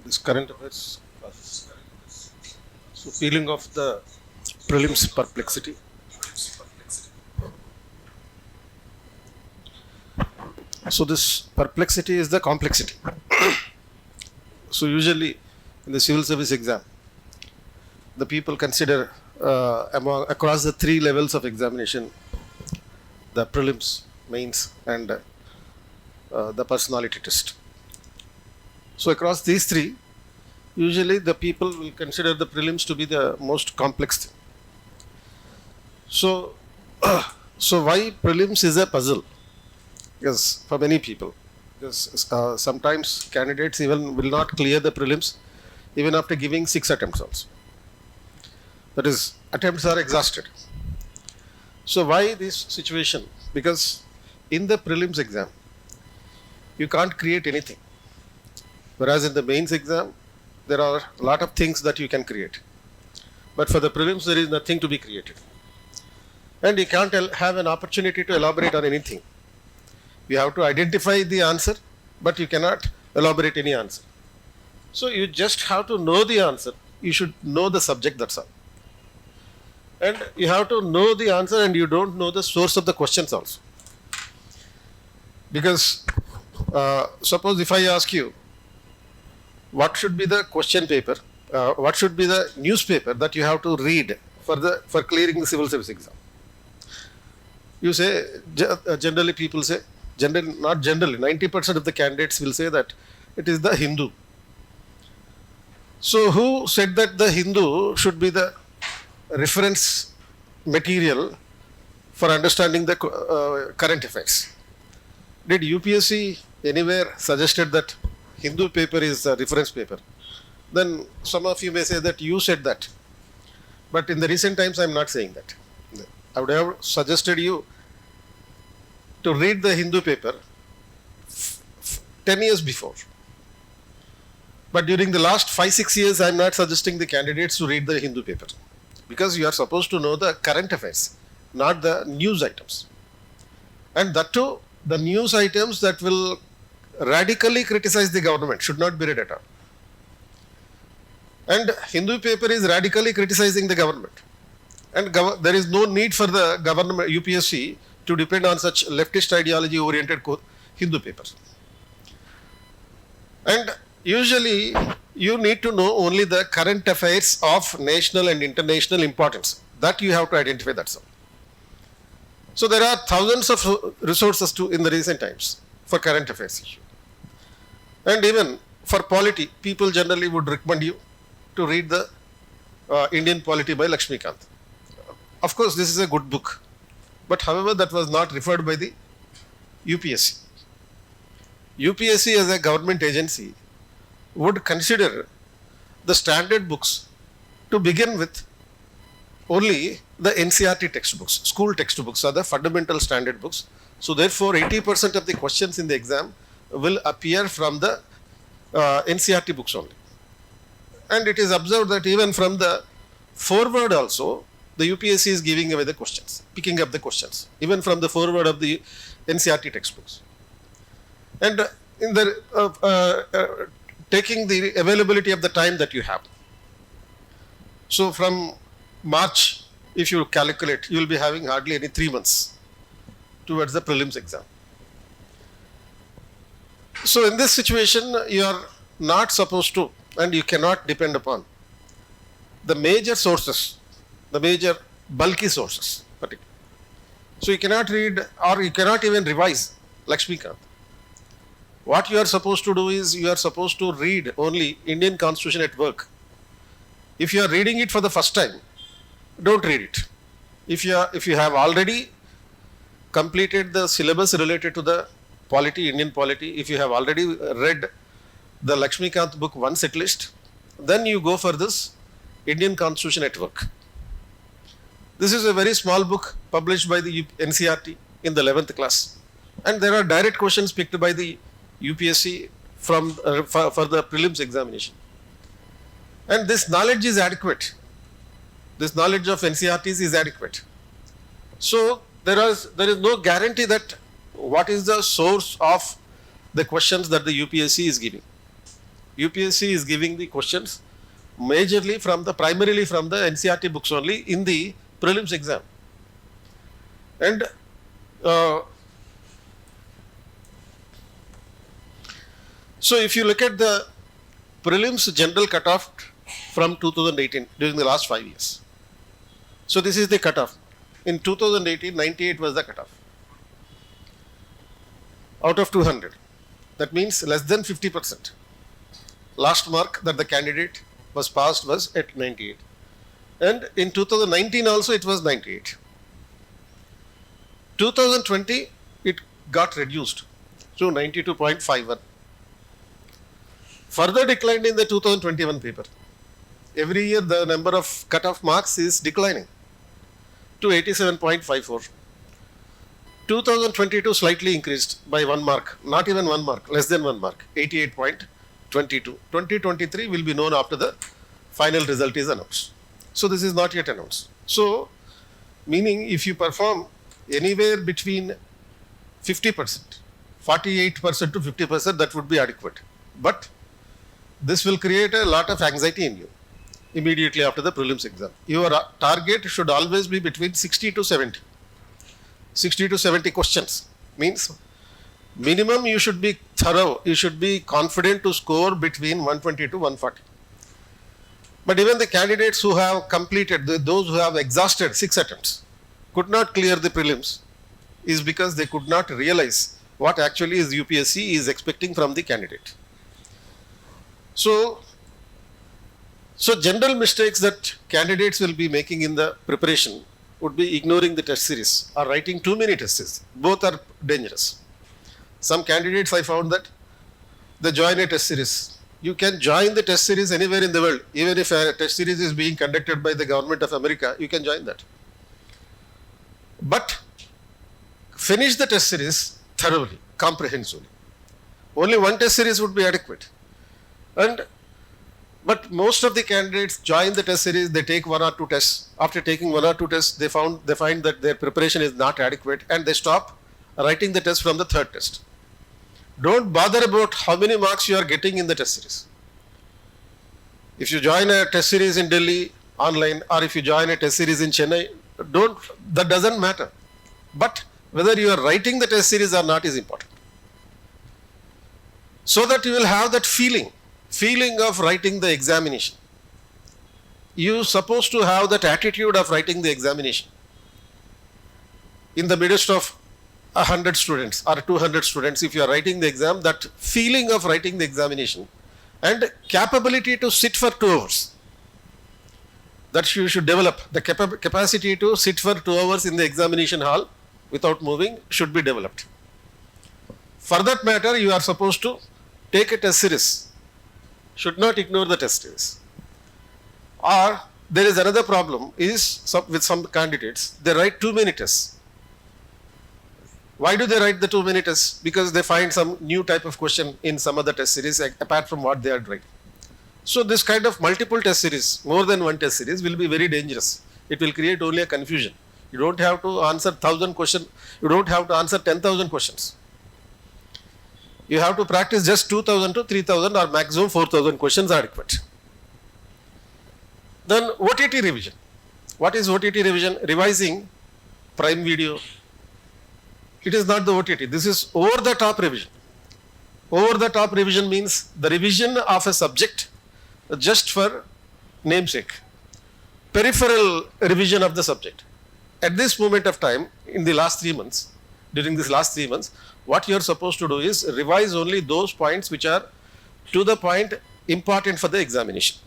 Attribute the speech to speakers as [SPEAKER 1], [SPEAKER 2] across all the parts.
[SPEAKER 1] This current affairs classes. So feeling of the prelims perplexity. So this perplexity is the complexity. So usually in the civil service exam, the people consider across the three levels of examination, the prelims, mains, and the personality test. So across these three, usually the people will consider the prelims to be the most complex thing. So, so why prelims is a puzzle? Because for many people, because sometimes candidates even will not clear the prelims even after giving 6 attempts also. That is, attempts are exhausted. So why this situation? Because in the prelims exam, you can't create anything. Whereas in the mains exam, there are a lot of things that you can create. But for the prelims, there is nothing to be created. And you can't have an opportunity to elaborate on anything. You have to identify the answer, but you cannot elaborate any answer. So you just have to know the answer. You should know the subject, that's all. And you have to know the answer, and you don't know the source of the questions also. Because suppose if I ask you, what should be the question paper, what should be the newspaper that you have to read for clearing the civil service exam? You say, generally people say, not generally, 90% of the candidates will say that it is the Hindu. So who said that the Hindu should be the reference material for understanding the current affairs? Did UPSC anywhere suggested that Hindu paper is a reference paper? Then some of you may say that you said that. But in the recent times, I am not saying that. I would have suggested you to read the Hindu paper 10 years before. But during the last 5-6 years, I am not suggesting the candidates to read the Hindu paper. Because you are supposed to know the current affairs, not the news items. And that too, the news items that will radically criticize the government should not be read at all. And Hindu paper is radically criticizing the government. And there is no need for the government, UPSC, to depend on such leftist ideology oriented Hindu papers. And usually you need to know only the current affairs of national and international importance. That you have to identify, that's all. So there are thousands of resources in the recent times for current affairs issue. And even for polity, people generally would recommend you to read the Indian Polity by Lakshmikant. Of course, this is a good book. But however, that was not referred by the UPSC. UPSC as a government agency would consider the standard books to begin with only the NCERT textbooks. School textbooks are the fundamental standard books. So therefore, 80% of the questions in the exam will appear from the NCERT books only. And it is observed that even from the forward also, the UPSC is giving away the questions, picking up the questions, even from the forward of the NCERT textbooks. And in the taking the availability of the time that you have. So from March, if you calculate, you will be having hardly any 3 months towards the prelims exam. So in this situation, you are not supposed to, and you cannot depend upon the major sources, the major bulky sources. So you cannot read, or you cannot even revise Lakshmikant. What you are supposed to do is, you are supposed to read only Indian Constitution at Work. If you are reading it for the first time, don't read it. If you have already completed the syllabus related to the polity, Indian polity, if you have already read the Lakshmikant book once at least, then you go for this Indian Constitution at Work. This is a very small book published by the NCERT in the 11th class. And there are direct questions picked by the UPSC from for the prelims examination. And this knowledge is adequate. This knowledge of NCERTs is adequate. So there is no guarantee that what is the source of the questions that the UPSC is giving. UPSC is giving the questions majorly primarily from the NCERT books only in the prelims exam. And so if you look at the prelims general cutoff from 2018 during the last 5 years. So this is the cutoff. In 2018, 98 was the cutoff. Out of 200. That means less than 50%. Last mark that the candidate was passed was at 98. And in 2019 also it was 98. 2020 it got reduced to 92.51. Further declined in the 2021 paper. Every year the number of cutoff marks is declining to 87.54. 2022 slightly increased by 1 mark, not even 1 mark, less than 1 mark, 88.22. 2023 will be known after the final result is announced. So this is not yet announced. So meaning if you perform anywhere between 50%, 48% to 50%, that would be adequate. But this will create a lot of anxiety in you immediately after the prelims exam. Your target should always be between 60 to 70. 60 to 70 questions means minimum you should be thorough, you should be confident to score between 120 to 140. But even the candidates who have completed, those who have exhausted 6 attempts, could not clear the prelims is because they could not realize what actually is UPSC is expecting from the candidate. So general mistakes that candidates will be making in the preparation would be ignoring the test series or writing too many test series. Both are dangerous. Some candidates I found that they join a test series. You can join the test series anywhere in the world. Even if a test series is being conducted by the government of America, you can join that. But finish the test series thoroughly, comprehensively. Only one test series would be adequate. But most of the candidates join the test series, they take 1 or 2 tests. After taking 1 or 2 tests, they find that their preparation is not adequate and they stop writing the test from the 3rd test. Don't bother about how many marks you are getting in the test series. If you join a test series in Delhi online or if you join a test series in Chennai, that doesn't matter. But whether you are writing the test series or not is important. So that you will have that feeling of writing the examination. You are supposed to have that attitude of writing the examination. In the midst of 100 students or 200 students, if you are writing the exam, that feeling of writing the examination and capability to sit for 2 hours, that you should develop. The capacity to sit for 2 hours in the examination hall without moving should be developed. For that matter, you are supposed to take a test series. Should not ignore the test series. Or there is another problem with some candidates, they write too many tests. Why do they write the too many tests? Because they find some new type of question in some other test series apart from what they are writing. So this kind of multiple test series, more than one test series, will be very dangerous. It will create only a confusion. You don't have to answer 1,000 questions. You don't have to answer 10,000 questions. You have to practice just 2,000 to 3,000 or maximum 4,000 questions are adequate. Then OTT revision. What is OTT revision? Revising Prime Video. It is not the OTT. This is over the top revision. Over the top revision means the revision of a subject just for namesake. Peripheral revision of the subject. At this moment of time, in the last 3 months, during these last 3 months, what you are supposed to do is revise only those points which are to the point important for the examination.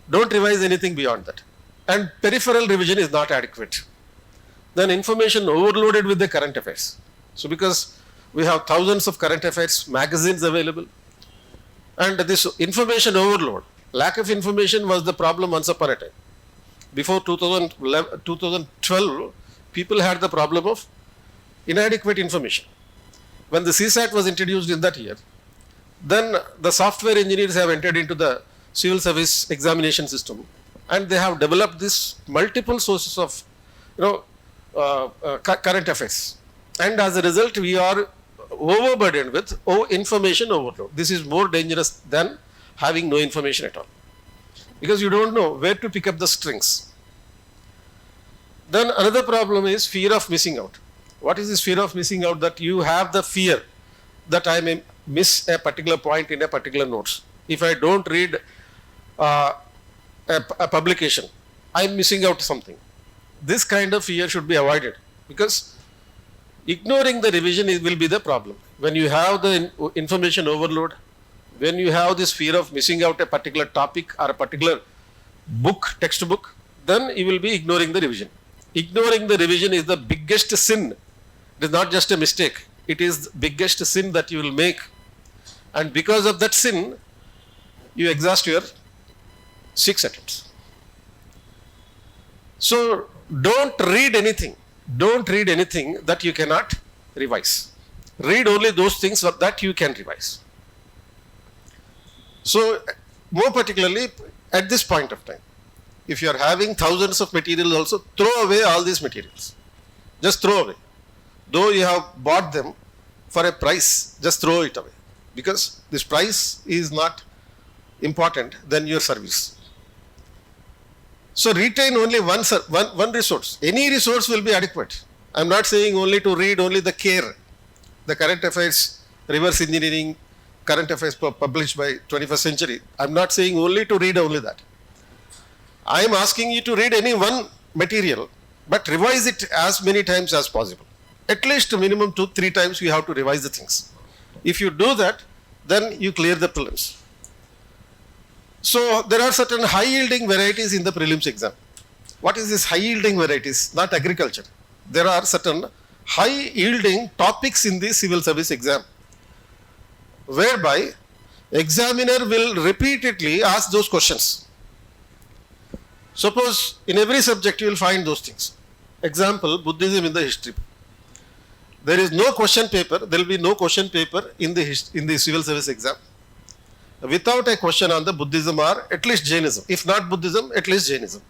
[SPEAKER 1] Don't revise anything beyond that. And peripheral revision is not adequate. Then information overloaded with the current affairs. So because we have thousands of current affairs magazines available, and this information overload, lack of information was the problem once upon a time. Before 2012, people had the problem of inadequate information. When the CSAT was introduced in that year, then the software engineers have entered into the civil service examination system and they have developed this multiple sources of current affairs. And as a result, we are overburdened with information overload. This is more dangerous than having no information at all, because you don't know where to pick up the strings. Then another problem is fear of missing out. What is this fear of missing out? That you have the fear that I may miss a particular point in a particular notes. If I don't read a publication, I'm missing out something. This kind of fear should be avoided, because ignoring the revision will be the problem. When you have the information overload, when you have this fear of missing out a particular topic or a particular book, textbook, then you will be ignoring the revision. Ignoring the revision is the biggest sin. It is not just a mistake. It is the biggest sin that you will make. And because of that sin, you exhaust your 6 attempts. So don't read anything. Don't read anything that you cannot revise. Read only those things that you can revise. So more particularly at this point of time, if you are having thousands of materials also, throw away all these materials. Just throw away. Though you have bought them for a price, just throw it away, because this price is not important than your service. So retain only one resource. Any resource will be adequate. I am not saying only to read only the CARE, the current affairs, reverse engineering, current affairs published by 21st century. I am not saying only to read only that. I am asking you to read any one material, but revise it as many times as possible. At least minimum 2-3 times you have to revise the things. If you do that, then you clear the prelims. So there are certain high yielding varieties in the prelims exam. What is this high yielding varieties? Not agriculture. There are certain high yielding topics in the civil service exam, whereby examiner will repeatedly ask those questions. Suppose in every subject you will find those things. Example, Buddhism in the history. There is no question paper, there will be no question paper in the civil service exam without a question on the Buddhism or at least Jainism. If not Buddhism, at least Jainism.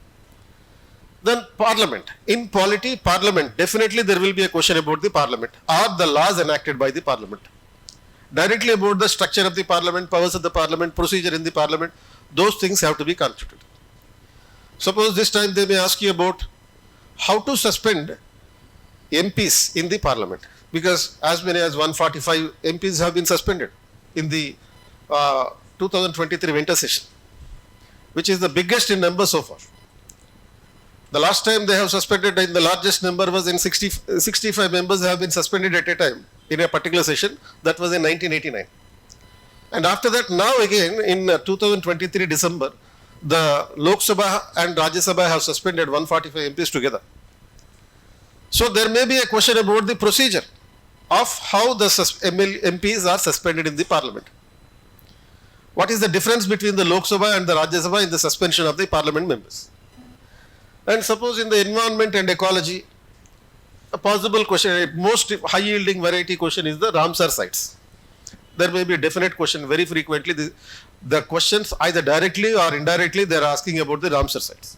[SPEAKER 1] Then parliament. In polity, parliament, definitely there will be a question about the parliament or the laws enacted by the parliament. Directly about the structure of the parliament, powers of the parliament, procedure in the parliament, those things have to be constituted. Suppose this time they may ask you about how to suspend MPs in the parliament, because as many as 145 MPs have been suspended in the 2023 winter session, which is the biggest in number so far. The last time they have suspended in the largest number was in 65 members have been suspended at a time in a particular session. That was in 1989. And after that, now again in 2023 December, the Lok Sabha and Rajya Sabha have suspended 145 MPs together. So there may be a question about the procedure of how the MPs are suspended in the parliament. What is the difference between the Lok Sabha and the Rajya Sabha in the suspension of the parliament members? And suppose in the environment and ecology, a possible question, a most high yielding variety question is the Ramsar sites. There may be a definite question very frequently. The questions either directly or indirectly they are asking about the Ramsar sites.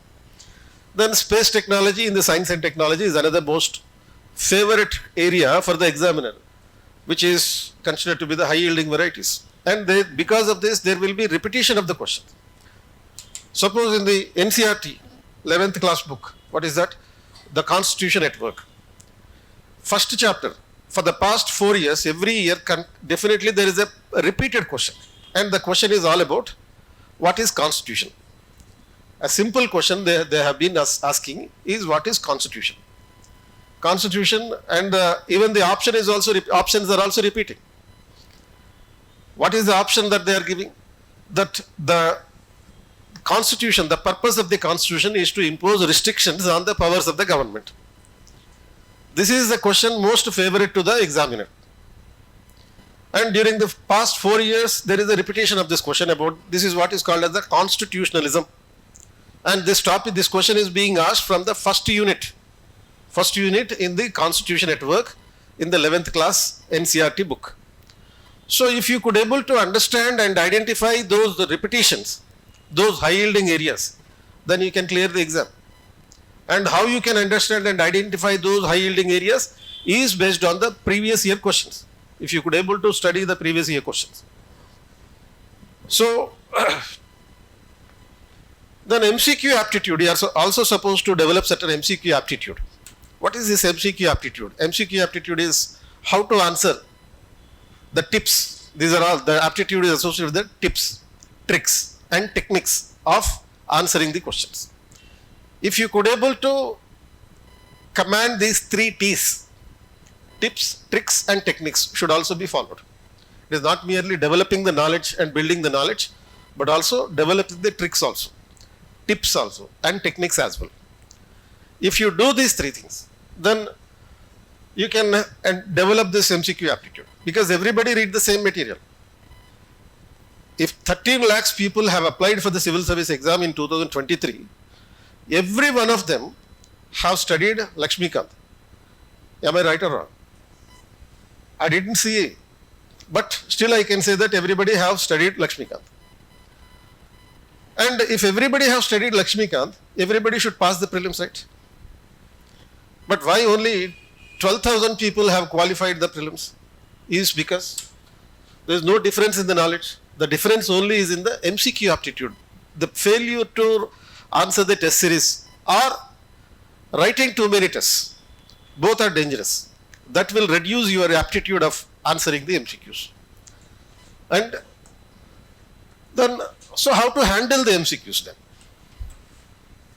[SPEAKER 1] Then space technology in the science and technology is another most favorite area for the examiner, which is considered to be the high yielding varieties. And because of this, there will be repetition of the question. Suppose in the NCRT 11th class book, what is that? The Constitution at Work. First chapter, for the past 4 years, every year definitely there is a repeated question. And the question is all about what is Constitution. A simple question they have been asking is what is Constitution. Constitution, and even the options are also repeating. What is the option that they are giving? That the Constitution, the purpose of the Constitution is to impose restrictions on the powers of the government. This is the question most favorite to the examiner. And during the past 4 years, there is a repetition of this question about, this is what is called as the constitutionalism. And this question is being asked from the first unit in the Constitution at Work in the 11th class NCRT book. So if you could able to understand and identify those repetitions, those high yielding areas, then you can clear the exam. And how you can understand and identify those high yielding areas is based on the previous year questions. if you could able to study the previous year questions. So, then MCQ aptitude, you are also supposed to develop certain MCQ aptitude. What is this MCQ aptitude? MCQ aptitude is how to answer the tips. These are all, the aptitude is associated with the tips, tricks and techniques of answering the questions. If you could able to command these 3 T's, tips, tricks and techniques should also be followed. It is not merely developing the knowledge and building the knowledge, but also developing the tricks also, tips also and techniques as well. If you do these 3 things, then you can develop this MCQ aptitude, because everybody read the same material. If 13 lakhs people have applied for the civil service exam in 2023, every one of them have studied Lakshmikant. Am I right or wrong? I didn't see, but still I can say that everybody have studied Lakshmikant. And if everybody have studied Lakshmikant, everybody should pass the prelims, right? But why only 12,000 people have qualified the prelims? Is because there is no difference in the knowledge. The difference only is in the MCQ aptitude. The failure to answer the test series or writing too many tests, both are dangerous. That will reduce your aptitude of answering the MCQs. And then, so how to handle the MCQs then?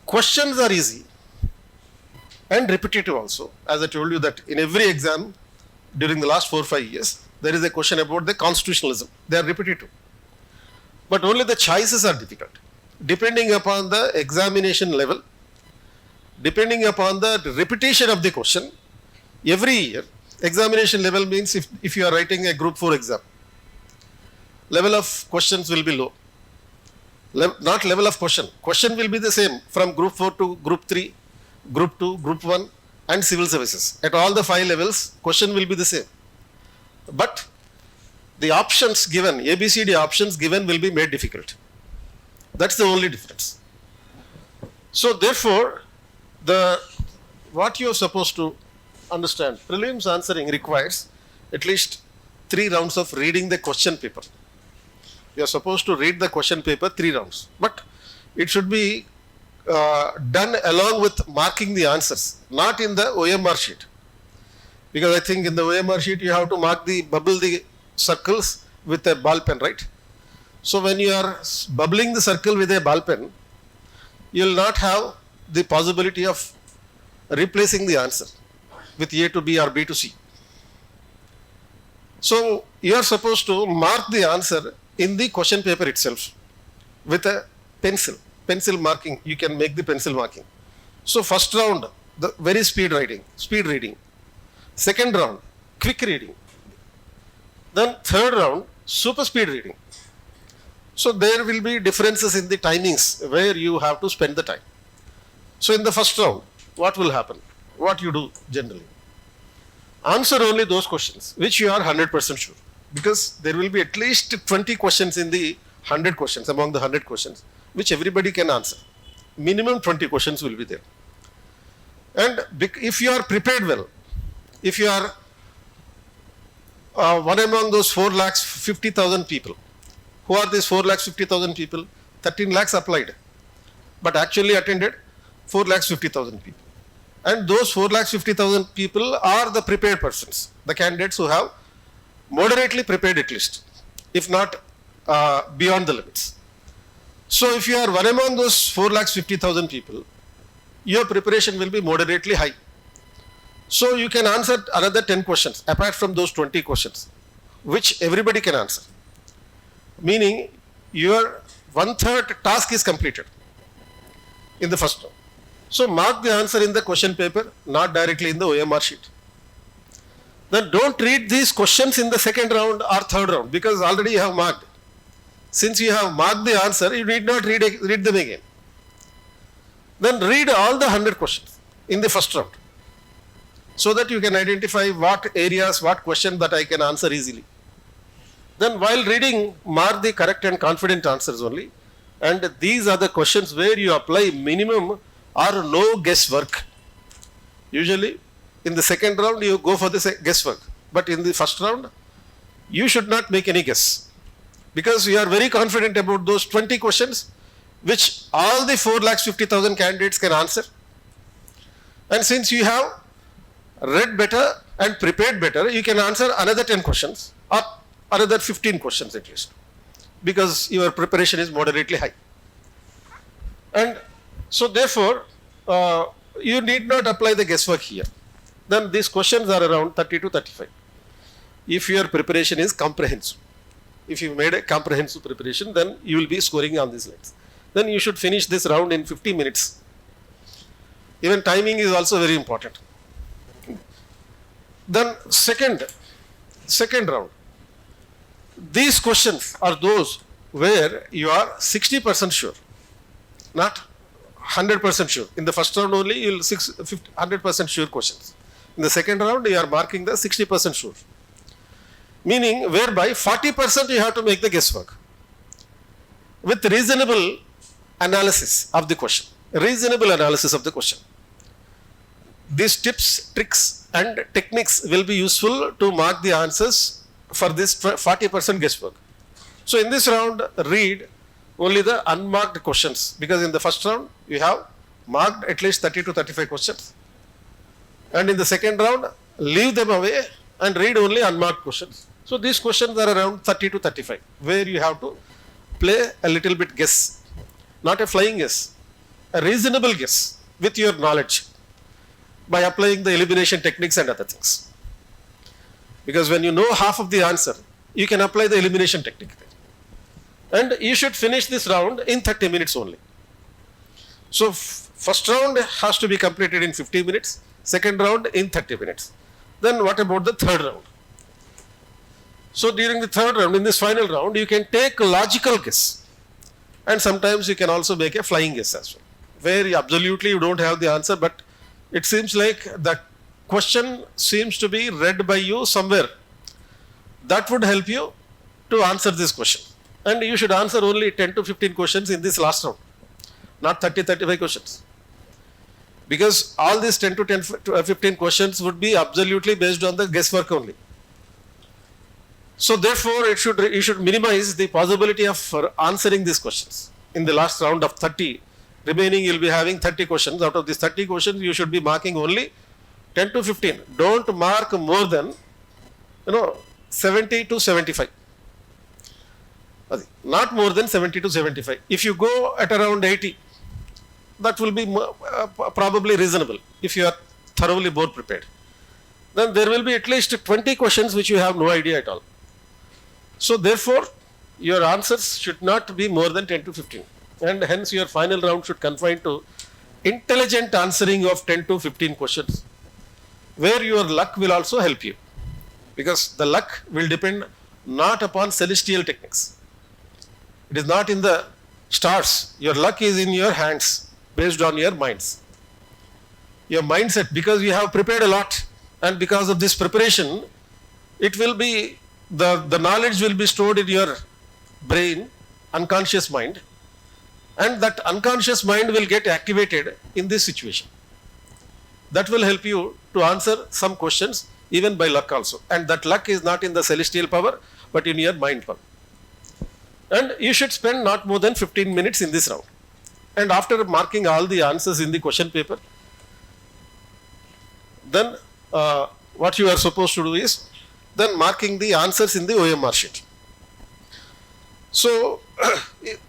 [SPEAKER 1] Questions are easy and repetitive also. As I told you that in every exam during the last 4 or 5 years, there is a question about the constitutionalism. They are repetitive. But only the choices are difficult. Depending upon the examination level, depending upon the repetition of the question, every year, examination level means if you are writing a group 4 exam, level of questions will be low. Not level of question will be the same from group 4 to group 3, group 2, group 1 and civil services. At all the 5 levels, question will be the same. But the options given, ABCD options given will be made difficult. That's the only difference. So therefore, what you are supposed to understand, prelims answering requires at least 3 rounds of reading the question paper. You are supposed to read the question paper 3 rounds, but it should be done along with marking the answers, not in the OMR sheet. Because I think in the OMR sheet you have to bubble the circles with a ball pen, right? So when you are bubbling the circle with a ball pen, you will not have the possibility of replacing the answer with A to B or B to C. So you are supposed to mark the answer in the question paper itself with a pencil marking. You can make the pencil marking. So first round, the very speed reading. Second round, quick reading. Then third round, super speed reading. So there will be differences in the timings where you have to spend the time. So in the first round, what will happen? What you do generally? Answer only those questions which you are 100% sure. Because there will be at least 20 questions in the 100 questions, among the 100 questions, which everybody can answer. Minimum 20 questions will be there. And if you are prepared well, if you are one among those 4,50,000 people, who are these 4,50,000 people? 13 lakhs applied, but actually attended 4,50,000 people. And those 4,50,000 people are the prepared persons, the candidates who have moderately prepared at least, if not beyond the limits. So if you are one among those 4,50,000 people, your preparation will be moderately high. So you can answer another 10 questions apart from those 20 questions, which everybody can answer. Meaning your 1/3 task is completed in the first round. So mark the answer in the question paper, not directly in the OMR sheet. Then don't read these questions in the second round or third round, because already you have marked. Since you have marked the answer, you need not read them again. Then read all the 100 questions in the first round, so that you can identify what areas, what question that I can answer easily. Then while reading, mark the correct and confident answers only. And these are the questions where you apply minimum or no guesswork. Usually in the second round you go for the guesswork, but in the first round you should not make any guess, because you are very confident about those 20 questions which all the 4,50,000 candidates can answer. And since you have read better and prepared better, you can answer another 10 questions or another 15 questions at least, because your preparation is moderately high. And so therefore, you need not apply the guesswork here. Then these questions are around 30 to 35. If your preparation is comprehensive, if you made a comprehensive preparation, then you will be scoring on these lines. Then you should finish this round in 50 minutes. Even timing is also very important. Then second round. These questions are those where you are 60% sure, not 100% sure. In the first round only, you will 100% sure questions. In the second round, you are marking the 60% sure. Meaning, whereby 40% you have to make the guesswork with reasonable analysis of the question. Reasonable analysis of the question. These tips, tricks and techniques will be useful to mark the answers for this 40% guesswork. So in this round, read only the unmarked questions, because in the first round you have marked at least 30 to 35 questions, and in the second round leave them away and read only unmarked questions. So these questions are around 30 to 35, where you have to play a little bit guess, not a flying guess, a reasonable guess with your knowledge by applying the elimination techniques and other things. Because when you know half of the answer, you can apply the elimination technique. And you should finish this round in 30 minutes only. So first round has to be completed in 50 minutes, second round in 30 minutes. Then what about the third round? So during the third round, in this final round, you can take a logical guess. And sometimes you can also make a flying guess as well, where absolutely you don't have the answer, but it seems like the question seems to be read by you somewhere. That would help you to answer this question. And you should answer only 10 to 15 questions in this last round, not 30-35 questions. Because all these 10 to 15 questions would be absolutely based on the guesswork only. So therefore, you should minimize the possibility of answering these questions. In the last round of 30, remaining you'll be having 30 questions. Out of these 30 questions, you should be marking only 10 to 15. Don't mark more than 70 to 75. Not more than 70 to 75. If you go at around 80, that will be probably reasonable if you are thoroughly more prepared. Then there will be at least 20 questions which you have no idea at all. So therefore, your answers should not be more than 10 to 15. And hence your final round should confine to intelligent answering of 10 to 15 questions, where your luck will also help you. Because the luck will depend not upon celestial techniques. It is not in the stars. Your luck is in your hands, based on your minds. Your mindset, because you have prepared a lot, and because of this preparation, it will be, the knowledge will be stored in your brain, unconscious mind, and that unconscious mind will get activated in this situation. That will help you to answer some questions even by luck also. And that luck is not in the celestial power, but in your mind power. And you should spend not more than 15 minutes in this round. And after marking all the answers in the question paper, then what you are supposed to do is then marking the answers in the OMR sheet. So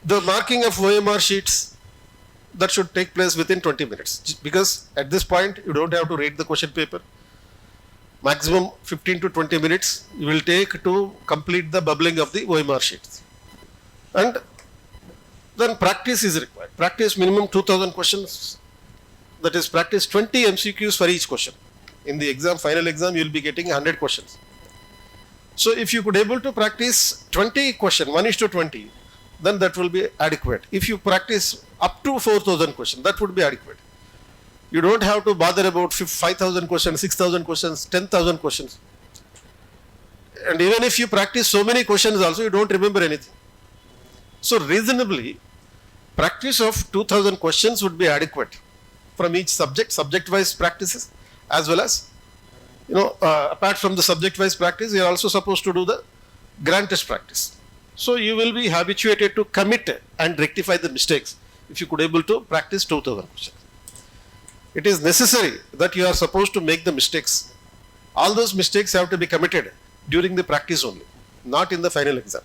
[SPEAKER 1] the marking of OMR sheets, that should take place within 20 minutes, because at this point you don't have to read the question paper. Maximum 15 to 20 minutes you will take to complete the bubbling of the OMR sheets. And then practice is required. Practice minimum 2000 questions, that is practice 20 MCQs for each question. In the exam, final exam, you will be getting 100 questions. So if you could able to practice 20 questions, 1:20, then that will be adequate. If you practice up to 4000 questions, that would be adequate. You don't have to bother about 5000 questions, 6000 questions, 10,000 questions. And even if you practice so many questions also, you don't remember anything. So reasonably, practice of 2000 questions would be adequate from each subject, subject-wise practices, as well as, apart from the subject-wise practice, you are also supposed to do the grand test practice. So you will be habituated to commit and rectify the mistakes if you could able to practice 2000 questions. It is necessary that you are supposed to make the mistakes. All those mistakes have to be committed during the practice only, not in the final exam.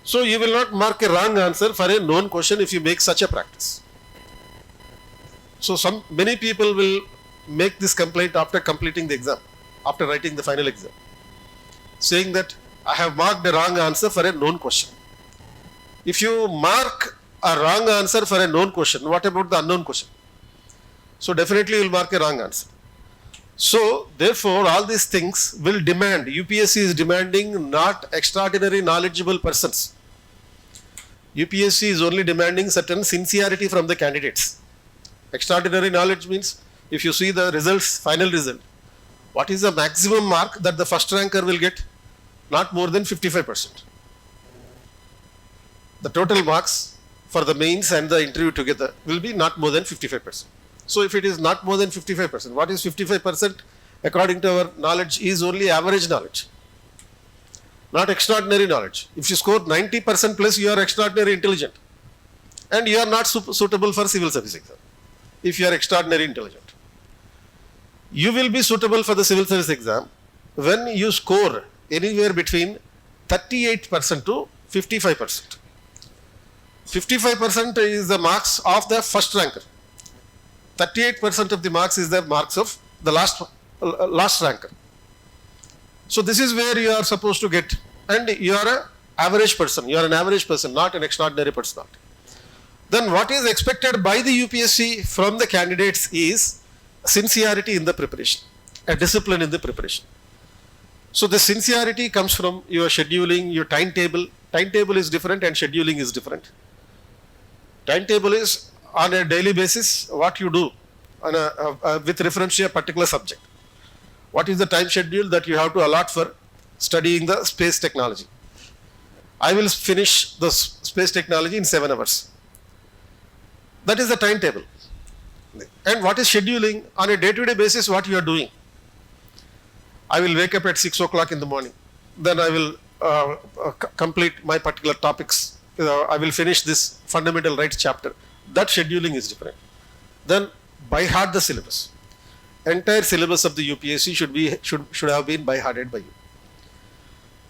[SPEAKER 1] So you will not mark a wrong answer for a known question if you make such a practice. So many people will make this complaint after completing the exam, after writing the final exam, saying that I have marked a wrong answer for a known question. If you mark a wrong answer for a known question, what about the unknown question? So definitely you will mark a wrong answer. So therefore all these things will demand, UPSC is demanding not extraordinary knowledgeable persons. UPSC is only demanding certain sincerity from the candidates. Extraordinary knowledge means if you see the results, final result, what is the maximum mark that the first ranker will get? Not more than 55%. The total marks for the mains and the interview together will be not more than 55%. So if it is not more than 55%, what is 55% according to our knowledge is only average knowledge, not extraordinary knowledge. If you score 90% plus, you are extraordinary intelligent and you are not suitable for civil service exam. If you are extraordinary intelligent, you will be suitable for the civil service exam when you score anywhere between 38% to 55%. 55% is the marks of the first ranker. 38% of the marks is the marks of the last ranker. So this is where you are supposed to get, and you are an average person. You are an average person, not an extraordinary personality. Then what is expected by the UPSC from the candidates is sincerity in the preparation, a discipline in the preparation. So the sincerity comes from your scheduling, your timetable. Timetable is different and scheduling is different. Timetable is on a daily basis what you do on with reference to a particular subject. What is the time schedule that you have to allot for studying the space technology? I will finish the space technology in 7 hours. That is the timetable. And what is scheduling? On a day-to-day basis, what you are doing? I will wake up at 6 o'clock in the morning. Then I will complete my particular topics. I will finish this fundamental rights chapter. That scheduling is different. Then by heart the syllabus. Entire syllabus of the UPSC should have been by hearted by you.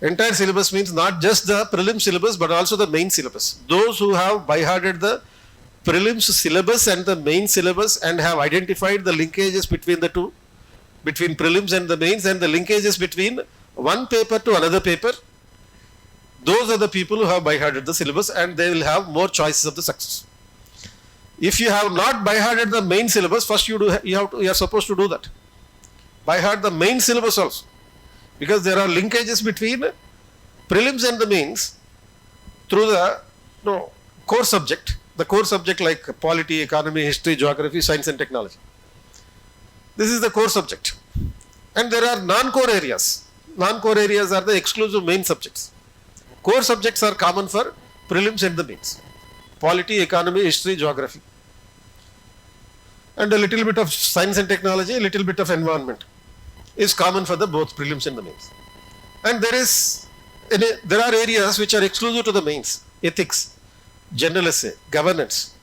[SPEAKER 1] Entire syllabus means not just the prelim syllabus but also the main syllabus. Those who have by hearted the prelims syllabus and the main syllabus and have identified the linkages between the two, between prelims and the mains, and the linkages between one paper to another paper, those are the people who have by hearted the syllabus and they will have more choices of the success. If you have not by hearted the main syllabus, first you are supposed to do that. By heart the main syllabus also, because there are linkages between prelims and the mains through the core subject. The core subject like polity, economy, history, geography, science and technology. This is the core subject. And there are non-core areas. Non-core areas are the exclusive main subjects. Core subjects are common for prelims and the mains. Polity, economy, history, geography. And a little bit of science and technology, a little bit of environment is common for the both prelims and the mains. And there are areas which are exclusive to the mains. Ethics, general essay, governance,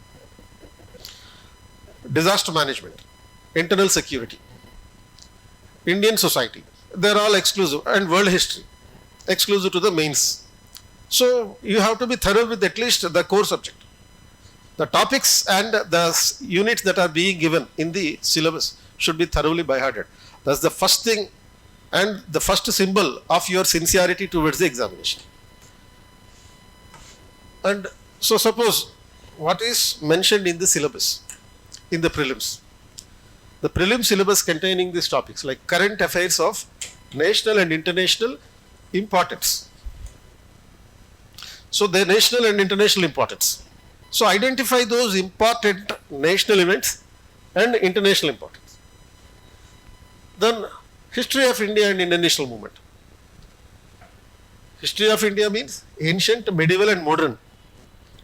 [SPEAKER 1] disaster management, internal security, Indian society. They are all exclusive, and world history, exclusive to the mains. So you have to be thorough with at least the core subject. The topics and the units that are being given in the syllabus should be thoroughly by hearted. That's the first thing and the first symbol of your sincerity towards the examination. And so suppose what is mentioned in the syllabus, in the prelims. The prelim syllabus containing these topics like current affairs of national and international importance. So the national and international importance. So identify those important national events and international importance. Then history of India and international movement. History of India means ancient, medieval and modern.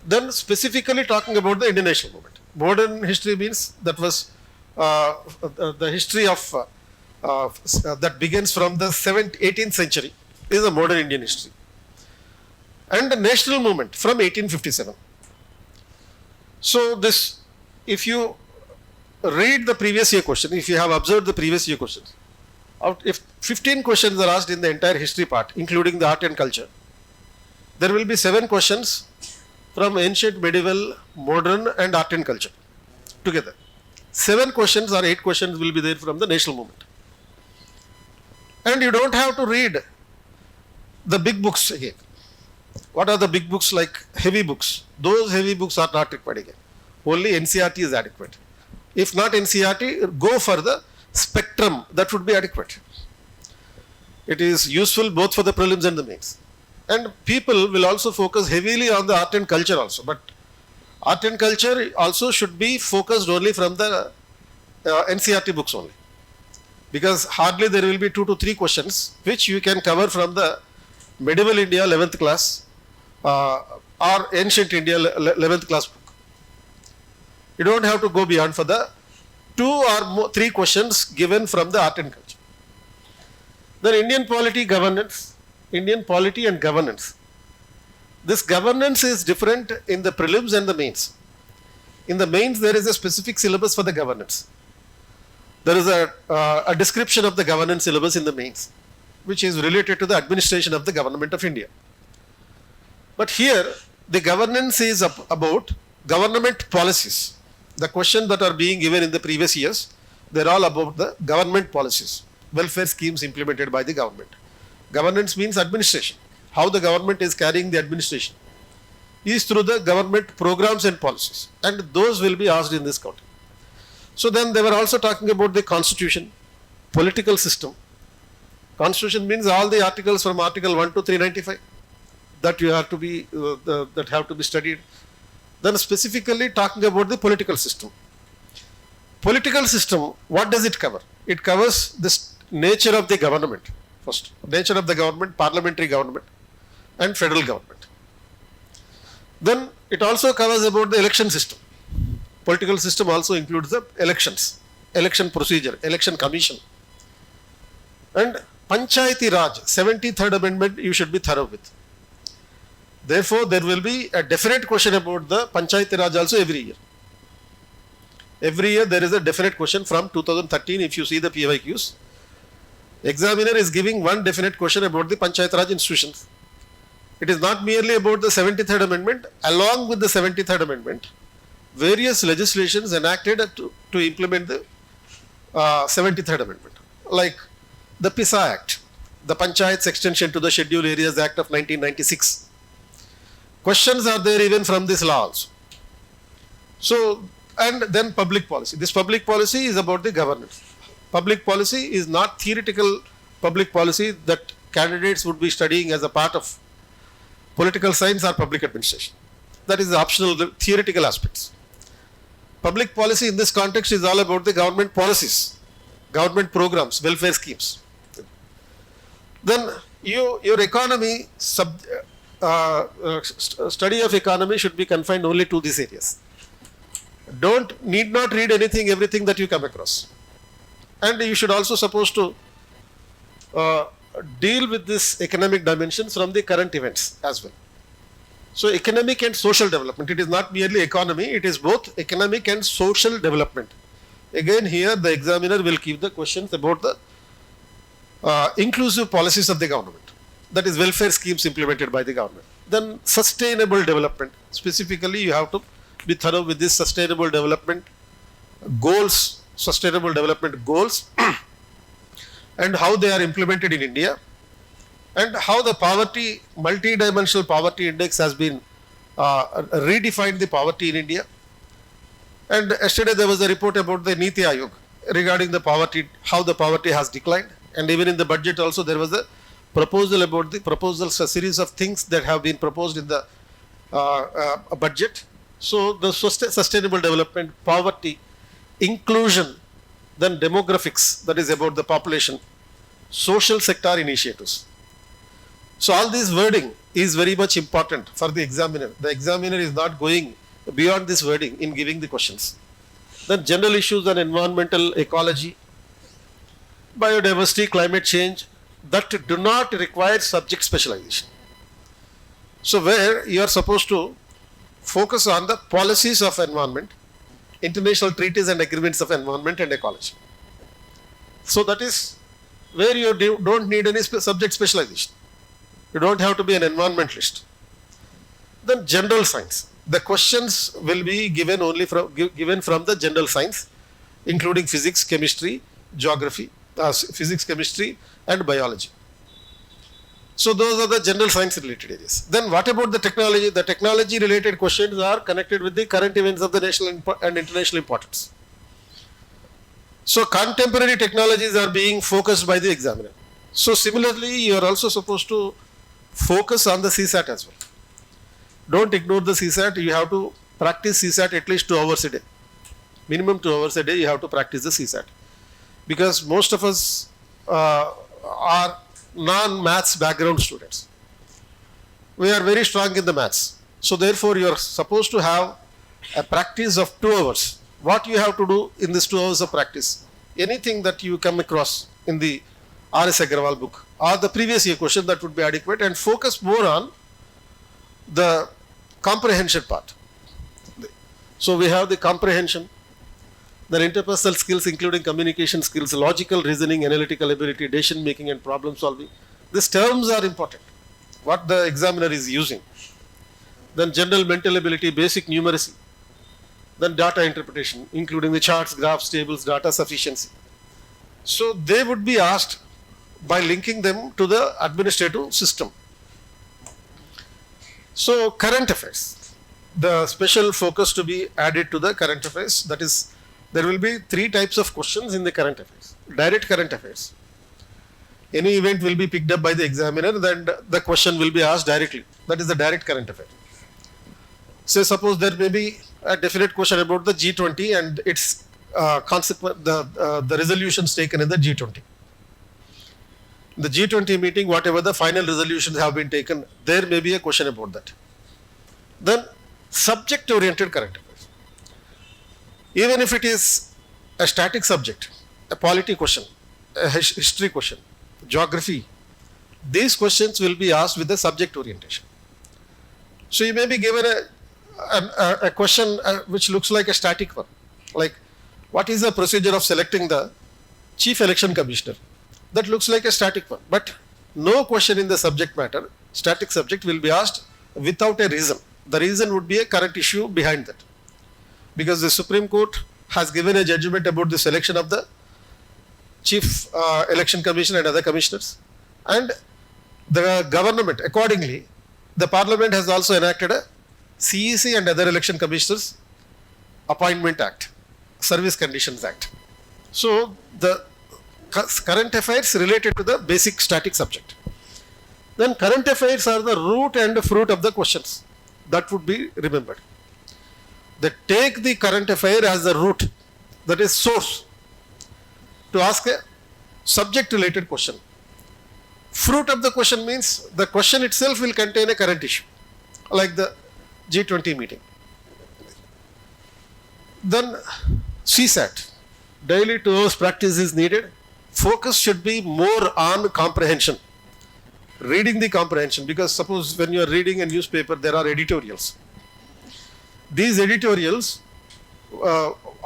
[SPEAKER 1] Then specifically talking about the international movement. Modern history means that was the history of that begins from the 18th century is the modern Indian history. And the national movement from 1857. So this, if you read the previous year question, if you have observed the previous year questions, if 15 questions are asked in the entire history part, including the art and culture, there will be 7 questions from ancient, medieval, modern and art and culture together. 7 questions or 8 questions will be there from the national movement. And you don't have to read the big books again. What are the big books like heavy books? Those heavy books are not required again. Only NCERT is adequate. If not NCERT, go for the spectrum, that would be adequate. It is useful both for the prelims and the mains. And people will also focus heavily on the art and culture also. But art and culture also should be focused only from the NCERT books only. Because hardly there will be 2 to 3 questions which you can cover from the medieval India 11th class or ancient India 11th class book. You don't have to go beyond for the 2 or more, 3 questions given from the art and culture. Then Indian polity and governance. This governance is different in the prelims and the mains. In the mains, there is a specific syllabus for the governance. There is a description of the governance syllabus in the mains, which is related to the administration of the government of India. But here, the governance is about government policies. The questions that are being given in the previous years, they're all about the government policies, welfare schemes implemented by the government. Governance means administration. How the government is carrying the administration is through the government programs and policies. And those will be asked in this counting. So then they were also talking about the constitution, political system. Constitution means all the articles from Article 1 to 395 that you have to be that have to be studied. Then specifically talking about the political system. Political system, what does it cover? It covers this nature of the government. First, nature of the government, parliamentary government and federal government. Then it also covers about the election system. Political system also includes the elections, election procedure, election commission. And Panchayati Raj, 73rd Amendment, you should be thorough with. Therefore, there will be a definite question about the Panchayati Raj also every year. Every year there is a definite question from 2013 if you see the PYQs. Examiner is giving one definite question about the Panchayat Raj institutions. It is not merely about the 73rd Amendment. Along with the 73rd Amendment, various legislations enacted to implement the 73rd Amendment, like the PISA Act, the Panchayat's extension to the Scheduled Areas Act of 1996. Questions are there even from this law also. So, and then public policy. This public policy is about the governance. Public policy is not theoretical public policy that candidates would be studying as a part of political science or public administration. That is the optional, the theoretical aspects. Public policy in this context is all about the government policies, government programs, welfare schemes. Then your economy, study of economy should be confined only to these areas. Need not read everything that you come across. And you should also supposed to deal with this economic dimensions from the current events as well. So economic and social development, it is not merely economy, it is both economic and social development. Again here the examiner will give the questions about the inclusive policies of the government. That is welfare schemes implemented by the government. Then sustainable development, specifically you have to be thorough with this sustainable development goals, sustainable development goals and how they are implemented in India, and how the poverty, multi-dimensional poverty index has been redefined the poverty in India. And yesterday there was a report about the Niti Aayog regarding the poverty, how the poverty has declined. And even in the budget also there was a proposal about the proposals, a series of things that have been proposed in the budget. So the sustainable development, poverty, inclusion, then demographics, that is about the population, social sector initiatives. So all this wording is very much important for the examiner. The examiner is not going beyond this wording in giving the questions. Then general issues on environmental ecology, biodiversity, climate change, that do not require subject specialization. So where you are supposed to focus on the policies of environment, international treaties and agreements of environment and ecology. So that is where you don't need any subject specialization. You don't have to be an environmentalist. Then general science. The questions will be given only given from the general science, including physics, chemistry, geography, physics, chemistry and biology. So those are the general science related areas. Then what about the technology? The technology related questions are connected with the current events of the national and international importance. So contemporary technologies are being focused by the examiner. So similarly, you are also supposed to focus on the CSAT as well. Don't ignore the CSAT. You have to practice CSAT at least 2 hours a day. Minimum 2 hours a day you have to practice the CSAT. Because most of us are non-maths background students. We are very strong in the maths. So therefore you are supposed to have a practice of 2 hours. What you have to do in this 2 hours of practice? Anything that you come across in the R.S. Agrawal book or the previous year question, that would be adequate, and focus more on the comprehension part. So we have the comprehension, the interpersonal skills including communication skills, logical reasoning, analytical ability, decision making and problem solving. These terms are important, what the examiner is using. Then general mental ability, basic numeracy. Then data interpretation, including the charts, graphs, tables, data sufficiency. So they would be asked by linking them to the administrative system. So current affairs, the special focus to be added to the current affairs, that is, there will be 3 types of questions in the current affairs. Direct current affairs. Any event will be picked up by the examiner, then the question will be asked directly. That is the direct current affair. Say suppose there may be a definite question about the G20 and its the resolutions taken in the G20. The G20 meeting, whatever the final resolutions have been taken, there may be a question about that. Then subject oriented current affairs. Even if it is a static subject, a polity question, a history question, geography, these questions will be asked with the subject orientation. So you may be given a question which looks like a static one, like what is the procedure of selecting the chief election commissioner? That looks like a static one, but no question in the subject matter, static subject, will be asked without a reason. The reason would be a current issue behind that, because the Supreme Court has given a judgment about the selection of the chief election commissioner and other commissioners, and the government accordingly, the parliament has also enacted a CEC and other election commissioners appointment act, service conditions act. So the current affairs related to the basic static subject. Then current affairs are the root and fruit of the questions, that would be remembered. They take the current affair as the root, that is source, to ask a subject related question. Fruit of the question means the question itself will contain a current issue, like the G20 meeting. Then CSAT, daily 2 hours practice is needed. Focus should be more on comprehension, reading the comprehension, because suppose when you are reading a newspaper, there are editorials. These editorials,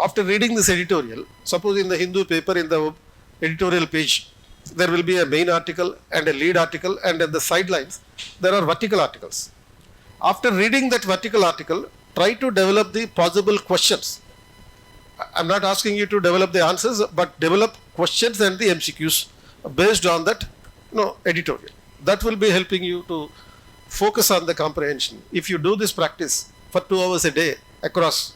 [SPEAKER 1] after reading this editorial, suppose in the Hindu paper, in the editorial page, there will be a main article and a lead article, and in the sidelines, there are vertical articles. After reading that vertical article, try to develop the possible questions. I'm not asking you to develop the answers, but develop questions and the MCQs based on that editorial. That will be helping you to focus on the comprehension. If you do this practice for 2 hours a day across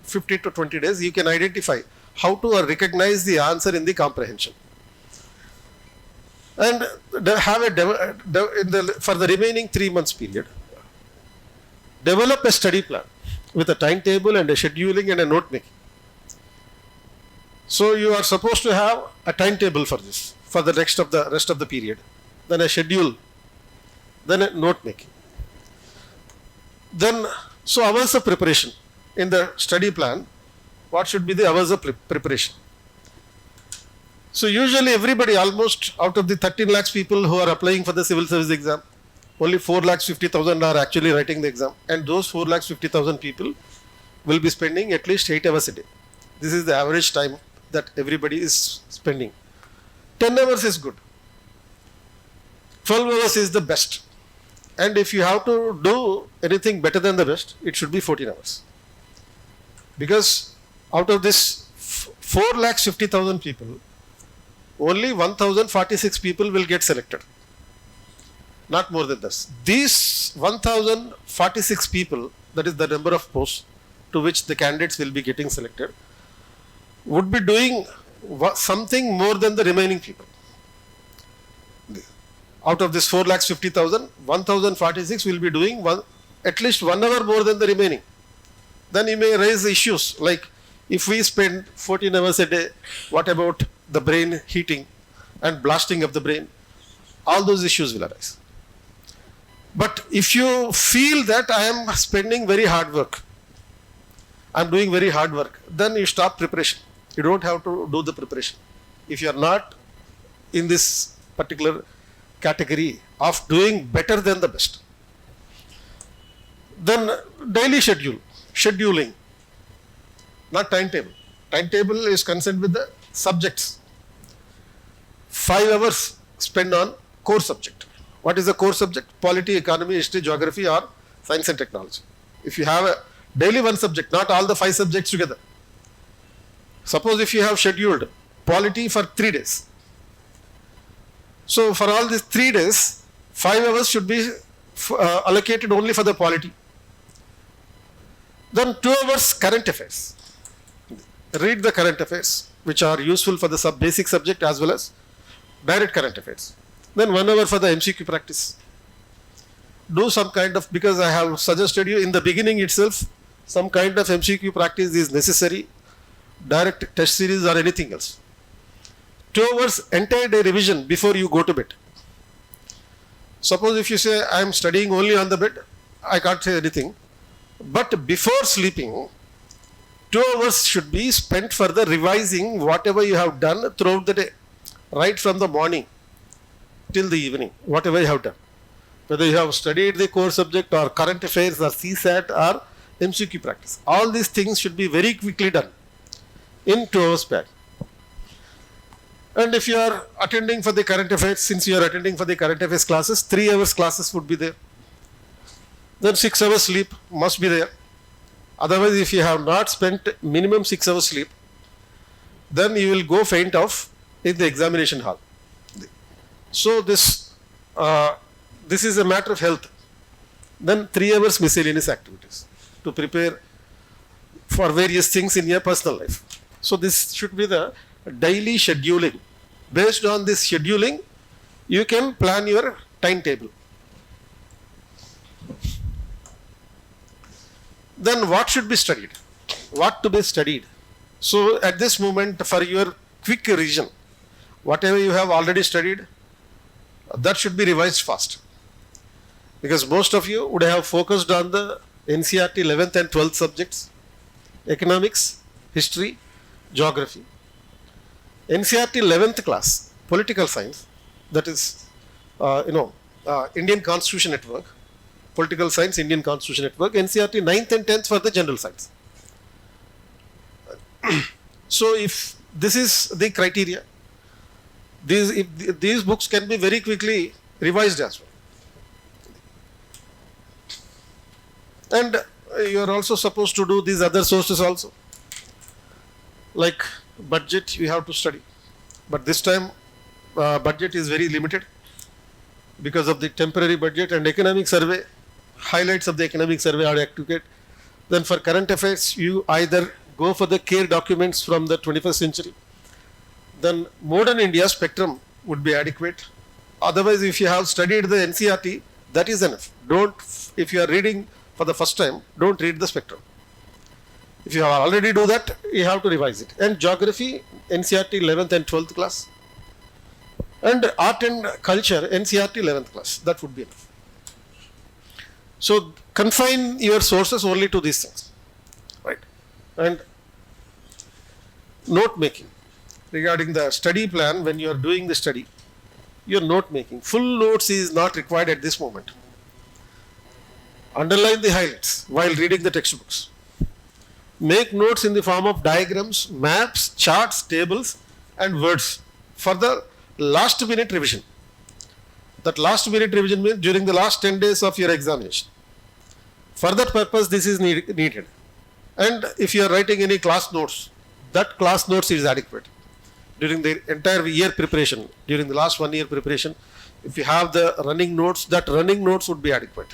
[SPEAKER 1] 15 to 20 days, you can identify how to recognize the answer in the comprehension. And have for the remaining 3 months period, develop a study plan with a timetable and a scheduling and a note making. So you are supposed to have a timetable for this, for the rest of the period, then a schedule, then a note making. Then, so hours of preparation in the study plan, what should be the hours of preparation? So usually everybody, almost out of the 13 lakhs people who are applying for the civil service exam, only 4 lakhs 50,000 are actually writing the exam, and those 4 lakhs 50,000 people will be spending at least 8 hours a day. This is the average time that everybody is spending. 10 hours is good. 12 hours is the best. And if you have to do anything better than the best, it should be 14 hours. Because out of this 4 lakhs 50,000 people, only 1,046 people will get selected. Not more than this. These 1,046 people, that is the number of posts to which the candidates will be getting selected, would be doing something more than the remaining people. Out of this 4 lakhs 50,000, 1,046 will be doing at least 1 hour more than the remaining. Then you may raise issues like, if we spend 14 hours a day, what about the brain heating and blasting of the brain? All those issues will arise. But if you feel that I am spending very hard work, I am doing very hard work, then you stop preparation. You don't have to do the preparation. If you are not in this particular category of doing better than the best, then daily scheduling, not timetable. Timetable is concerned with the subjects. 5 hours spent on core subject. What is the core subject? Polity, economy, history, geography, or science and technology. If you have a daily one subject, not all the 5 subjects together. Suppose if you have scheduled polity for 3 days. So for all these 3 days, 5 hours should be allocated only for the polity. Then 2 hours current affairs. Read the current affairs, which are useful for the basic subject as well as direct current affairs. Then 1 hour for the MCQ practice. Do some kind of, because I have suggested you in the beginning itself, some kind of MCQ practice is necessary, direct test series or anything else. 2 hours entire day revision before you go to bed. Suppose if you say, I am studying only on the bed, I can't say anything. But before sleeping, 2 hours should be spent for the revising whatever you have done throughout the day, right from the morning till the evening, whatever you have done. Whether you have studied the core subject or current affairs or CSAT or MCQ practice. All these things should be very quickly done in 2 hours span. And if you are attending for the current affairs, since you are attending for the current affairs classes, 3 hours classes would be there. Then 6 hours sleep must be there. Otherwise, if you have not spent minimum 6 hours sleep, then you will go faint off in the examination hall. So this is a matter of health. Then 3 hours miscellaneous activities to prepare for various things in your personal life. So this should be the daily scheduling. Based on this scheduling, you can plan your timetable. Then what should be studied? What to be studied? So at this moment, for your quick revision, whatever you have already studied, that should be revised fast. Because most of you would have focused on the NCERT 11th and 12th subjects, economics, history, geography. NCERT 11th class, political science, that is, Indian Constitution at Work, political science, Indian Constitution at Work, NCERT 9th and 10th for the general science. So if this is the criteria, these books can be very quickly revised as well. And you are also supposed to do these other sources also. Like budget, you have to study. But this time, budget is very limited because of the temporary budget and economic survey. Highlights of the economic survey are adequate. Then for current affairs, you either go for the CARE documents from the 21st century. Then modern India spectrum would be adequate. Otherwise, if you have studied the NCERT, that is enough. If you are reading for the first time, don't read the spectrum. If you have already do that, you have to revise it. And geography, NCERT 11th and 12th class. And art and culture, NCERT 11th class. That would be enough. So confine your sources only to these things, right? And note making. regarding the study plan. When you are doing the study, your note making, full notes is not required at this moment. Underline the highlights while reading the textbooks. Make notes in the form of diagrams, maps, charts, tables and words for the last minute revision. That last minute revision means during the last 10 days of your examination. For that purpose, this is needed. And if you are writing any class notes, that class notes is adequate. During the entire year preparation, during the last 1 year preparation, if you have the running notes, that running notes would be adequate.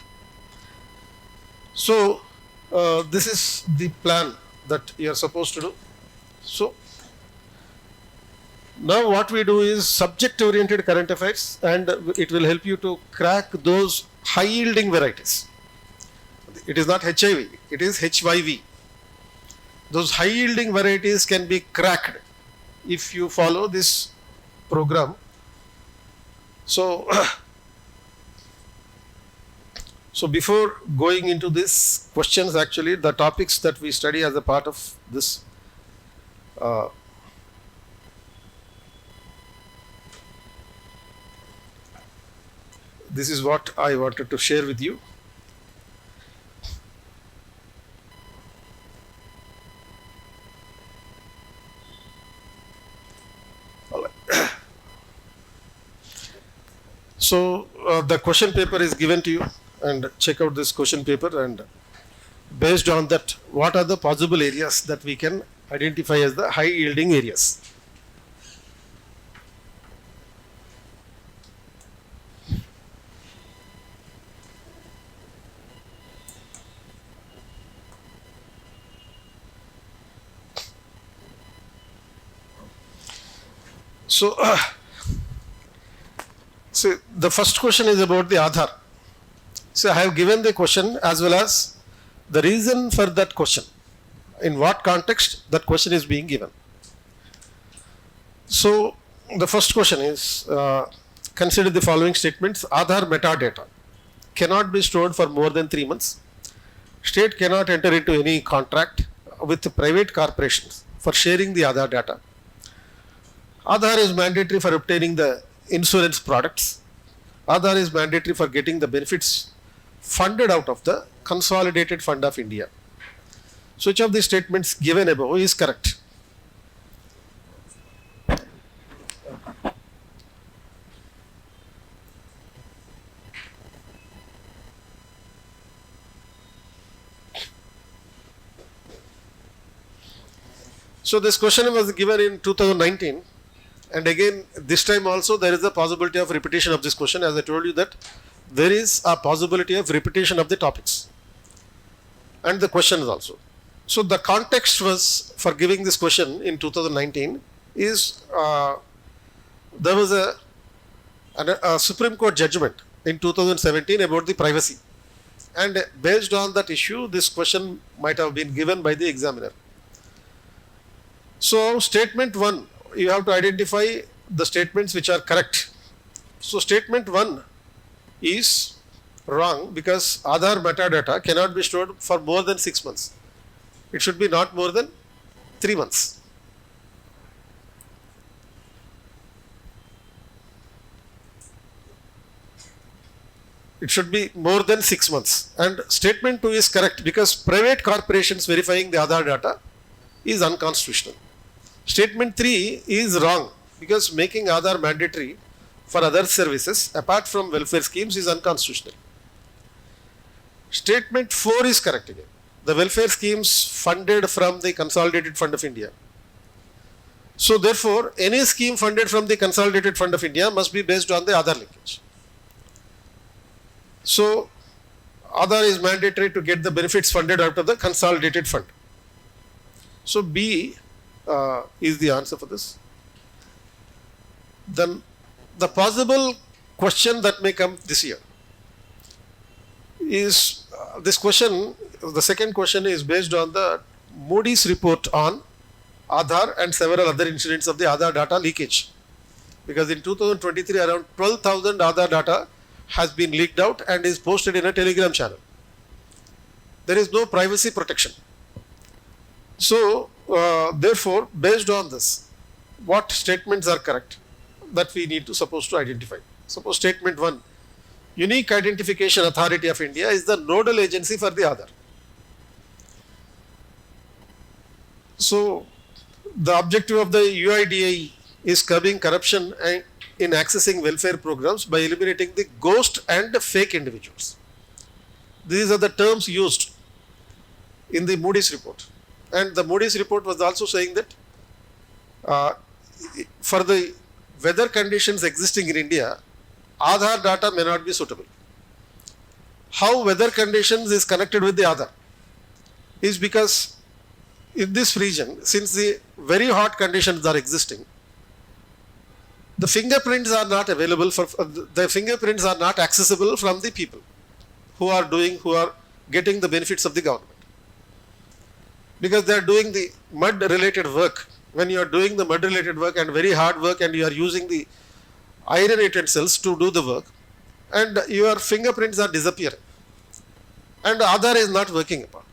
[SPEAKER 1] So, this is the plan that you are supposed to do. So, now what we do is subject oriented current affairs, and it will help you to crack those high yielding varieties. It is not HIV, it is HYV. Those high yielding varieties can be cracked if you follow this program. So, so before going into these questions, actually the topics that we study as a part of this this is what I wanted to share with you. All right. So the question paper is given to you, and check out this question paper, and based on that, what are the possible areas that we can identify as the high yielding areas. So, the first question is about the Aadhaar. So, I have given the question as well as the reason for that question. In what context that question is being given. So, the first question is, consider the following statements. Aadhaar metadata cannot be stored for more than 3 months. State cannot enter into any contract with private corporations for sharing the Aadhaar data. Aadhaar is mandatory for obtaining the insurance products. Aadhaar is mandatory for getting the benefits funded out of the Consolidated Fund of India. So, which of the statements given above is correct? So, this question was given in 2019. And again, this time also there is a possibility of repetition of this question. As I told you that there is a possibility of repetition of the topics and the questions also. So the context was for giving this question in 2019 is there was a Supreme Court judgment in 2017 about the privacy, and based on that issue this question might have been given by the examiner. So statement 1, you have to identify the statements which are correct. So statement 1 is wrong because Aadhaar metadata cannot be stored for more than 6 months. It should be not more than 3 months. It should be more than 6 months. And statement 2 is correct because private corporations verifying the Aadhaar data is unconstitutional. Statement 3 is wrong because making Aadhaar mandatory for other services apart from welfare schemes is unconstitutional. Statement 4 is correct again. The welfare schemes funded from the Consolidated Fund of India. So therefore, any scheme funded from the Consolidated Fund of India must be based on the Aadhaar linkage. So Aadhaar is mandatory to get the benefits funded out of the Consolidated Fund. So B is the answer for this. Then the possible question that may come this year is this question, the second question is based on the Moody's report on Aadhaar and several other incidents of the Aadhaar data leakage. Because in 2023 around 12,000 Aadhaar data has been leaked out and is posted in a Telegram channel. There is no privacy protection. So therefore, based on this, what statements are correct that we need to suppose to identify. Suppose statement 1, Unique Identification Authority of India is the nodal agency for the Aadhaar. So the objective of the UIDAI is curbing corruption in accessing welfare programs by eliminating the ghost and fake individuals. These are the terms used in the Moody's report. And the Moody's report was also saying that for the weather conditions existing in India, Aadhaar data may not be suitable. How weather conditions is connected with the Aadhaar is because in this region, since the very hot conditions are existing, the fingerprints are not available the fingerprints are not accessible from the people who are getting the benefits of the government. Because they are doing the mud related work. When you are doing the mud related work and very hard work and you are using the iron utensils to do the work, and your fingerprints are disappearing, and Aadhaar is not working upon,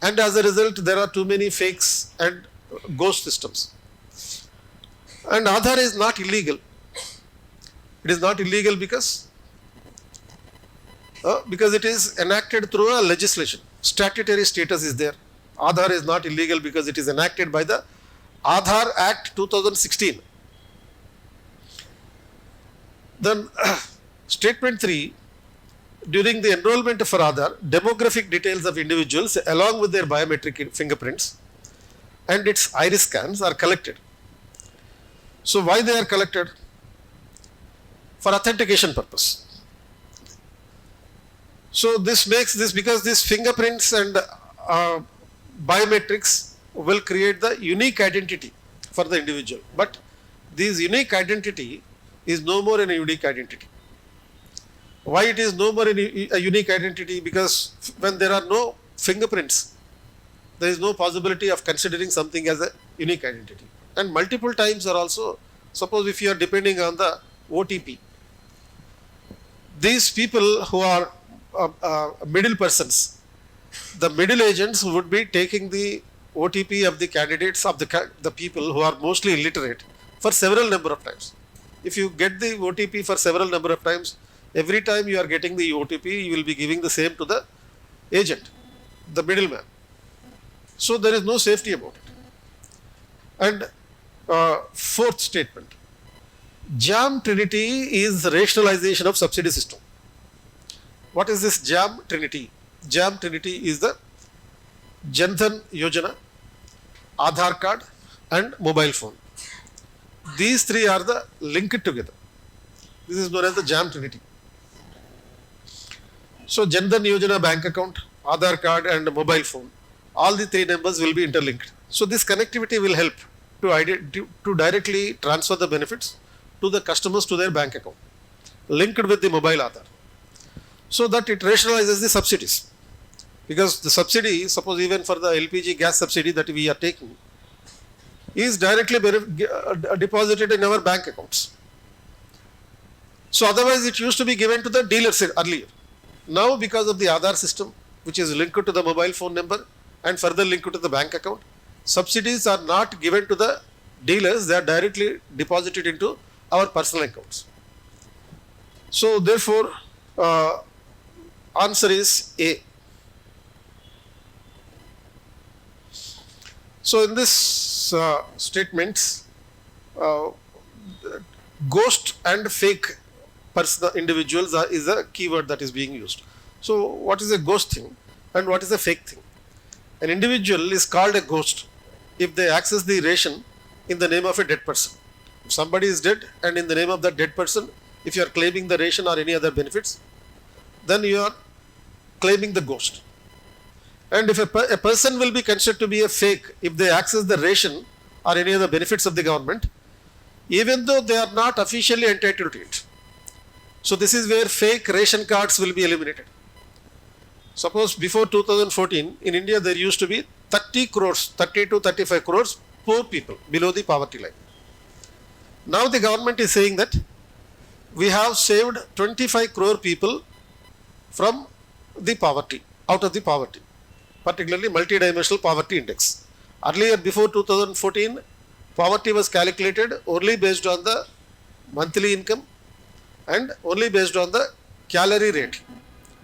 [SPEAKER 1] and as a result there are too many fakes and ghost systems. And Aadhaar is not illegal. It is not illegal because it is enacted through a legislation. Statutory status is there. Aadhaar is not illegal because it is enacted by the Aadhaar Act 2016. Then statement 3, during the enrollment for Aadhaar, demographic details of individuals along with their biometric fingerprints and its iris scans are collected. So why they are collected? For authentication purpose. So this makes this because these fingerprints and biometrics will create the unique identity for the individual. But this unique identity is no more a unique identity. Why it is no more a unique identity? Because when there are no fingerprints, there is no possibility of considering something as a unique identity. And multiple times are also, suppose if you are depending on the OTP, these people who are middle persons, the middle agents would be taking the OTP of the candidates of the people who are mostly illiterate for several number of times. If you get the OTP for several number of times, every time you are getting the OTP, you will be giving the same to the agent, the middleman. So there is no safety about it. And fourth statement, JAM Trinity is rationalization of subsidy system. What is this JAM Trinity? JAM Trinity is the Jan Dhan Yojana, Aadhaar card and mobile phone. These three are the linked together. This is known as the JAM Trinity. So Jan Dhan Yojana bank account, Aadhaar card and mobile phone, all the three numbers will be interlinked. So this connectivity will help to directly transfer the benefits to the customers to their bank account, linked with the mobile Aadhaar, so that it rationalizes the subsidies. Because the subsidy, suppose even for the LPG gas subsidy that we are taking, is directly deposited in our bank accounts. So otherwise it used to be given to the dealers earlier. Now because of the Aadhaar system, which is linked to the mobile phone number and further linked to the bank account, subsidies are not given to the dealers, they are directly deposited into our personal accounts. So therefore, answer is A. So in this statements, ghost and fake individuals is a keyword that is being used. So what is a ghost thing and what is a fake thing? An individual is called a ghost if they access the ration in the name of a dead person. If somebody is dead and in the name of that dead person, if you are claiming the ration or any other benefits, then you are claiming the ghost. And if a person will be considered to be a fake if they access the ration or any other benefits of the government, even though they are not officially entitled to it. So this is where fake ration cards will be eliminated. Suppose before 2014 in India there used to be 30 to 35 crores poor people below the poverty line. Now the government is saying that we have saved 25 crore people from the poverty, out of the poverty, particularly multidimensional poverty index. Earlier before 2014, poverty was calculated only based on the monthly income and only based on the calorie rate,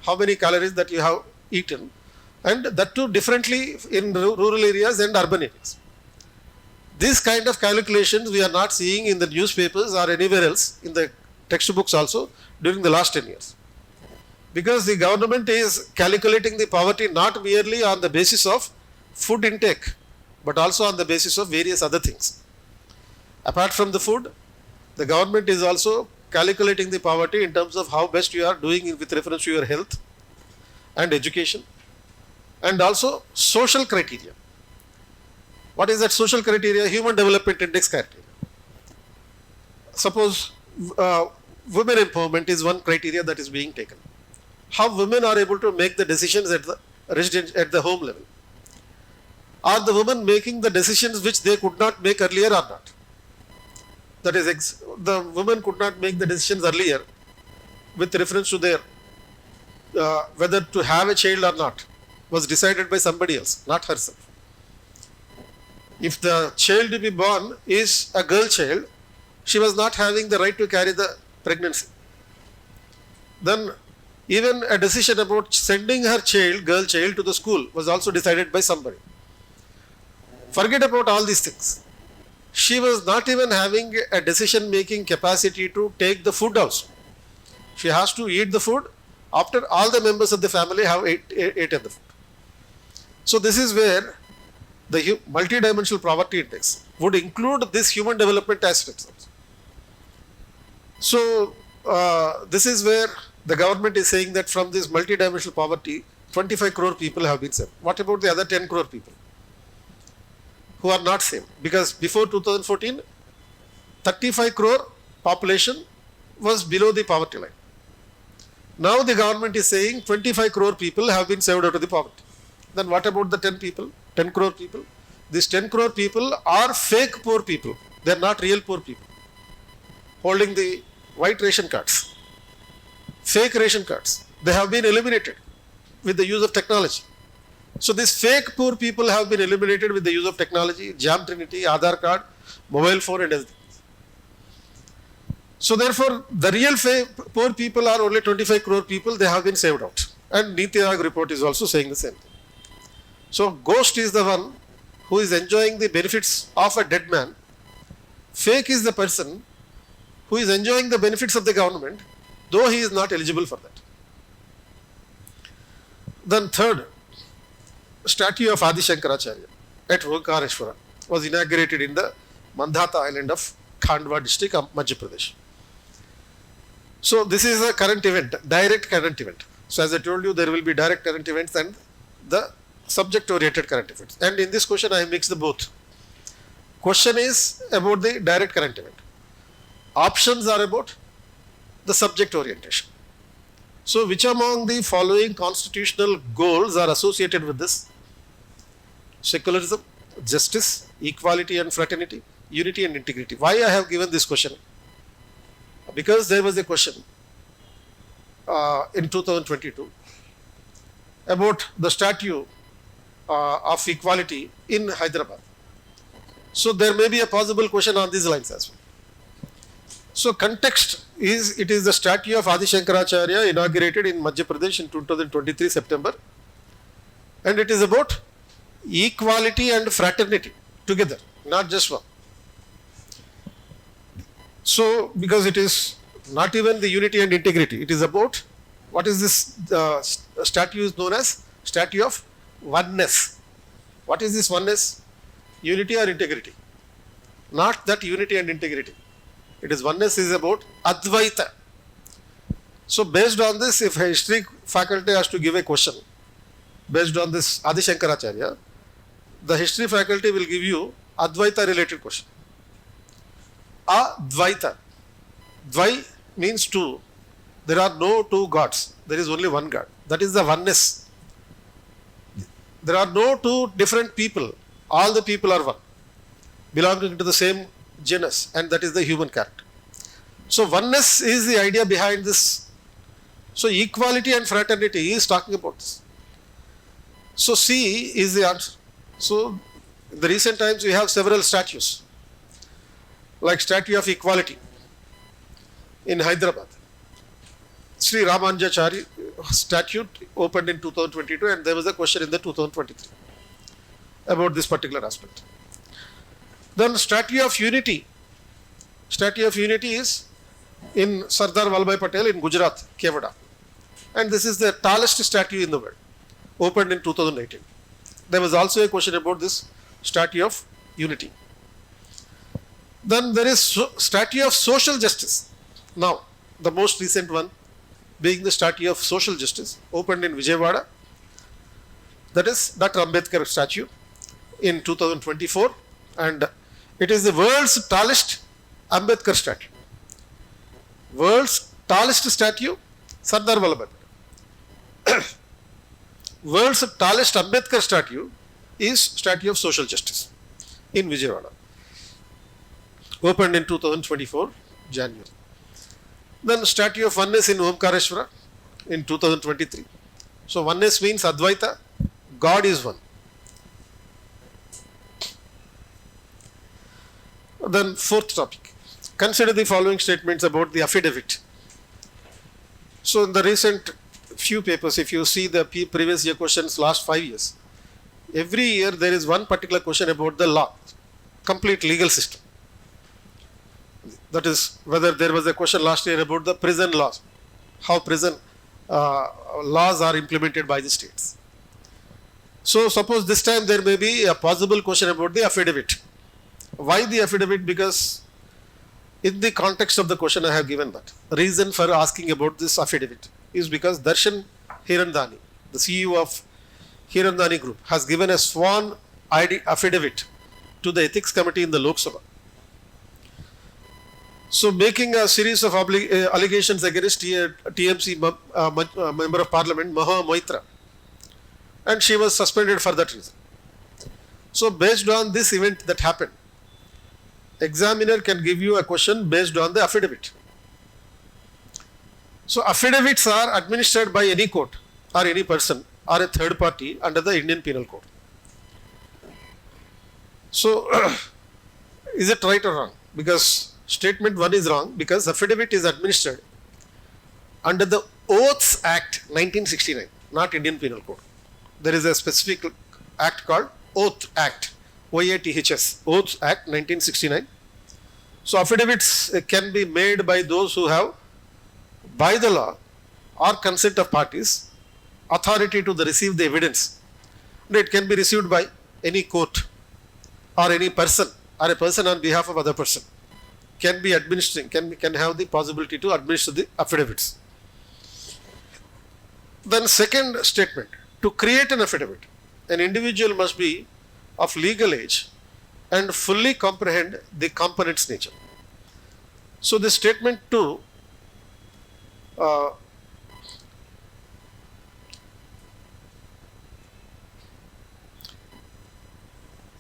[SPEAKER 1] how many calories that you have eaten, and that too differently in rural areas and urban areas. This kind of calculations we are not seeing in the newspapers or anywhere else in the textbooks also during the last 10 years. Because the government is calculating the poverty not merely on the basis of food intake, but also on the basis of various other things. Apart from the food, the government is also calculating the poverty in terms of how best you are doing with reference to your health and education, and also social criteria. What is that social criteria? Human Development Index criteria. Suppose women empowerment is one criteria that is being taken. How women are able to make the decisions at the home level. Are the women making the decisions which they could not make earlier or not? That is, the women could not make the decisions earlier with reference to their whether to have a child or not was decided by somebody else, not herself. If the child to be born is a girl child, she was not having the right to carry the pregnancy. Then even a decision about sending her child, girl child, to the school was also decided by somebody. Forget about all these things. She was not even having a decision making capacity to take the food also. She has to eat the food after all the members of the family have eaten the food. So this is where the multi-dimensional poverty index would include this human development aspects also. So this is where the government is saying that from this multi-dimensional poverty, 25 crore people have been saved. What about the other 10 crore people who are not saved? Because before 2014, 35 crore population was below the poverty line. Now the government is saying 25 crore people have been saved out of the poverty. Then what about the 10 people, 10 crore people? These 10 crore people are fake poor people. They are not real poor people. Holding the white ration cards, fake ration cards. They have been eliminated with the use of technology. So these fake poor people have been eliminated with the use of technology, Jam Trinity, Aadhaar card, mobile phone and everything. So therefore, the real poor people are only 25 crore people. They have been saved out. And Niti Aayog report is also saying the same thing. So ghost is the one who is enjoying the benefits of a dead man. Fake is the person who is enjoying the benefits of the government, though he is not eligible for that. Then third, statue of Adi Shankaracharya at Omkareshwara was inaugurated in the Mandhata island of Khandwa district of Madhya Pradesh. So this is a current event, direct current event. So as I told you, there will be direct current events and the subject oriented current events. And in this question I mixed the both. Question is about the direct current event. Options are about the subject orientation. So which among the following constitutional goals are associated with this? Secularism, justice, equality and fraternity, unity and integrity. Why I have given this question? Because there was a question in 2022 about the statue of equality in Hyderabad. So there may be a possible question on these lines as well. So context is, it is the statue of Adi Shankaracharya inaugurated in Madhya Pradesh in 2023 September, and it is about equality and fraternity together, not just one. So because it is not even the unity and integrity, it is about, what is this statue is known as statue of oneness. What is this oneness? Unity or integrity? Not that unity and integrity. It is oneness is about Advaita. So based on this, if history faculty has to give a question based on this Adi Shankaracharya, the history faculty will give you Advaita related question. Advaita. Dvai means two. There are no two gods. There is only one God. That is the oneness. There are no two different people. All the people are one, belonging to the same genus, and that is the human character. So oneness is the idea behind this. So equality and fraternity is talking about this. So C is the answer. So in the recent times we have several statues like Statue of Equality in Hyderabad. Sri Ramanujachari statue opened in 2022, and there was a question in the 2023 about this particular aspect. Then Statue of Unity. Statue of Unity is in Sardar Vallabhbhai Patel in Gujarat, Kevada. And this is the tallest statue in the world, opened in 2018. There was also a question about this Statue of Unity. Then there is Statue of Social Justice. Now, the most recent one being the Statue of Social Justice, opened in Vijayawada. That is Dr. Ambedkar statue in 2024, and it is the world's tallest Ambedkar statue. World's tallest statue, Sardar Vallabhbhai. World's tallest Ambedkar statue is Statue of Social Justice in Vijayawada, opened in 2024 January. Then Statue of Oneness in Omkareshwara in 2023. So oneness means Advaita, God is one. Then fourth topic, consider the following statements about the affidavit. So in the recent few papers, if you see the previous year questions last 5 years, every year there is one particular question about the law, complete legal system. That is, whether there was a question last year about the prison laws, how prison laws are implemented by the states. So suppose this time there may be a possible question about the affidavit. Why the affidavit? Because in the context of the question I have given that. Reason for asking about this affidavit is because Darshan Hirandani, the CEO of Hirandani Group, has given a sworn affidavit to the ethics committee in the Lok Sabha. So making a series of allegations against TMC member of parliament Maha Moitra, and she was suspended for that reason. So based on this event that happened, examiner can give you a question based on the affidavit. So affidavits are administered by any court or any person or a third party under the Indian Penal Code. So is it right or wrong? Because statement 1 is wrong, because affidavit is administered under the Oaths Act 1969, not Indian Penal Code. There is a specific act called Oath Act, OATHS, Oaths Act 1969. So affidavits can be made by those who have, by the law or consent of parties, authority to receive the evidence. And it can be received by any court or any person, or a person on behalf of other person can be administering, can have the possibility to administer the affidavits. Then second statement, to create an affidavit, an individual must be of legal age and fully comprehend the component's nature. So this statement 2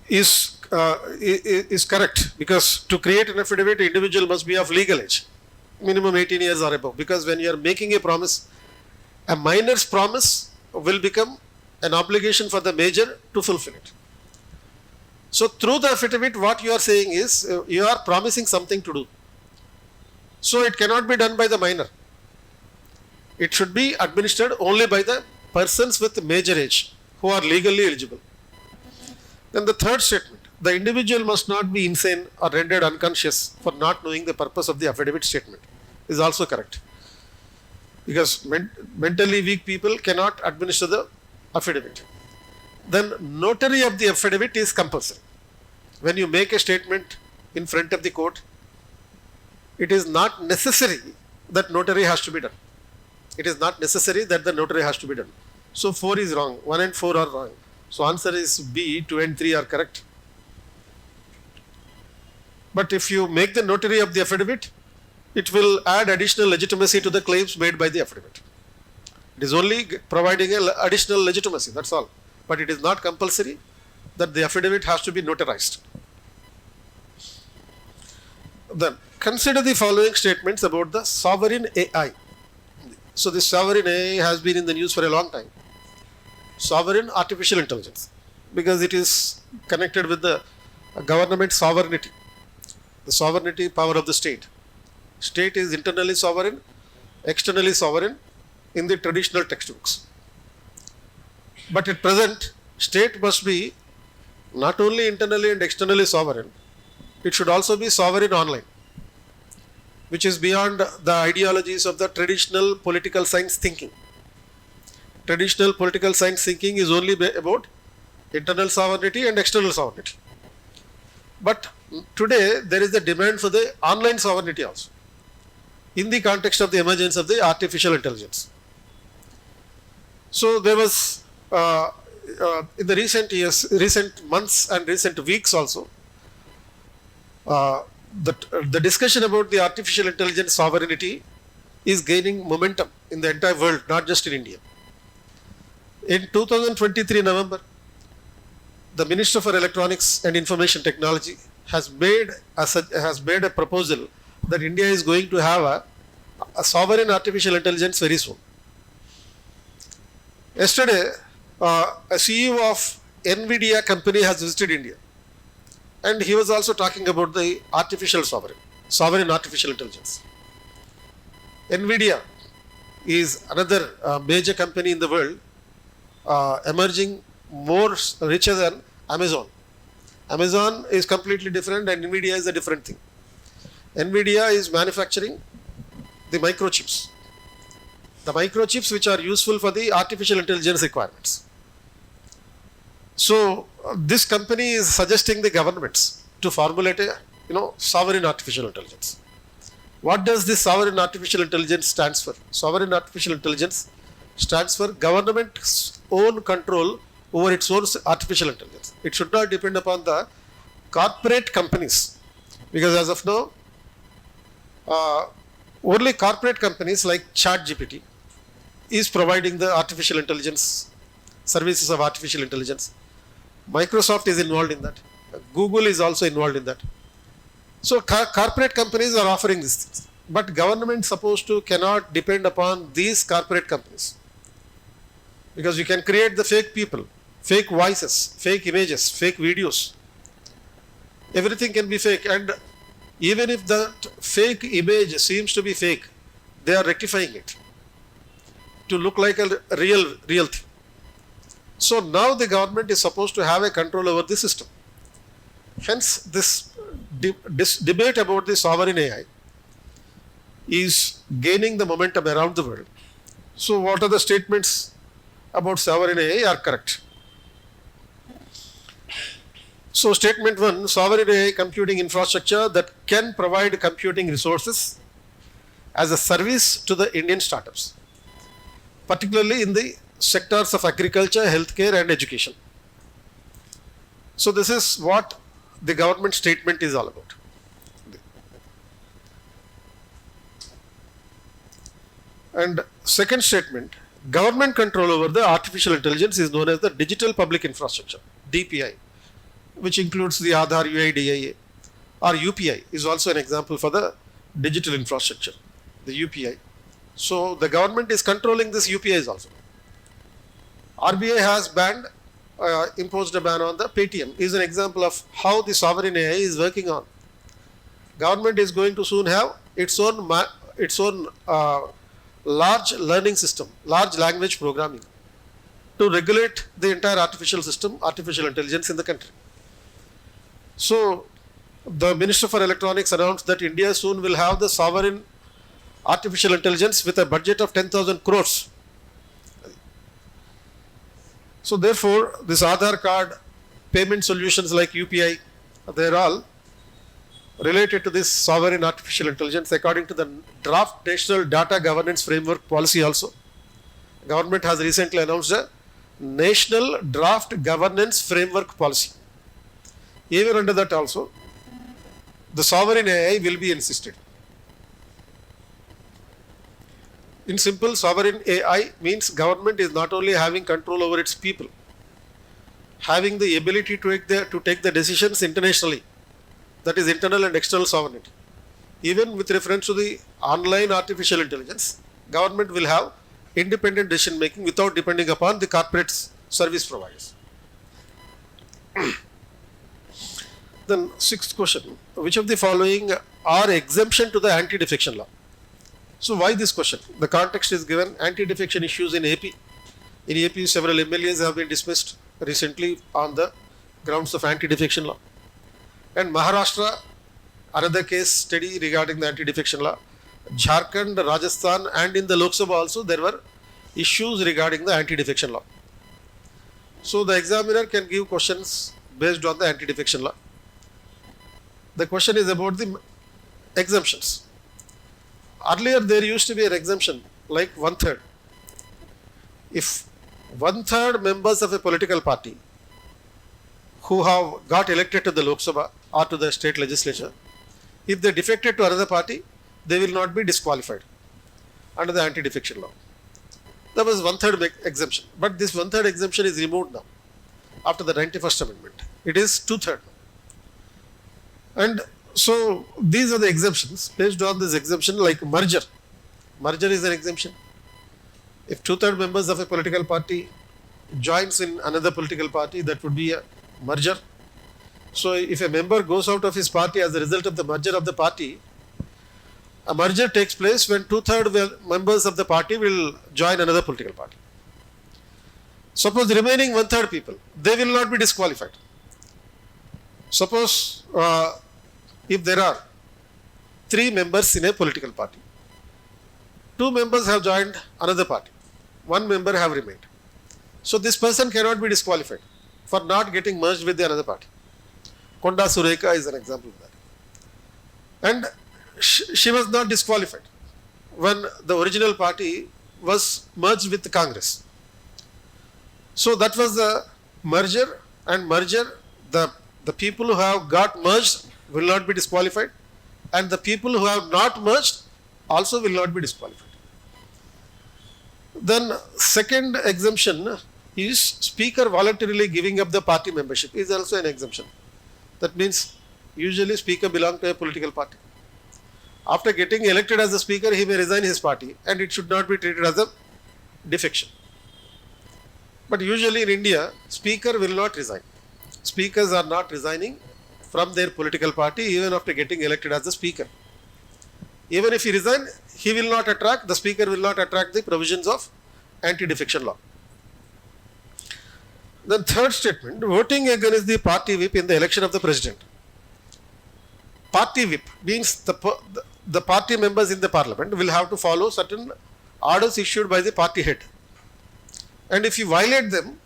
[SPEAKER 1] is correct, because to create an affidavit, individual must be of legal age, minimum 18 years or above, because when you are making a promise, a minor's promise will become an obligation for the major to fulfill it. So through the affidavit, what you are saying is you are promising something to do. So it cannot be done by the minor. It should be administered only by the persons with major age who are legally eligible. Then the third statement, the individual must not be insane or rendered unconscious for not knowing the purpose of the affidavit statement, is also correct. Because mentally weak people cannot administer the affidavit. Then notary of the affidavit is compulsory. When you make a statement in front of the court, it is not necessary that notary has to be done. It is not necessary that the notary has to be done. So 4 is wrong, 1 and 4 are wrong. So answer is B, 2 and 3 are correct. But if you make the notary of the affidavit, it will add additional legitimacy to the claims made by the affidavit. It is only providing an additional legitimacy, that's all. But it is not compulsory that the affidavit has to be notarized. Then consider the following statements about the sovereign AI. So this sovereign AI has been in the news for a long time. Sovereign artificial intelligence, because it is connected with the government sovereignty. the sovereignty power of the state. State is internally sovereign, externally sovereign in the traditional textbooks. But at present, state must be not only internally and externally sovereign, it should also be sovereign online, which is beyond the ideologies of the traditional political science thinking. Traditional political science thinking is only about internal sovereignty and external sovereignty. But today there is a demand for the online sovereignty also, in the context of the emergence of the artificial intelligence. So there was in the recent years, recent months and recent weeks also, the discussion about the artificial intelligence sovereignty is gaining momentum in the entire world, not just in India. In 2023 November, the Minister for Electronics and Information Technology has made a proposal that India is going to have a sovereign artificial intelligence very soon. Yesterday, a CEO of NVIDIA company has visited India, and he was also talking about the sovereign artificial intelligence. NVIDIA is another major company in the world, emerging more richer than Amazon. Amazon is completely different and NVIDIA is a different thing. NVIDIA is manufacturing the microchips. The microchips which are useful for the artificial intelligence requirements. So this company is suggesting the governments to formulate a sovereign artificial intelligence. What does this sovereign artificial intelligence stands for? Sovereign artificial intelligence stands for government's own control over its own artificial intelligence. It should not depend upon the corporate companies, because as of now, only corporate companies like ChatGPT is providing the artificial intelligence services of artificial intelligence. Microsoft is involved in that. Google is also involved in that. So corporate companies are offering these things, but government cannot depend upon these corporate companies, because you can create the fake people, fake voices, fake images, fake videos. Everything can be fake, and even if that fake image seems to be fake, they are rectifying it to look like a real thing. So now the government is supposed to have a control over the system. Hence this debate about the sovereign AI is gaining the momentum around the world. So what are the statements about sovereign AI are correct? So statement 1, sovereign AI computing infrastructure that can provide computing resources as a service to the Indian startups, particularly in the sectors of agriculture, healthcare and education. So this is what the government statement is all about. And second statement, government control over the artificial intelligence is known as the digital public infrastructure, DPI, which includes the Aadhaar UIDIA, or UPI is also an example for the digital infrastructure, the UPI. So the government is controlling this UPIs also. RBI has imposed a ban on the Paytm, is an example of how the sovereign AI is working on. Government is going to soon have its own large learning system, large language programming, to regulate the entire artificial intelligence in the country. So the Minister for Electronics announced that India soon will have the sovereign artificial intelligence with a budget of 10,000 crores. So therefore, this Aadhaar card, payment solutions like UPI, they are all related to this sovereign artificial intelligence according to the draft National Data Governance Framework Policy also. Government has recently announced a National Draft Governance Framework Policy. Even under that also, the sovereign AI will be insisted. In simple, sovereign AI means government is not only having control over its people, having the ability to take the decisions internationally, that is internal and external sovereignty. Even with reference to the online artificial intelligence, government will have independent decision making without depending upon the corporate service providers. Then sixth question, which of the following are exemption to the anti-defection law? So why this question? The context is given, anti-defection issues in AP. In AP, several MLAs have been dismissed recently on the grounds of anti-defection law. And Maharashtra, another case study regarding the anti-defection law. Jharkhand, Rajasthan, and in the Lok Sabha also there were issues regarding the anti-defection law. So the examiner can give questions based on the anti-defection law. The question is about the exemptions. Earlier there used to be an exemption like 1/3. If 1/3 members of a political party who have got elected to the Lok Sabha or to the state legislature, if they defected to another party, they will not be disqualified under the anti-defection law. That was 1/3 exemption. But this 1/3 exemption is removed now after the 91st Amendment. It is 2/3. And so these are the exemptions. Based on this exemption, like merger. Merger is an exemption. If 2/3 members of a political party joins in another political party, that would be a merger. So if a member goes out of his party as a result of the merger of the party, a merger takes place when 2/3 members of the party will join another political party. Suppose the remaining 1/3 people, they will not be disqualified. Suppose if there are 3 members in a political party, 2 members have joined another party, 1 member have remained. So this person cannot be disqualified for not getting merged with the another party. Konda Sureka is an example of that. And she was not disqualified when the original party was merged with Congress. So that was the merger, and merger, the people who have got merged will not be disqualified, and the people who have not merged also will not be disqualified. Then second exemption is speaker voluntarily giving up the party membership is also an exemption. That means usually speaker belongs to a political party. After getting elected as a speaker, he may resign his party, and it should not be treated as a defection. But usually in India, speaker will not resign. Speakers are not resigning from their political party even after getting elected as a speaker. Even if he resigns, he will not attract, the speaker will not attract the provisions of anti-defection law. Then third statement, voting against the party whip in the election of the president. Party whip means the party members in the parliament will have to follow certain orders issued by the party head. And if you violate them,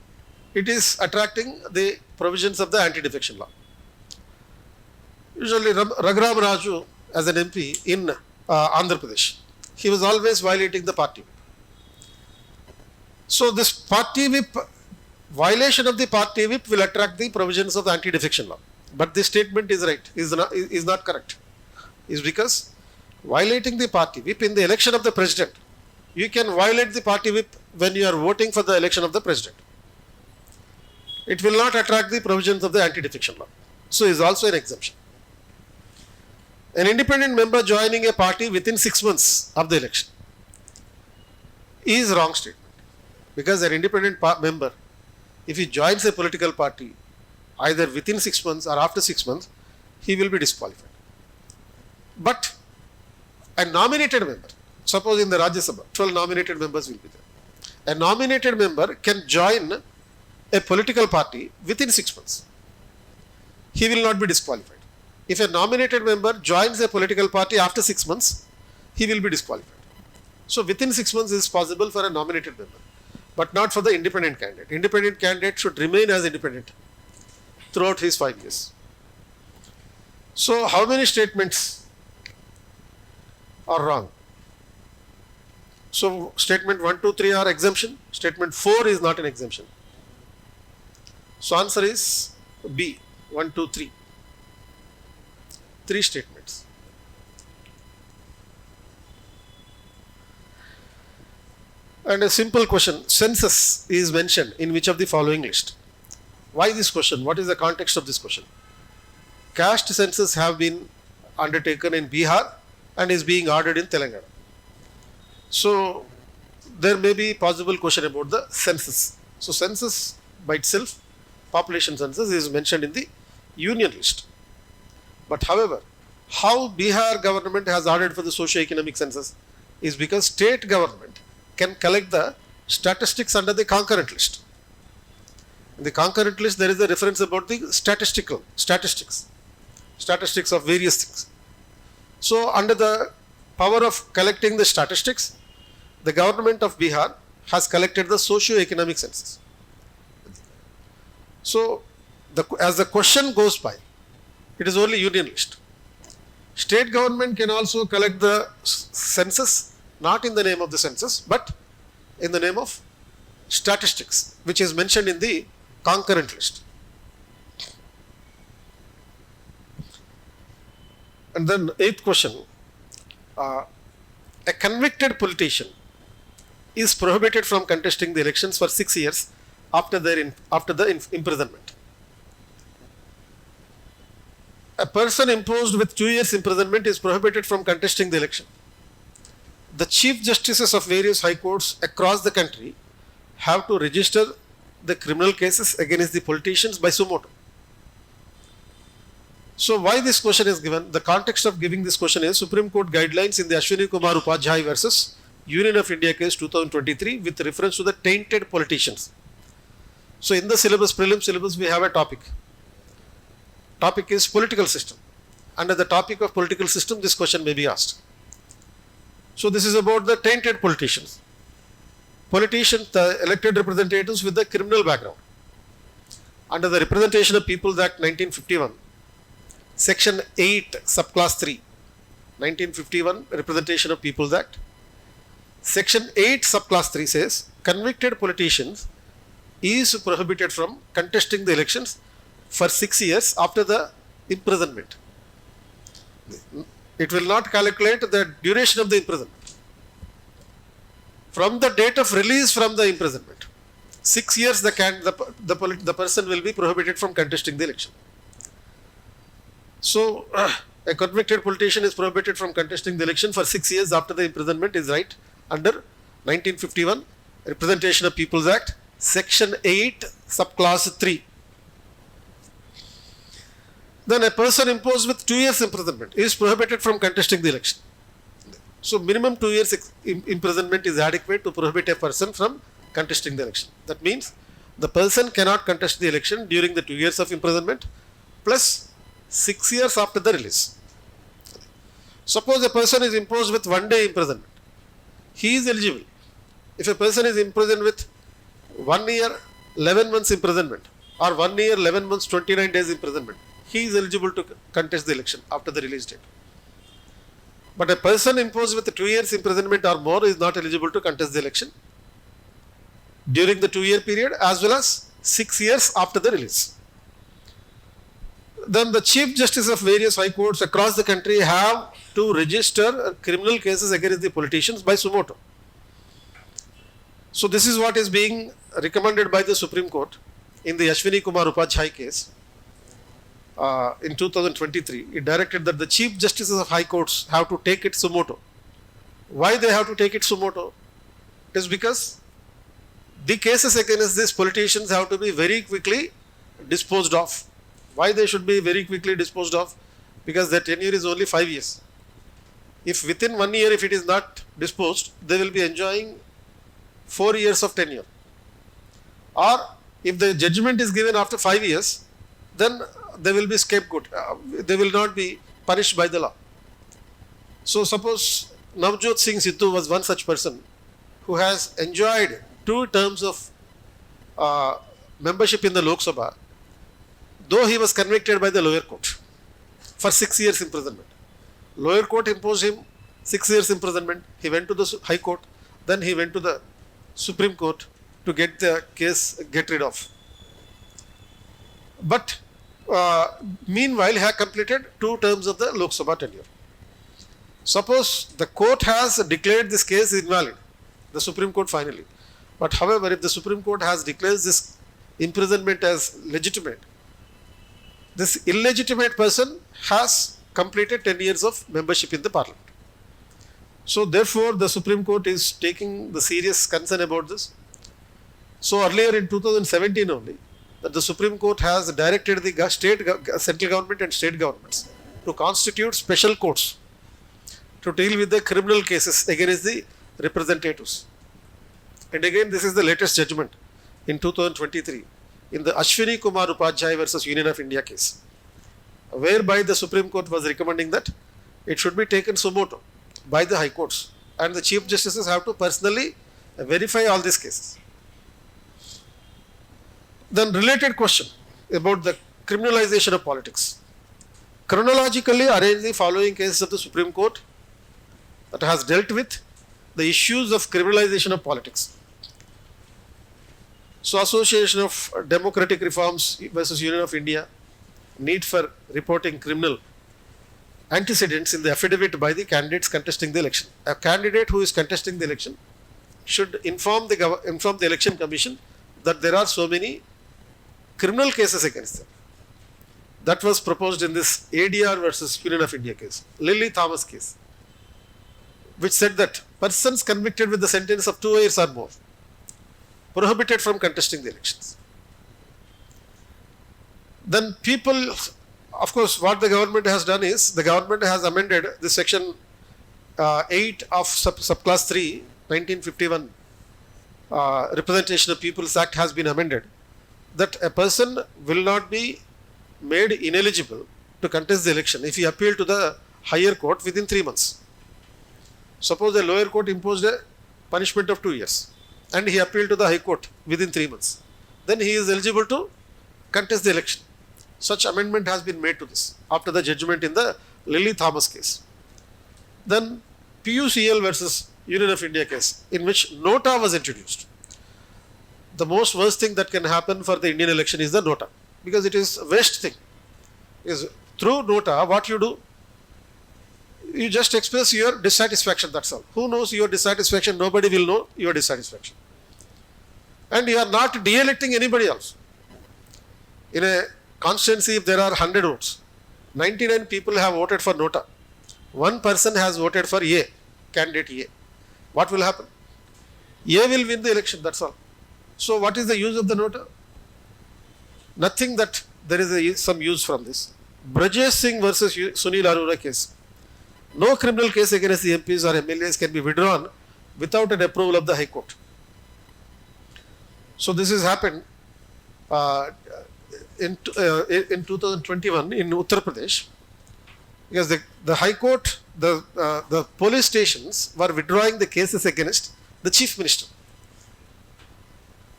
[SPEAKER 1] it is attracting the provisions of the anti-defection law. Usually Raghuram Raju as an MP in Andhra Pradesh, he was always violating the party whip. So this party whip, violation of the party whip will attract the provisions of the anti-defection law. But this statement is right, is not correct. Is because violating the party whip in the election of the president, you can violate the party whip when you are voting for the election of the president. It will not attract the provisions of the anti-defection law. So is also an exemption. An independent member joining a party within 6 months of the election is wrong statement. Because an independent member, if he joins a political party either within 6 months or after 6 months, he will be disqualified. But a nominated member, suppose in the Rajya Sabha, 12 nominated members will be there. A nominated member can join a political party within 6 months. He will not be disqualified. If a nominated member joins a political party after 6 months, he will be disqualified. So within 6 months is possible for a nominated member, but not for the independent candidate. Independent candidate should remain as independent throughout his 5 years. So how many statements are wrong? So statement 1, 2, 3 are exemption. Statement 4 is not an exemption. So answer is B, 1, 2, 3. 3 statements. And a simple question, census is mentioned in which of the following list? Why this question? What is the context of this question? Caste census have been undertaken in Bihar and is being ordered in Telangana. So there may be possible question about the census. So census by itself, population census is mentioned in the union list. But however, how Bihar government has ordered for the socio-economic census is because state government can collect the statistics under the concurrent list. In the concurrent list, there is a reference about the statistics of various things. So under the power of collecting the statistics, the government of Bihar has collected the socio-economic census. So as the question goes by, it is only union list. State government can also collect the census, not in the name of the census, but in the name of statistics, which is mentioned in the concurrent list. And then 8th question, a convicted politician is prohibited from contesting the elections for 6 years after the imprisonment. A person imposed with 2 years imprisonment is prohibited from contesting the election. The chief justices of various high courts across the country have to register the criminal cases against the politicians by suo motu. So why this question is given? The context of giving this question is Supreme Court guidelines in the Ashwini Kumar Upadhyay versus Union of India case 2023 with reference to the tainted politicians. So in the syllabus, prelim syllabus, we have a topic. Topic is political system. Under the topic of political system, this question may be asked. So this is about the tainted politicians. Politicians, the elected representatives with the criminal background. Under the Representation of Peoples Act 1951, Section 8, Subclass 3, 1951 Representation of Peoples Act. Section 8, Subclass 3 says, convicted politicians is prohibited from contesting the elections for 6 years after the imprisonment. It will not calculate the duration of the imprisonment. From the date of release from the imprisonment, 6 years the person will be prohibited from contesting the election. So, a convicted politician is prohibited from contesting the election for 6 years after the imprisonment is right under 1951 Representation of Peoples Act, Section 8, Subclass 3. Then a person imposed with 2 years imprisonment is prohibited from contesting the election. So minimum 2 years imprisonment is adequate to prohibit a person from contesting the election. That means the person cannot contest the election during the 2 years of imprisonment plus 6 years after the release. Suppose a person is imposed with 1 day imprisonment. He is eligible. If a person is imprisoned with 1 year, 11 months imprisonment or 1 year, 11 months, 29 days imprisonment, he is eligible to contest the election after the release date. But a person imposed with 2 years imprisonment or more is not eligible to contest the election during the 2 year period as well as 6 years after the release. Then the chief justice of various high courts across the country have to register criminal cases against the politicians by suo motu. So this is what is being recommended by the Supreme Court in the Ashwini Kumar Upadhyay case. In 2023, it directed that the chief justices of high courts have to take it suo motu. Why they have to take it suo motu? It is because the cases against these politicians have to be very quickly disposed of. Why they should be very quickly disposed of? Because their tenure is only 5 years. If within 1 year, if it is not disposed, they will be enjoying 4 years of tenure. Or if the judgment is given after 5 years, then they will be scapegoat. They will not be punished by the law. So suppose Navjot Singh Sidhu was one such person who has enjoyed 2 terms of membership in the Lok Sabha, though he was convicted by the lower court for 6 years imprisonment. Lower court imposed him 6 years imprisonment. He went to the High Court, then he went to the Supreme Court to get the case get rid of. But meanwhile, he has completed 2 terms of the Lok Sabha tenure. Suppose the court has declared this case invalid, the Supreme Court finally. But however, if the Supreme Court has declared this imprisonment as legitimate, this illegitimate person has completed 10 years of membership in the Parliament. So therefore, the Supreme Court is taking the serious concern about this. So earlier in 2017 only, that the Supreme Court has directed the central government and state governments to constitute special courts to deal with the criminal cases against the representatives. And again, this is the latest judgment in 2023 in the Ashwini Kumar Upadhyay versus Union of India case, whereby the Supreme Court was recommending that it should be taken suo motu by the High Courts, and the Chief Justices have to personally verify all these cases. Then related question about the criminalization of politics. Chronologically arrange the following cases of the Supreme Court that has dealt with the issues of criminalization of politics. So, Association of Democratic Reforms versus Union of India, need for reporting criminal antecedents in the affidavit by the candidates contesting the election. A candidate who is contesting the election should inform the Election Commission that there are so many criminal cases against them. That was proposed in this ADR versus Union of India case, Lily Thomas case, which said that persons convicted with the sentence of 2 years or more prohibited from contesting the elections. Then people, of course, what the government has done is, the government has amended the section 8 of subclass 3, 1951 Representation of People's Act has been amended, that a person will not be made ineligible to contest the election if he appealed to the higher court within 3 months. Suppose the lower court imposed a punishment of 2 years and he appealed to the high court within 3 months, then he is eligible to contest the election. Such amendment has been made to this after the judgment in the Lily Thomas case. Then PUCL versus Union of India case, in which nota was introduced. The most worst thing that can happen for the Indian election is the nota, because it is a waste thing. Is through nota, what you do, you just express your dissatisfaction, that's all. Who knows your dissatisfaction? Nobody will know your dissatisfaction. And you are not de-electing anybody else. In a constituency, if there are 100 votes, 99 people have voted for nota. One person has voted for A, candidate A. What will happen? A will win the election, that's all. So what is the use of the nota? Nothing that there is some use from this. Brajesh Singh versus Sunil Arora case. No criminal case against the MPs or MLAs can be withdrawn without an approval of the High Court. So this has happened in 2021 in Uttar Pradesh, because the High Court, the police stations were withdrawing the cases against the Chief Minister.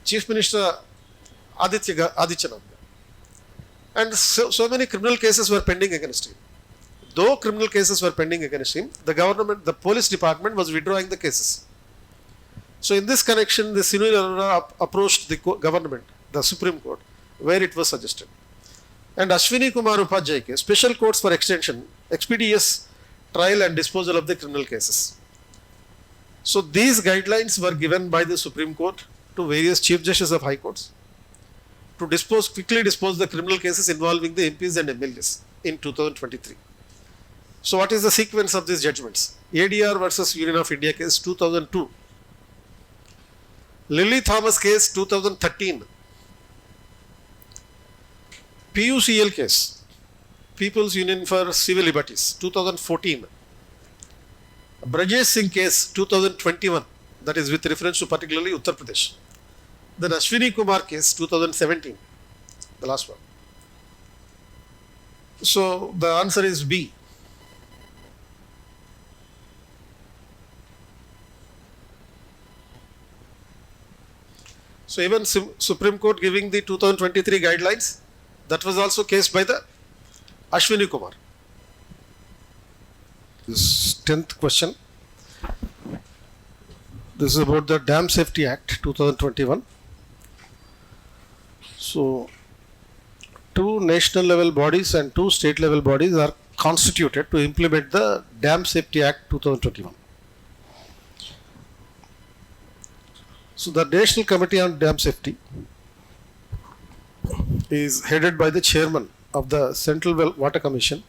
[SPEAKER 1] Chief Minister Adityanath. And so many criminal cases were pending against him. Though criminal cases were pending against him, the government, the police department was withdrawing the cases. So in this connection, the Sunil Arora approached the government, the Supreme Court, where it was suggested. And Ashwini Kumar Upadhyay case, special courts for extension, expeditious trial and disposal of the criminal cases. So these guidelines were given by the Supreme Court to various Chief Justices of High Courts to quickly dispose the criminal cases involving the MPs and MLAs in 2023. So what is the sequence of these judgments? ADR versus Union of India case 2002. Lily Thomas case 2013. PUCL case, People's Union for Civil Liberties 2014. Brajesh Singh case 2021, that is with reference to particularly Uttar Pradesh. Then Ashwini Kumar case 2017, the last one. So the answer is B. So even Supreme Court giving the 2023 guidelines, that was also case by the Ashwini Kumar. This 10th question. This is about the Dam Safety Act 2021. So 2 national level bodies and 2 state level bodies are constituted to implement the Dam Safety Act 2021. So the National Committee on Dam Safety is headed by the chairman of the Central Water Commission,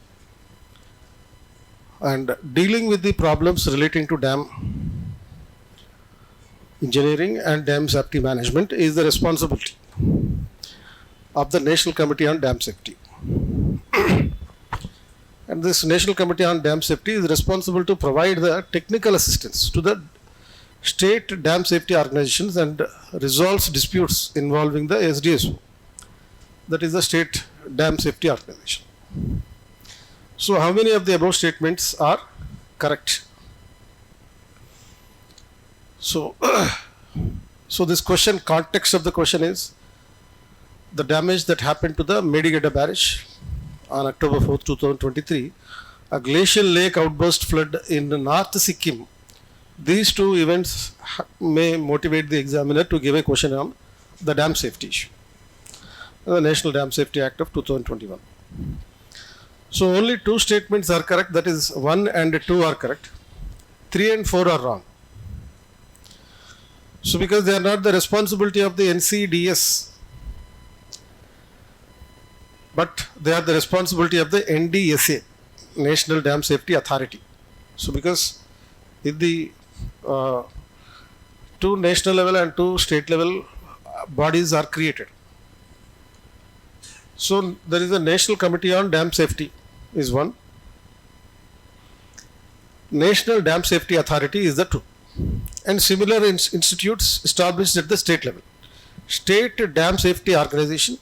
[SPEAKER 1] and dealing with the problems relating to dam engineering and dam safety management is the responsibility of the National Committee on Dam Safety. And this National Committee on Dam Safety is responsible to provide the technical assistance to the state dam safety organizations and resolves disputes involving the SDSO. That is the state dam safety organization. So how many of the above statements are correct? So, so this question, context of the question is the damage that happened to the Medigedda barrage on October 4th, 2023, a glacial lake outburst flood in North Sikkim. These two events may motivate the examiner to give a question on the dam safety issue. The National Dam Safety Act of 2021. So only two statements are correct, that is 1 and 2 are correct. 3 and 4 are wrong. So because they are not the responsibility of the NCDS, but they are the responsibility of the NDSA, National Dam Safety Authority. So because if the two national level and two state level bodies are created. So there is a National Committee on Dam Safety is one. National Dam Safety Authority is the two. And similar institutes established at the state level. State Dam Safety Organization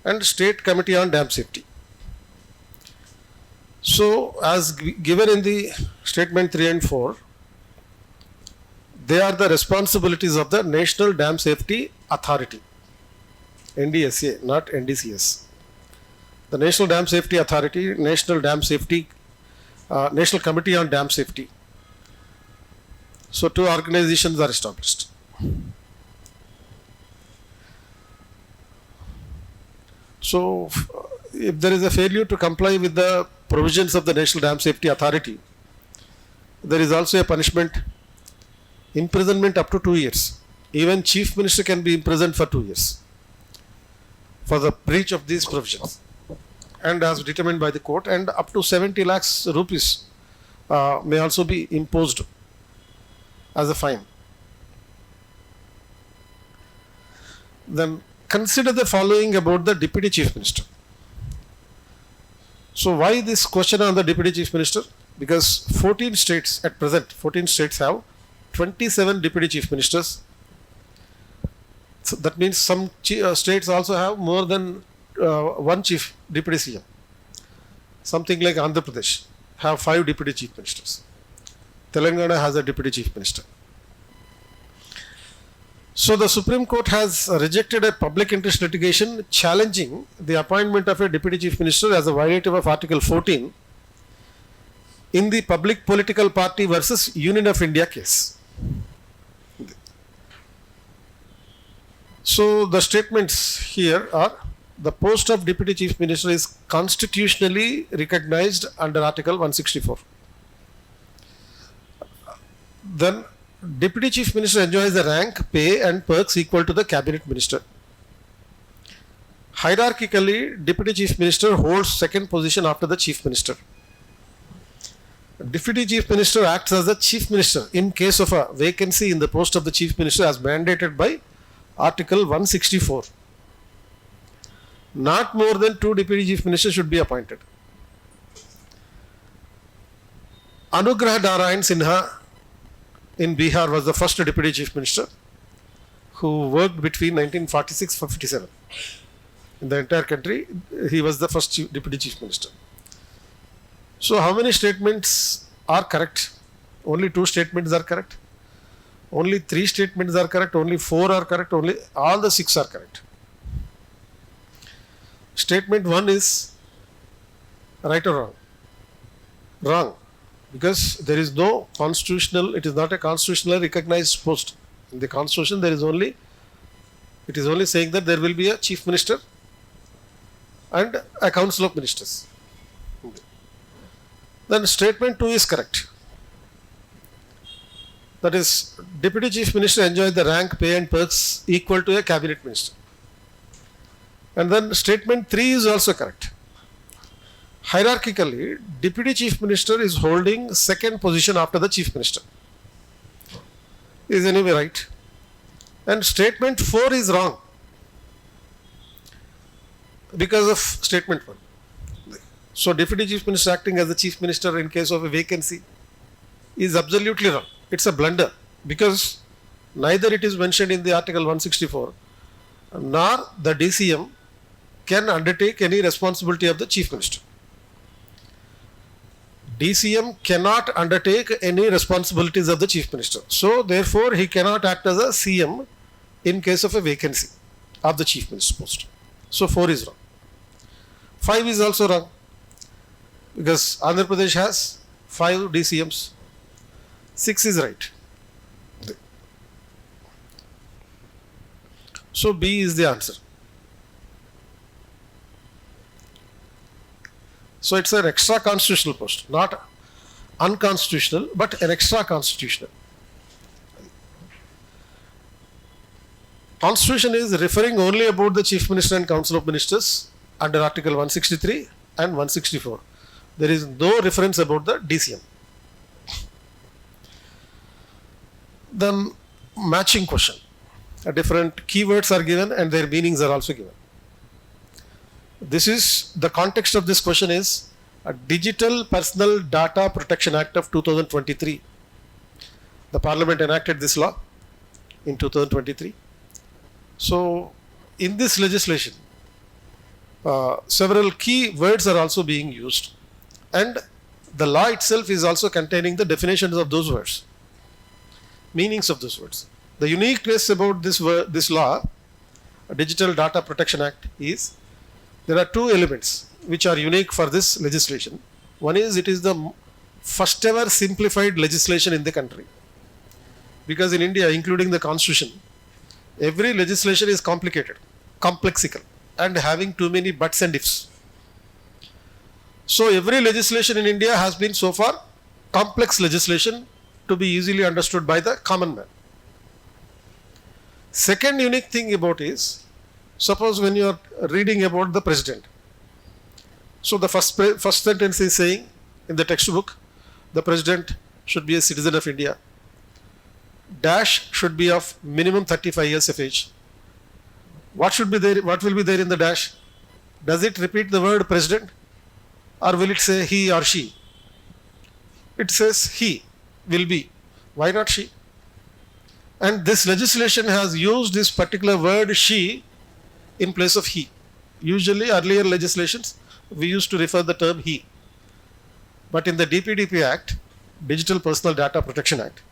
[SPEAKER 1] and State Committee on Dam Safety. So as given in the statement 3 and 4, they are the responsibilities of the National Dam Safety Authority, NDSA, not NDCS. The National Dam Safety Authority, National Committee on Dam Safety. So two organizations are established. So if there is a failure to comply with the provisions of the National Dam Safety Authority, there is also a punishment, imprisonment up to 2 years. Even Chief Minister can be imprisoned for 2 years for the breach of these provisions, and as determined by the court, and up to 70 lakhs rupees may also be imposed as a fine. Then consider the following about the Deputy Chief Minister. So why this question on the Deputy Chief Minister? Because 14 states at present, 14 states have 27 Deputy Chief Ministers. So that means some states also have more than one Chief Deputy CM. Something like Andhra Pradesh have 5 Deputy Chief Ministers. Telangana has a Deputy Chief Minister. So the Supreme Court has rejected a public interest litigation challenging the appointment of a Deputy Chief Minister as a violative of Article 14 in the Public Political Party versus Union of India case. So the statements here are: the post of Deputy Chief Minister is constitutionally recognized under Article 164. Then Deputy Chief Minister enjoys the rank, pay and perks equal to the Cabinet Minister. Hierarchically, Deputy Chief Minister holds second position after the Chief Minister. Deputy Chief Minister acts as the Chief Minister in case of a vacancy in the post of the Chief Minister as mandated by Article 164. Not more than 2 Deputy Chief Ministers should be appointed. Anugrah Narayan Sinha in Bihar was the first Deputy Chief Minister who worked between 1946-57. In the entire country, he was the first Deputy Chief Minister. So how many statements are correct? Only 2 statements are correct. Only 3 statements are correct. Only 4 are correct. Only all the 6 are correct. Statement 1 is right or wrong? Wrong. Because there is no constitutional, it is not a constitutionally recognized post. In the constitution, it is only saying that there will be a Chief Minister and a Council of Ministers. Then statement 2 is correct. That is, Deputy Chief Minister enjoys the rank, pay and perks equal to a Cabinet Minister. And then statement 3 is also correct. Hierarchically, Deputy Chief Minister is holding second position after the Chief Minister. Is anyway right. And statement 4 is wrong because of statement 1. So Deputy Chief Minister acting as the Chief Minister in case of a vacancy is absolutely wrong. It's a blunder because neither it is mentioned in the Article 164 nor the DCM can undertake any responsibility of the Chief Minister. DCM cannot undertake any responsibilities of the Chief Minister. So therefore he cannot act as a CM in case of a vacancy of the Chief Minister's post. So 4 is wrong. 5 is also wrong because Andhra Pradesh has 5 DCMs. 6 is right. So B is the answer. So it's an extra constitutional post, not unconstitutional, but an extra constitutional. Constitution is referring only about the Chief Minister and Council of Ministers under Article 163 and 164. There is no reference about the DCM. Then matching question. Different keywords are given and their meanings are also given. This is the context of this question is a Digital Personal Data Protection Act of 2023. The Parliament enacted this law in 2023. So in this legislation, several key words are also being used, and the law itself is also containing the definitions of those words, meanings of those words. The uniqueness about this law, Digital Data Protection Act, is there are 2 elements which are unique for this legislation. One is it is the first ever simplified legislation in the country, because in India, including the Constitution, every legislation is complicated, complexical, and having too many buts and ifs. So every legislation in India has been so far complex legislation to be easily understood by the common man. Second unique thing about is, suppose when you are reading about the president. So the first sentence is saying in the textbook, the president should be a citizen of India. Dash should be of minimum 35 years of age. What should be there? What will be there in the dash? Does it repeat the word president, or will it say he or she? It says he will be. Why not she? And this legislation has used this particular word she in place of he. Usually earlier legislations, we used to refer the term he. But in the DPDP Act, Digital Personal Data Protection Act,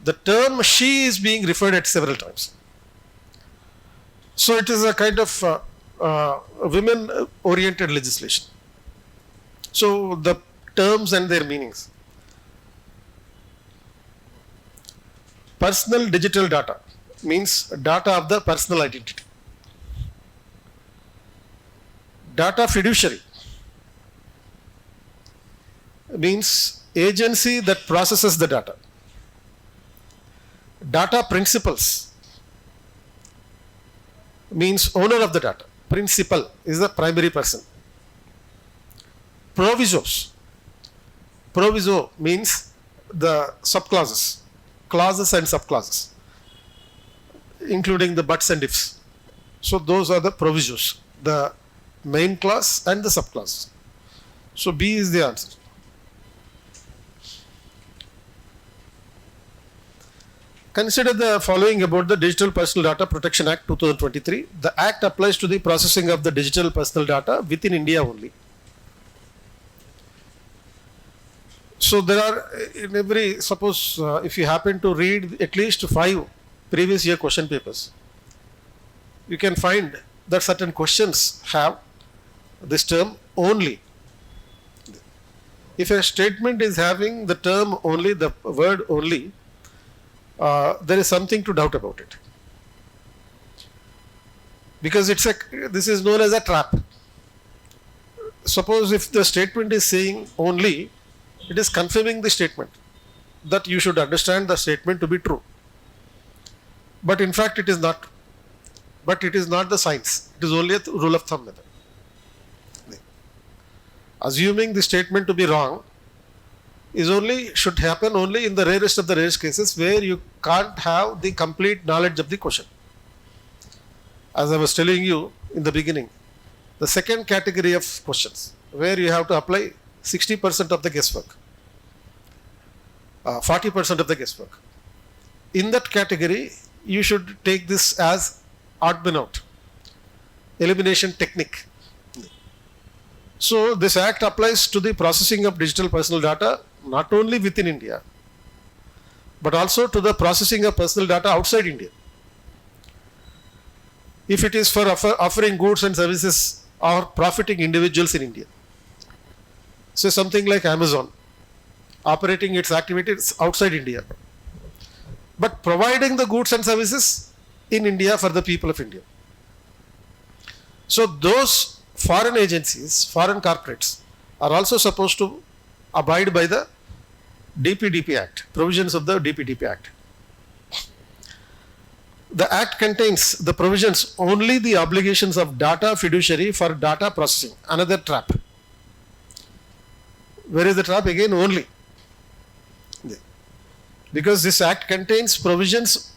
[SPEAKER 1] the term she is being referred at several times. So it is a kind of women-oriented legislation. So the terms and their meanings. Personal digital data means data of the personal identity. Data fiduciary means agency that processes the data. Data principals means owner of the data. Principal is the primary person. Provisos. Proviso means the subclauses, clauses and subclauses, including the buts and ifs. So those are the provisos, the main clause and the subclause. So B is the answer. Consider the following about the Digital Personal Data Protection Act 2023. The Act applies to the processing of the digital personal data within India only. So there are in every, suppose if you happen to read at least 5 previous year question papers, you can find that certain questions have this term only. If a statement is having the term only, the word only, there is something to doubt about it, because this is known as a trap. Suppose if the statement is saying only, it is confirming the statement that you should understand the statement to be true, but in fact it is not. But it is not the science, it is only a rule of thumb method. Assuming the statement to be wrong should happen only in the rarest of the rarest cases where you can't have the complete knowledge of the question. As I was telling you in the beginning, the second category of questions, where you have to apply 60% of the guesswork, 40% of the guesswork. In that category, you should take this as odd man out, elimination technique. So this act applies to the processing of digital personal data not only within India, but also to the processing of personal data outside India. If it is for offering goods and services or profiting individuals in India. So something like Amazon operating its activities outside India, but providing the goods and services in India for the people of India. So those foreign agencies, foreign corporates are also supposed to abide by the DPDP Act, provisions of the DPDP Act. The Act contains the provisions only the obligations of data fiduciary for data processing. Another trap. Where is the trap? Again, only. Because this Act contains provisions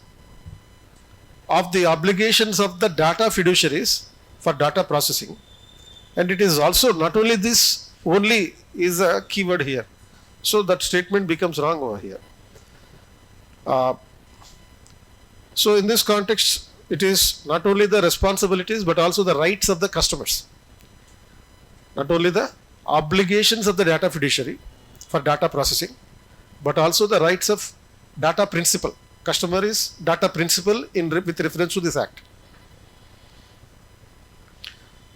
[SPEAKER 1] of the obligations of the data fiduciaries for data processing. And it is also not only this, only is a keyword here. So that statement becomes wrong over here. So in this context, it is not only the responsibilities but also the rights of the customers. Not only the obligations of the data fiduciary for data processing, but also the rights of data principal. Customer is data principal with reference to this Act.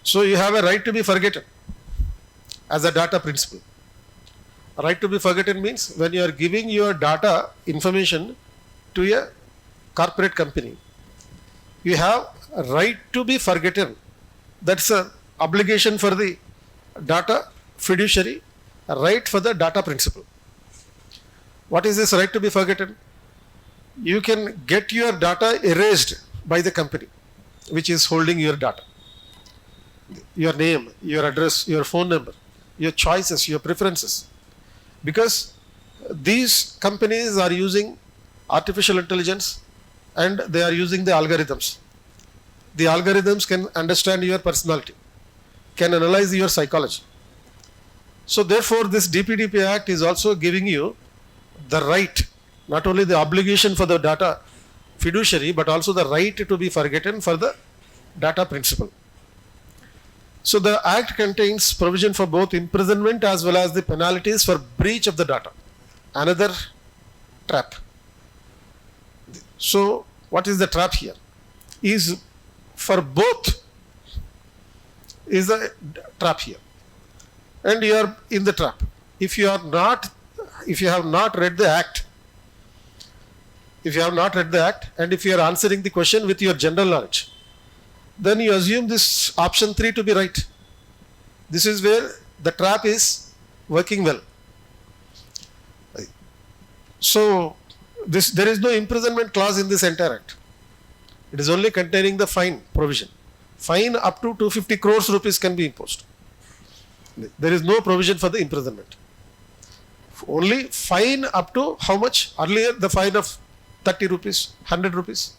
[SPEAKER 1] So you have a right to be forgotten as a data principal. A right to be forgotten means when you are giving your data information to a corporate company, you have a right to be forgotten. That's an obligation for the data fiduciary, a right for the data principal. What is this right to be forgotten? You can get your data erased by the company which is holding your data. Your name, your address, your phone number, your choices, your preferences. Because these companies are using artificial intelligence and they are using the algorithms. The algorithms can understand your personality, can analyze your psychology. So therefore this DPDP Act is also giving you the right, not only the obligation for the data fiduciary, but also the right to be forgotten for the data principal. So the Act contains provision for both imprisonment as well as the penalties for breach of the data. Another trap. So what is the trap here? Is for both is a trap here. And you are in the trap. If you have not read the Act, and if you are answering the question with your general knowledge, then you assume this option 3 to be right. This is where the trap is working well. So there is no imprisonment clause in this entire Act. It is only containing the fine provision. Fine up to 250 crores rupees can be imposed. There is no provision for the imprisonment. Only fine up to how much? Earlier the fine of 30 rupees, 100 rupees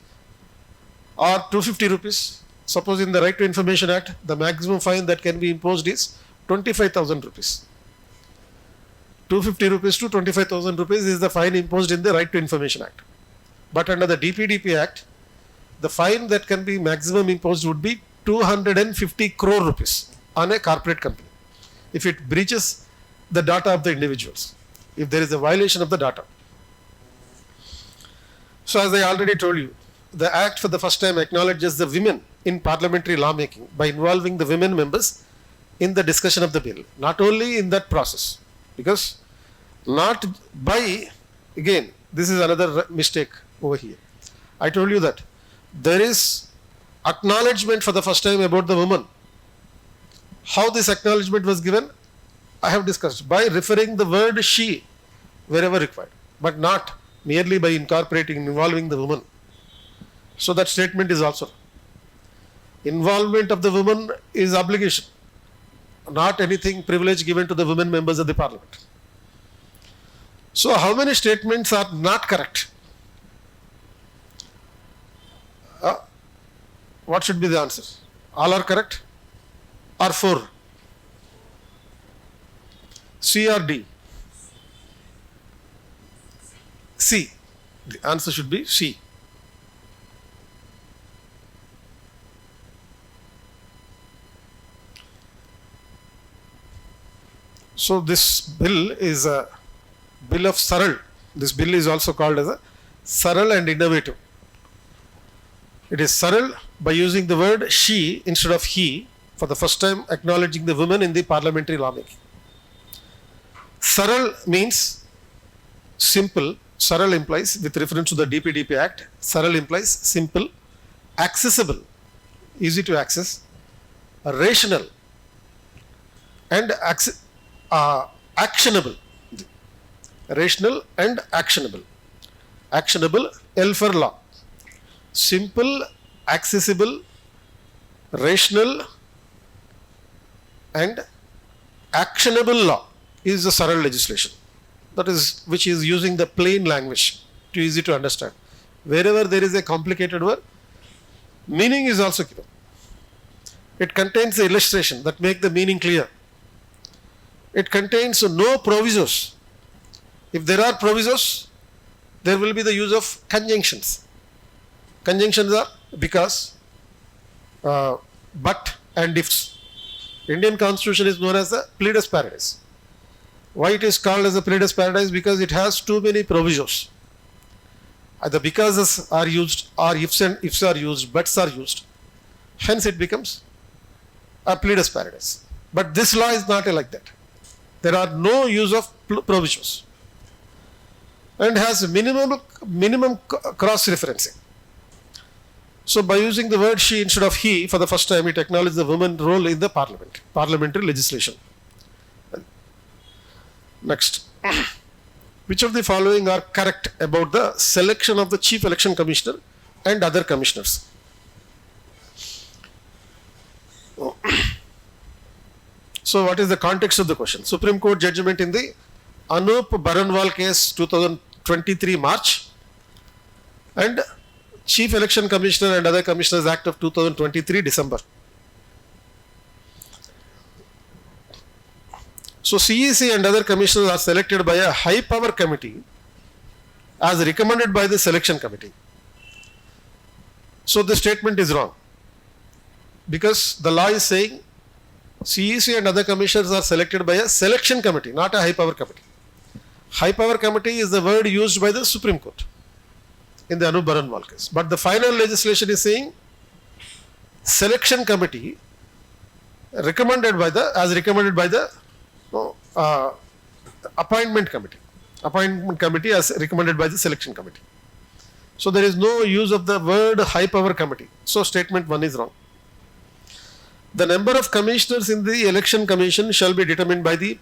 [SPEAKER 1] or 250 rupees. Suppose in the Right to Information Act, the maximum fine that can be imposed is 25,000 rupees. 250 rupees to 25,000 rupees is the fine imposed in the Right to Information Act. But under the DPDP Act, the fine that can be maximum imposed would be 250 crore rupees on a corporate company if it breaches the data of the individuals, if there is a violation of the data. So as I already told you, the Act for the first time acknowledges the women in parliamentary lawmaking by involving the women members in the discussion of the bill. Not only in that process, because not by, again, this is another mistake over here. I told you that there is acknowledgement for the first time about the woman. How this acknowledgement was given, I have discussed by referring the word she wherever required, but not merely by incorporating, involving the woman. So that statement is also involvement of the woman is obligation, not anything privilege given to the women members of the parliament. So how many statements are not correct? What should be the answer? All are correct or 4? C or D? C. The answer should be C. So this bill is a bill of Saral. This bill is also called as a Saral and innovative. It is Saral by using the word she instead of he, for the first time acknowledging the women in the parliamentary lawmaking. Saral means simple. Saral implies, with reference to the DPDP Act, Saral implies simple, accessible, easy to access, rational, and actionable. Rational and actionable. Actionable, L for law. Simple, accessible, rational, and actionable law is the Saral legislation. That is, which is using the plain language, too easy to understand. Wherever there is a complicated word, meaning is also given. It contains the illustration that make the meaning clear. It contains no provisos. If there are provisos, there will be the use of conjunctions. Conjunctions are because, but, and ifs. Indian constitution is known as the pleader's paradise. Why it is called as a pleader's paradise? Because it has too many provisos. Either becauses are used, or ifs and ifs are used, buts are used. Hence it becomes a pleader's paradise. But this law is not like that. There are no use of provisos, and has minimum cross-referencing. So by using the word she instead of he, for the first time it acknowledges the woman's role in the parliament, parliamentary legislation. Next, which of the following are correct about the selection of the Chief Election Commissioner and other commissioners? So what is the context of the question? Supreme Court judgment in the Anup Baranwal case 2023 March, and Chief Election Commissioner and other Commissioners Act of 2023 December. So CEC and other commissioners are selected by a high power committee as recommended by the selection committee. So the statement is wrong, because the law is saying CEC and other commissioners are selected by a selection committee, not a high power committee. High power committee is the word used by the Supreme Court in the Anup Baranwal case. But the final legislation is saying selection committee recommended by the, as recommended by the appointment committee. Appointment committee as recommended by the selection committee. So there is no use of the word high power committee. So statement 1 is wrong. The number of commissioners in the election commission shall be determined by the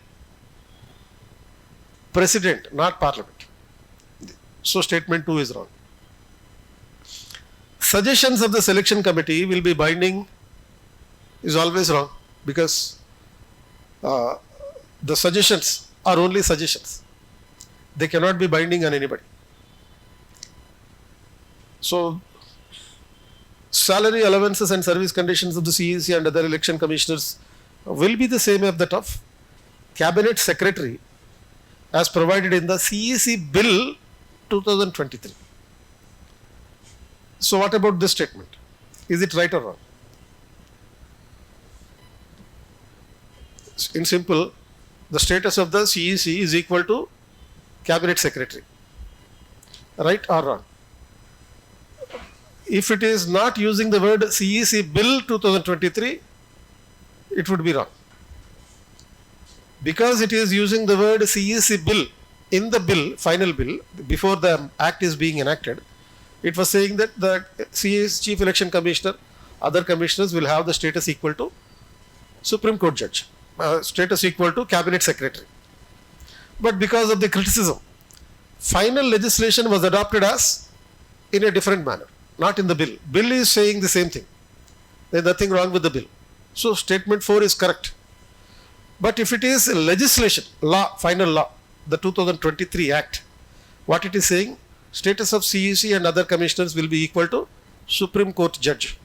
[SPEAKER 1] president, not parliament. So statement 2 is wrong. Suggestions of the selection committee will be binding is always wrong, because the suggestions are only suggestions. They cannot be binding on anybody. So salary allowances and service conditions of the CEC and other election commissioners will be the same as that of cabinet secretary as provided in the CEC bill 2023. So what about this statement? Is it right or wrong? In simple, the status of the CEC is equal to cabinet secretary. Right or wrong? If it is not using the word CEC bill 2023, it would be wrong. Because it is using the word CEC bill in the bill, final bill, before the act is being enacted, it was saying that the CEC Chief Election Commissioner, other commissioners will have the status equal to Supreme Court judge, status equal to cabinet secretary. But because of the criticism, final legislation was adopted as in a different manner, not in the bill. Bill is saying the same thing. There is nothing wrong with the bill. So statement 4 is correct. But if it is legislation, law, final law, the 2023 Act, what it is saying, status of CEC and other commissioners will be equal to Supreme Court judge.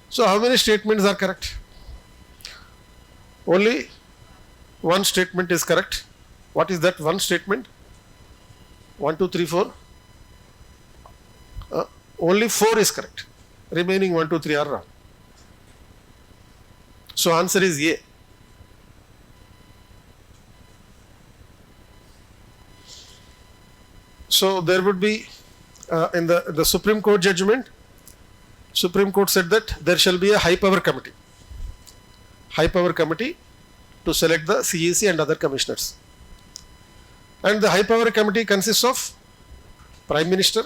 [SPEAKER 1] So how many statements are correct? Only one statement is correct. What is that one statement? 1, 2, 3, 4. Only 4 is correct. Remaining 1, 2, 3 are wrong. So answer is A. So there would be in the Supreme Court judgment, Supreme Court said that there shall be a high power committee. High power committee to select the CEC and other commissioners. And the high power committee consists of Prime Minister,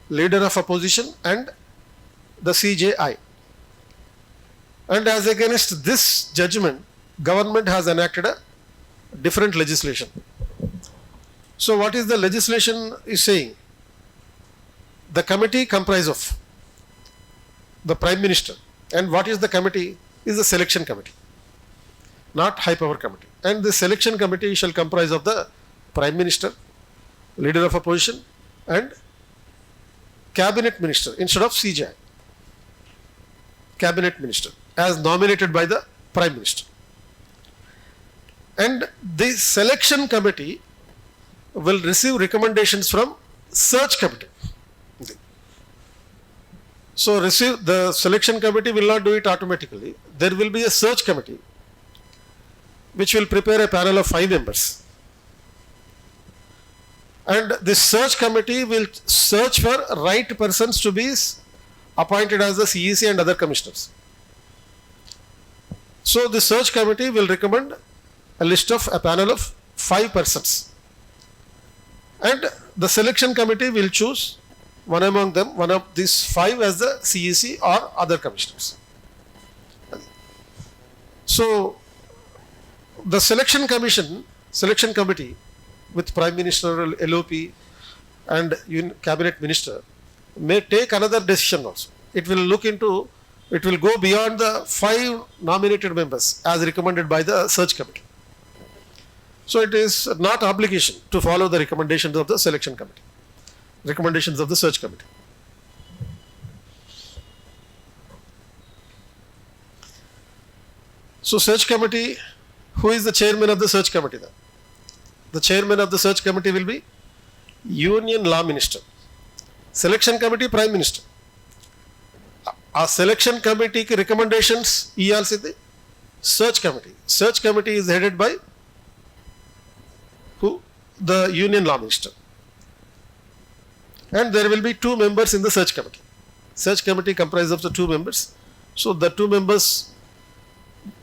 [SPEAKER 1] Leader of Opposition and the CJI. And as against this judgment, government has enacted a different legislation. So what is the legislation is saying? The committee comprised of the Prime Minister, and what is the committee? Is the selection committee, not high power committee. And the selection committee shall comprise of the Prime Minister, Leader of Opposition and Cabinet Minister instead of CJI. Cabinet Minister as nominated by the Prime Minister. And the selection committee will receive recommendations from search committee. So the selection committee will not do it automatically. There will be a search committee which will prepare a panel of 5 members. And this search committee will search for right persons to be appointed as the CEC and other commissioners. So the search committee will recommend a list of a panel of 5 persons. And the selection committee will choose one among them, one of these 5 as the CEC or other commissioners. So the selection committee with Prime Minister, LOP and Cabinet Minister may take another decision also. It will go beyond the 5 nominated members as recommended by the search committee. So it is not obligation to follow the recommendations of the selection committee, recommendations of the search committee. So search committee, who is the chairman of the search committee then? The chairman of the search committee will be Union Law Minister. Selection committee, Prime Minister. A selection committee recommendations the search committee. Search committee is headed by who? The Union Law Minister. And there will be 2 members in the search committee. Search committee comprises of the 2 members. So the 2 members,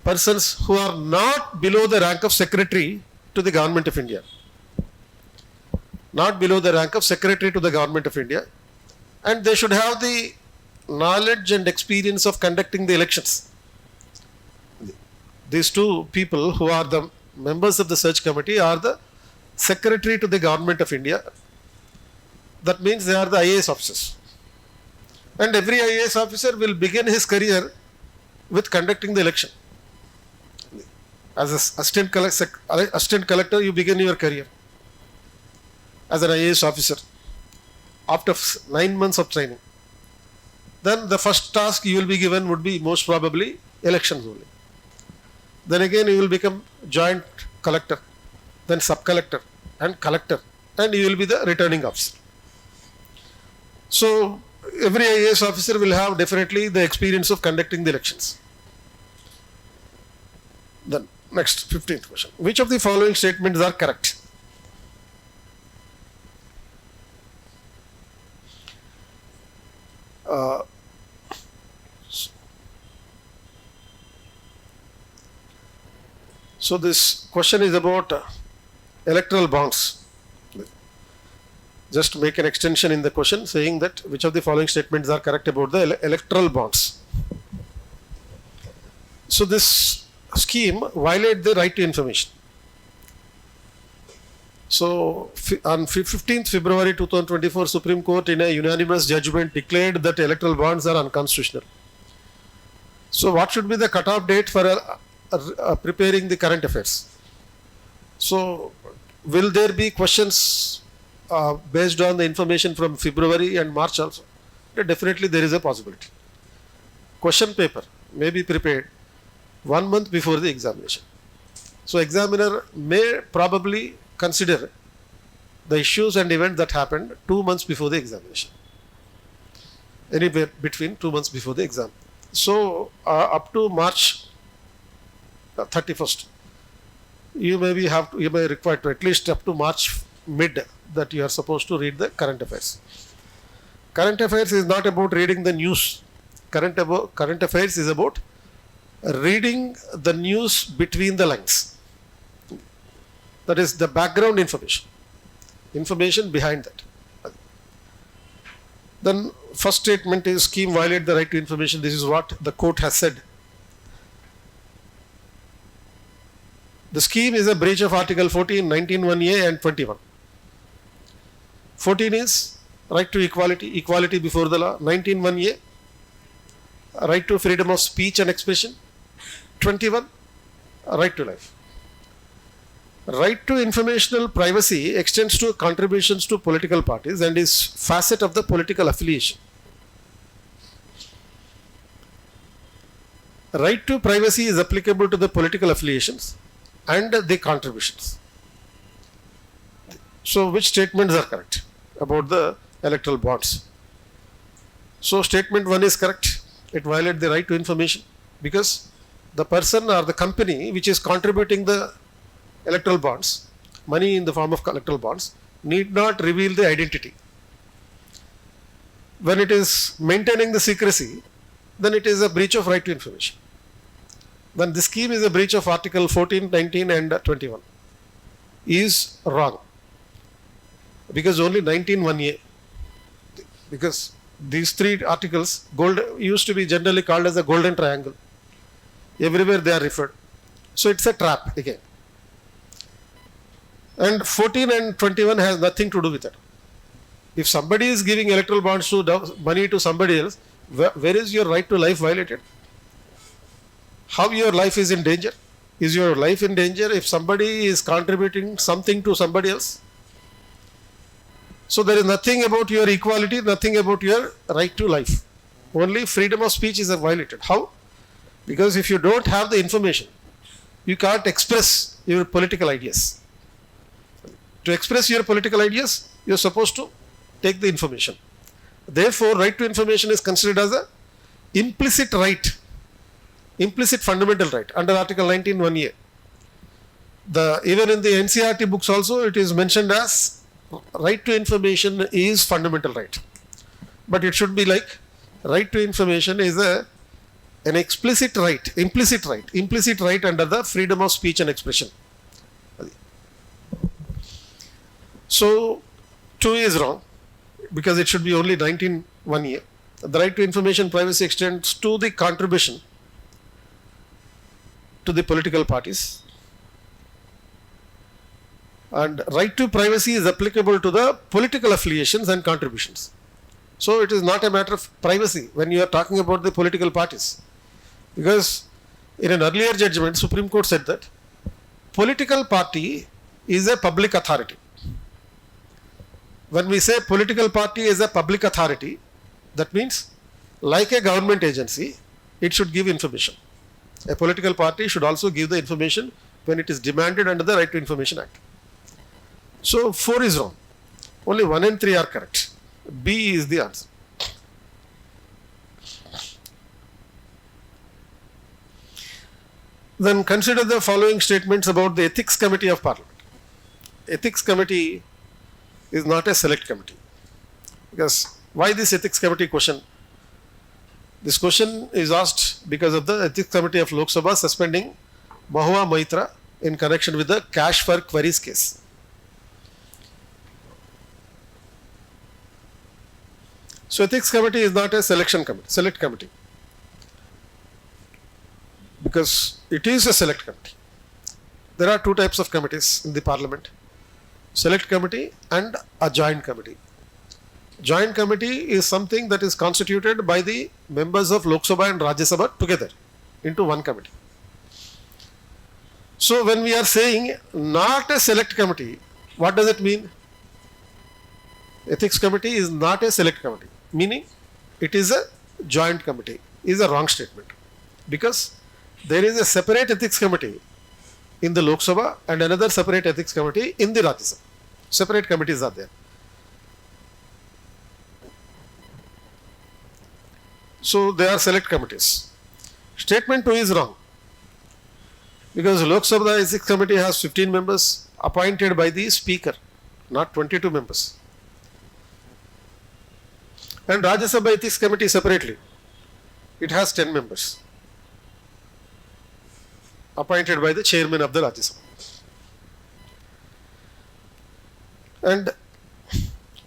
[SPEAKER 1] persons who are not below the rank of secretary to the government of India. Not below the rank of secretary to the government of India. And they should have the knowledge and experience of conducting the elections. These 2 people who are the members of the search committee are the secretary to the government of India. That means they are the IAS officers. And every IAS officer will begin his career with conducting the election. As an assistant collector, you begin your career as an IAS officer after 9 months of training. Then the first task you will be given would be most probably elections only. Then again you will become joint collector, then sub-collector and collector, and you will be the returning officer. So every IAS officer will have definitely the experience of conducting the elections. Then next 15th question. Which of the following statements are correct? So this question is about electoral bonds. Just make an extension in the question saying that which of the following statements are correct about the electoral bonds. So this scheme violates the right to information. So on 15th February 2024, Supreme Court in a unanimous judgment declared that electoral bonds are unconstitutional. So what should be the cutoff date for preparing the current affairs? So will there be questions based on the information from February and March also? Definitely there is a possibility. Question paper may be prepared 1 month before the examination. So examiner may probably consider the issues and events that happened 2 months before the examination. Anywhere between 2 months before the exam. So up to March 31st, you may require to at least up to March mid that you are supposed to read the current affairs. Current affairs is not about reading the news. Current affairs is about reading the news between the lines. That is the background information behind that. Then first statement is scheme violate the right to information. This is what the court has said. The scheme is a breach of Article 14, 19(1)(a) and 21. 14 is right to equality before the law. 19(1)(a), right to freedom of speech and expression. 21, right to life. Right to informational privacy extends to contributions to political parties and is facet of the political affiliation. Right to privacy is applicable to the political affiliations and the contributions. So which statements are correct about the electoral bonds? So statement 1 is correct. It violates the right to information because the person or the company which is contributing the electoral bonds, money in the form of electoral bonds, need not reveal the identity. When it is maintaining the secrecy, then it is a breach of right to information. When the scheme is a breach of Article 14, 19 and 21, is wrong. Because only 19(1)(a), because these three articles used to be generally called as a golden triangle. Everywhere they are referred. So it's a trap again. And 14 and 21 has nothing to do with it. If somebody is giving electoral bonds to money to somebody else, where is your right to life violated? How your life is in danger? Is your life in danger if somebody is contributing something to somebody else? So there is nothing about your equality, nothing about your right to life. Only freedom of speech is violated. How? Because if you don't have the information, you can't express your political ideas. To express your political ideas, you are supposed to take the information. Therefore, right to information is considered as an implicit right, implicit fundamental right under Article 19(1)(a). Even in the NCERT books also, it is mentioned as right to information is fundamental right. But it should be like right to information is an implicit right under the freedom of speech and expression. So 2 is wrong because it should be only 19(1)(a). The right to information privacy extends to the contribution to the political parties, and right to privacy is applicable to the political affiliations and contributions. So it is not a matter of privacy when you are talking about the political parties, because in an earlier judgment Supreme Court said that political party is a public authority. When we say political party is a public authority, that means like a government agency, it should give information. A political party should also give the information when it is demanded under the Right to Information Act. So 4 is wrong. Only 1 and 3 are correct. B is the answer. Then consider the following statements about the Ethics Committee of Parliament. Ethics Committee is not a select committee. Because why this Ethics Committee question? This question is asked because of the Ethics Committee of Lok Sabha suspending Mahua Maitra in connection with the cash for queries case. So Ethics Committee is not a select committee, because it is a select committee. There are 2 types of committees in the Parliament: select committee and a joint committee. Joint committee is something that is constituted by the members of Lok Sabha and Rajya Sabha together into one committee. So when we are saying not a select committee, what does it mean? Ethics Committee is not a select committee, meaning it is a joint committee, is a wrong statement, because there is a separate Ethics Committee in the Lok Sabha and another separate ethics committee in the Rajya Sabha. Separate committees are there. So they are select committees. Statement 2 is wrong. Because Lok Sabha Ethics Committee has 15 members appointed by the Speaker, not 22 members. And Rajya Sabha Ethics Committee separately, it has 10 members appointed by the Chairman of the Rajya Sabha. And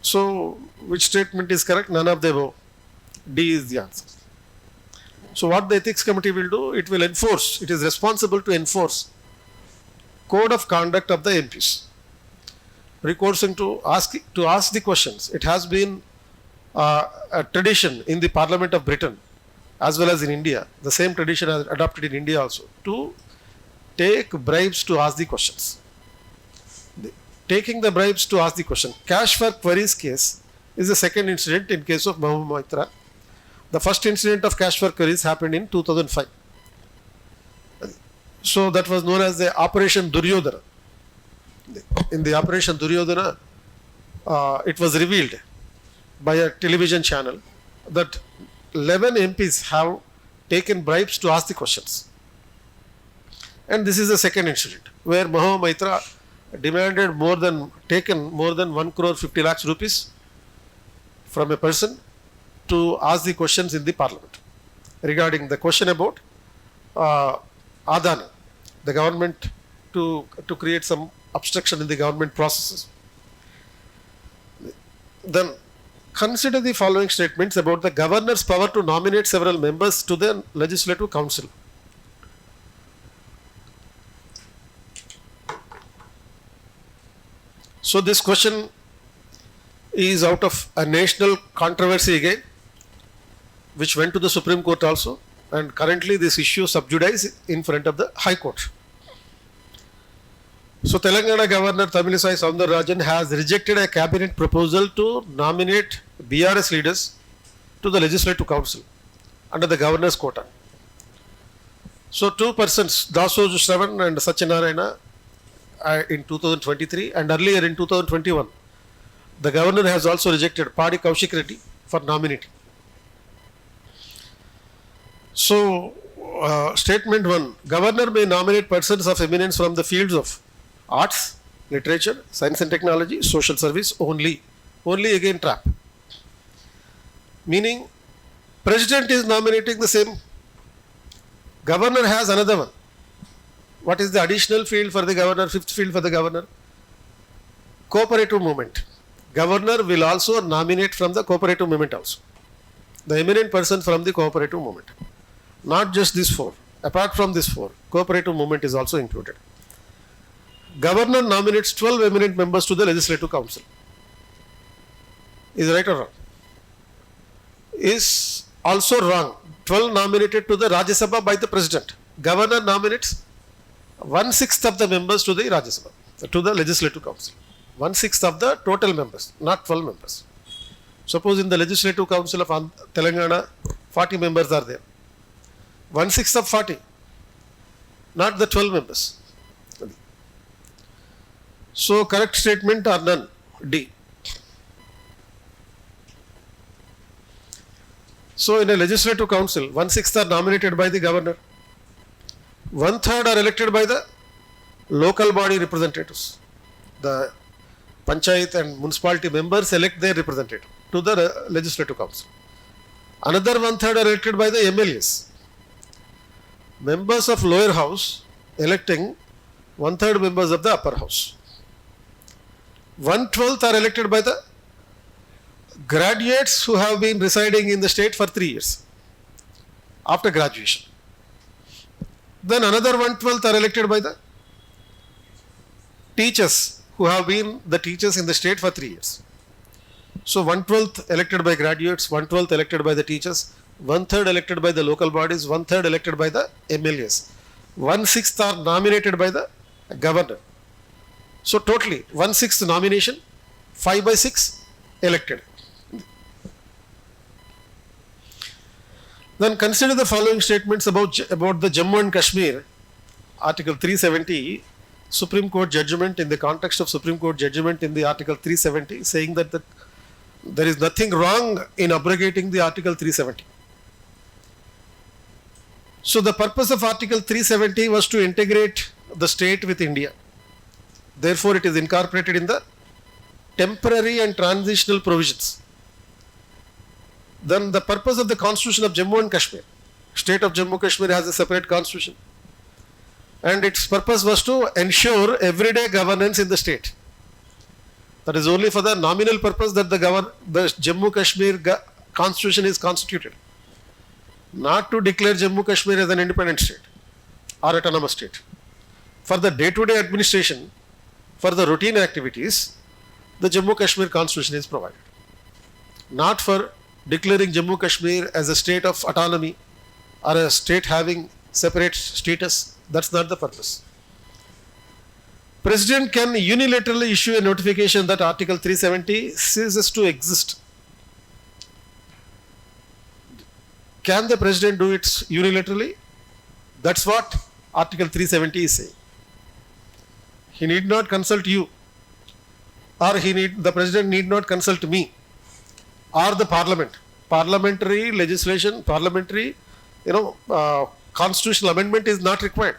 [SPEAKER 1] so, which statement is correct? None of the above. D is the answer. So what the ethics committee will do, it will enforce, it is responsible to enforce code of conduct of the MPs. Recourse to ask the questions. It has been a tradition in the Parliament of Britain as well as in India. The same tradition is adopted in India also, to take bribes to ask the questions. Taking the bribes to ask the question. Cash for queries case is the second incident in case of Mahbub Maitra. The first incident of cash for queries happened in 2005. So that was known as the Operation Duryodhana. In the Operation Duryodhana, it was revealed by a television channel that 11 MPs have taken bribes to ask the questions. And this is the second incident where Mahbub Maitra taken more than 1 crore 50 lakhs rupees from a person to ask the questions in the Parliament regarding the question about Adani, the government to create some obstruction in the government processes. Then consider the following statements about the governor's power to nominate several members to the Legislative Council. So this question is out of a national controversy again, which went to the Supreme Court also, and currently this issue sub judice in front of the High Court. So Telangana Governor Tamilisai Soundararajan has rejected a cabinet proposal to nominate BRS leaders to the Legislative Council under the governor's quota. So two persons, Daso Shravan and Satyanarayana, in 2023 and earlier in 2021, the governor has also rejected Padi Kaushik Reddy for nominating. So, statement 1, governor may nominate persons of eminence from the fields of arts, literature, science and technology, social service only. Only again trap. Meaning, president is nominating the same. Governor has another one. What is the additional field for the governor, fifth field for the governor? Cooperative movement. Governor will also nominate from the cooperative movement also. The eminent person from the cooperative movement. Not just these four. Apart from these four, cooperative movement is also included. Governor nominates 12 eminent members to the Legislative Council. Is right or wrong? Is also wrong. 12 nominated to the Rajya Sabha by the President. Governor nominates 1/6 of the members to the Rajya Sabha, to the Legislative Council. 1/6 of the total members, not 12 members. Suppose in the Legislative Council of Telangana, 40 members are there. 1/6 of 40, not the 12 members. So correct statement are none. D. So in a Legislative Council, 1/6 are nominated by the governor. 1/3 are elected by the local body representatives. The panchayat and municipality members elect their representative to the Legislative Council. Another 1/3 are elected by the MLAs. Members of lower house electing 1/3 members of the upper house. 1/12 are elected by the graduates who have been residing in the state for 3 years after graduation. Then another 1/12 are elected by the teachers who have been the teachers in the state for 3 years. So 1/12 elected by graduates, 1/12 elected by the teachers, 1/3 elected by the local bodies, 1/3 elected by the MLAs. 1/6 are nominated by the governor. So totally 1/6 nomination, 5/6 elected. Then consider the following statements about the Jammu and Kashmir Article 370, Supreme Court judgment, in the context of Supreme Court judgment in the Article 370, saying that there is nothing wrong in abrogating the Article 370. So the purpose of Article 370 was to integrate the state with India. Therefore, it is incorporated in the temporary and transitional provisions. Then the purpose of the Constitution of Jammu and Kashmir. State of Jammu and Kashmir has a separate constitution. And its purpose was to ensure everyday governance in the state. That is only for the nominal purpose that the Jammu Kashmir constitution is constituted. Not to declare Jammu Kashmir as an independent state or autonomous state. For the day-to-day administration, for the routine activities, the Jammu Kashmir constitution is provided. Not for declaring Jammu Kashmir as a state of autonomy or a state having separate status. That's not the purpose. President can unilaterally issue a notification that Article 370 ceases to exist. Can the President do it unilaterally? That's what Article 370 is saying. He need not consult you, or the President need not consult me, or the Parliament. Parliamentary legislation, constitutional amendment is not required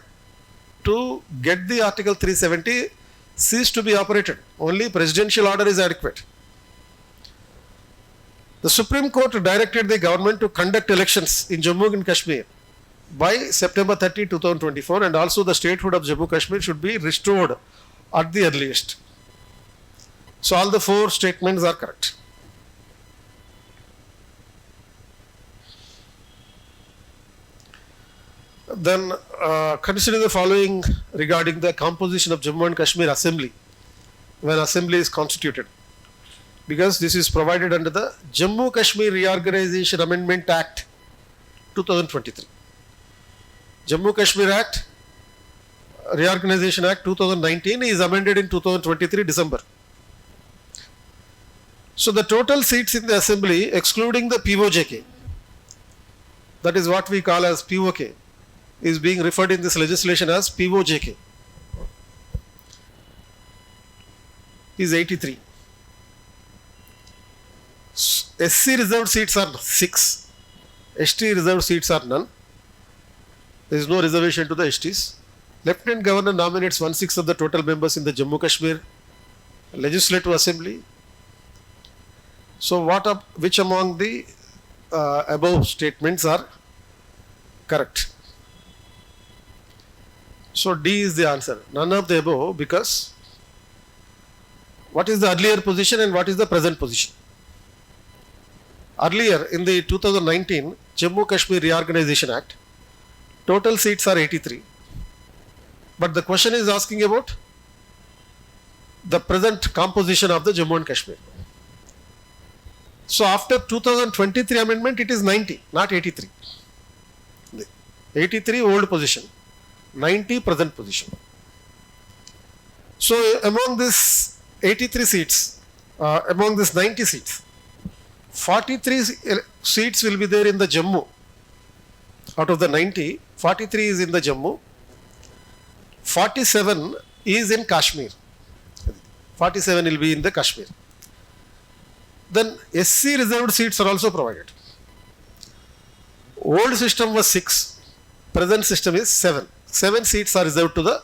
[SPEAKER 1] to get the Article 370 cease to be operated. Only presidential order is adequate. The Supreme Court directed the government to conduct elections in Jammu and Kashmir by September 30, 2024, and also the statehood of Jammu and Kashmir should be restored at the earliest. So all the four statements are correct. Then consider the following regarding the composition of Jammu and Kashmir Assembly when Assembly is constituted, because this is provided under the Jammu Kashmir Reorganization Amendment Act 2023. Jammu Kashmir Act Reorganization Act 2019 is amended in 2023 December. So the total seats in the Assembly, excluding the POJK, that is what we call as POK, is being referred in this legislation as POJK, is 83. SC reserved seats are 6. ST reserved seats are none. There is no reservation to the STs. Lieutenant Governor nominates 1/6 of the total members in the Jammu Kashmir Legislative Assembly. So which among the above statements are correct? So D is the answer. None of the above, because what is the earlier position and what is the present position? Earlier in the 2019 Jammu Kashmir Reorganization Act, total seats are 83. But the question is asking about the present composition of the Jammu and Kashmir. So after 2023 amendment, it is 90, not 83. 83 old position, 90 present position. So among this 83 seats, among this 90 seats, 43 seats will be there in the Jammu. Out of the 90, 43 is in the Jammu, 47 is in Kashmir. 47 will be in the Kashmir. Then SC reserved seats are also provided. Old system was 6, present system is 7. 7 seats are reserved to the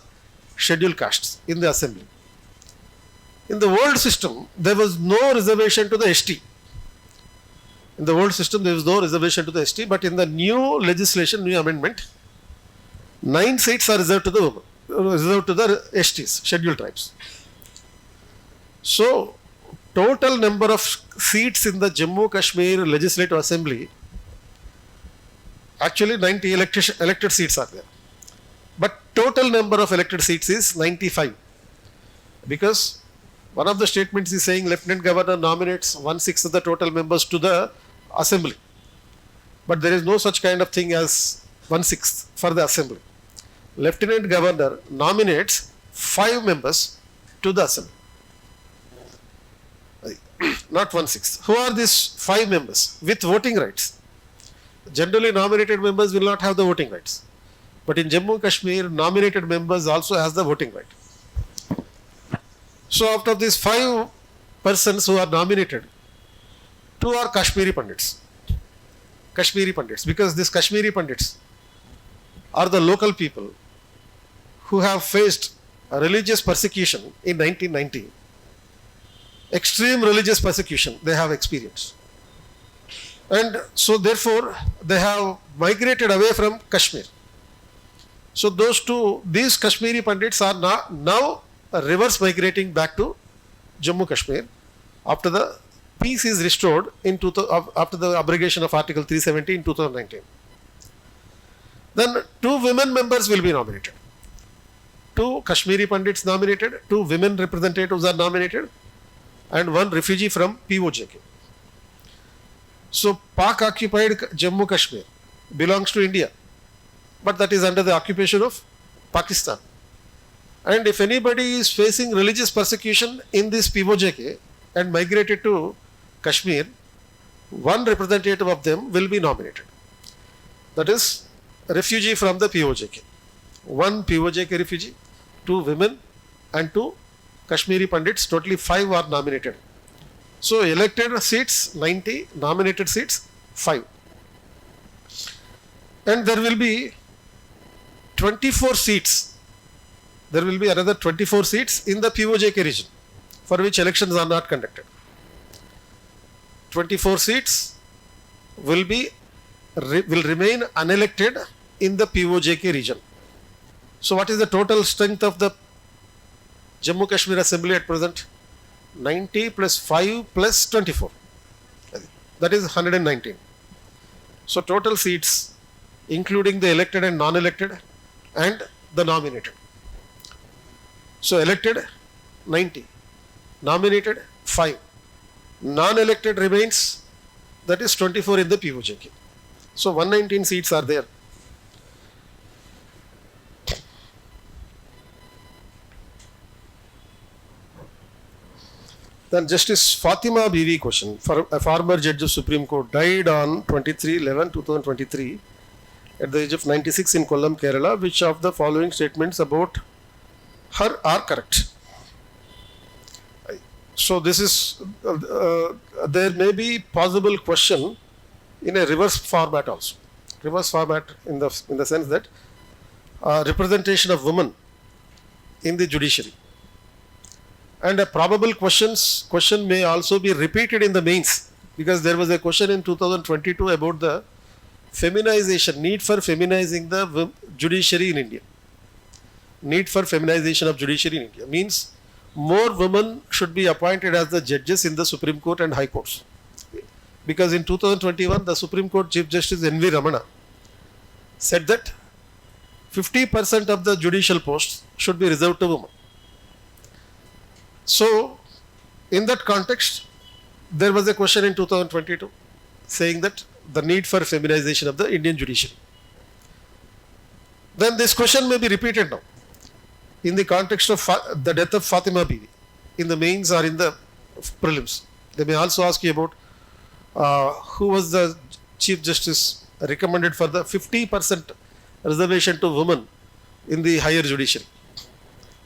[SPEAKER 1] scheduled castes in the assembly. In the old system, there was no reservation to the ST. In the old system, there was no reservation to the ST, but in the new legislation, new amendment, 9 seats are reserved to the women, reserved to the STs, scheduled tribes. So, total number of seats in the Jammu Kashmir Legislative Assembly, actually 90 elected seats are there. But total number of elected seats is 95. Because one of the statements is saying Lieutenant Governor nominates 1/6 of the total members to the Assembly. But there is no such kind of thing as 1/6 for the Assembly. Lieutenant Governor nominates 5 members to the Assembly. Not 1/6. Who are these 5 members with voting rights? Generally nominated members will not have the voting rights. But in Jammu and Kashmir, nominated members also has the voting right. So out of these 5 persons who are nominated, 2 are Kashmiri Pandits. Kashmiri Pandits, because these Kashmiri Pandits are the local people who have faced a religious persecution in 1990. Extreme religious persecution they have experienced. And so therefore they have migrated away from Kashmir. So these Kashmiri Pandits are now reverse migrating back to Jammu Kashmir after the peace is restored after the abrogation of Article 370 in 2019. Then 2 women members will be nominated. 2 Kashmiri Pandits nominated, 2 women representatives are nominated, and 1 refugee from POJK. So Pak-occupied Jammu Kashmir belongs to India, but that is under the occupation of Pakistan. And if anybody is facing religious persecution in this POJK and migrated to Kashmir, 1 representative of them will be nominated. That is refugee from the POJK. 1 POJK refugee, 2 women and 2 Kashmiri Pandits, totally 5 are nominated. So elected seats 90, nominated seats 5. And there will be 24 seats. There will be another 24 seats in the POJK region for which elections are not conducted. 24 seats will remain unelected in the POJK region. So what is the total strength of the Jammu Kashmir Assembly at present? 90 plus 5 plus 24. That is 119. So total seats including the elected and non-elected and the nominated. So elected 90, nominated 5, non-elected remains, that is 24 in the POJK. So 119 seats are there. Then Justice Fatima Bibi question, for a former judge of Supreme Court, died on 23/11/2023 at the age of 96 in Kollam, Kerala. Which of the following statements about her are correct? So this is, there may be possible question in a reverse format also. Reverse format in the sense that representation of women in the judiciary. And a probable question may also be repeated in the mains, because there was a question in 2022 about the feminization, need for feminizing the judiciary in India. Need for feminization of judiciary in India means more women should be appointed as the judges in the Supreme Court and High Courts. Because in 2021, the Supreme Court Chief Justice N.V. Ramana said that 50% of the judicial posts should be reserved to women. So, in that context, there was a question in 2022 saying that the need for feminization of the Indian judiciary. Then this question may be repeated now in the context of the death of Fatima Bibi, in the mains or in the prelims. They may also ask you about who was the Chief Justice recommended for the 50% reservation to women in the higher judiciary.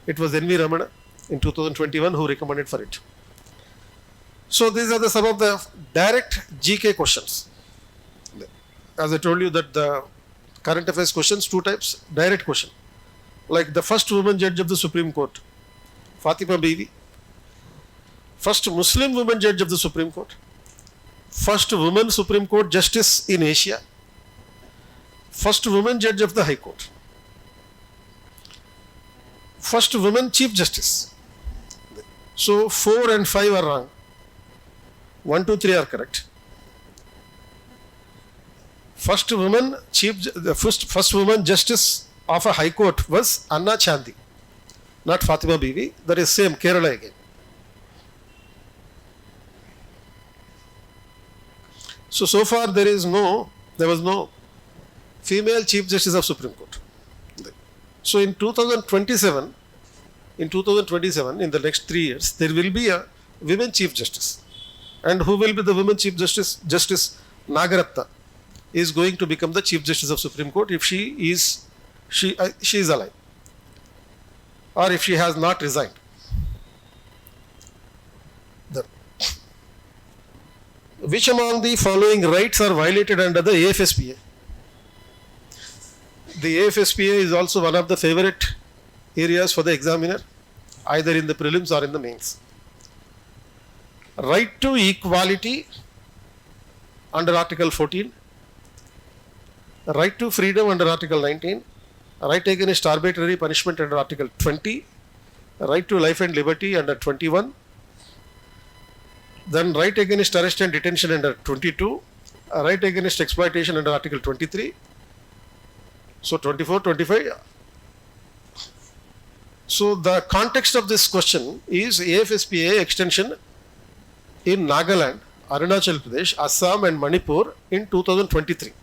[SPEAKER 1] It was N.V. Ramana in 2021 who recommended for it. So these are some of the direct GK questions. As I told you that the current affairs questions, 2 types, direct question. Like the first woman judge of the Supreme Court, Fatima Bibi. First Muslim woman judge of the Supreme Court. First woman Supreme Court justice in Asia. First woman judge of the High Court. First woman Chief Justice. So 4 and 5 are wrong. 1, 2, 3 are correct. First woman first woman justice of a High Court was Anna Chandi, not Fatima Bibi. That is same Kerala again. So far there was no female Chief Justice of Supreme Court. So in 2027, in the next 3 years, there will be a women Chief Justice. And who will be the women Chief Justice? Justice Nagaratna is going to become the Chief Justice of Supreme Court if she is she is alive, or if she has not resigned. Which among the following rights are violated under the AFSPA? The AFSPA is also one of the favorite areas for the examiner, either in the prelims or in the mains. Right to equality under Article 14, right to freedom under Article 19, right against arbitrary punishment under Article 20, right to life and liberty under 21, then right against arrest and detention under 22, right against exploitation under Article 23, so 24, 25. So the context of this question is AFSPA extension in Nagaland, Arunachal Pradesh, Assam and Manipur in 2023.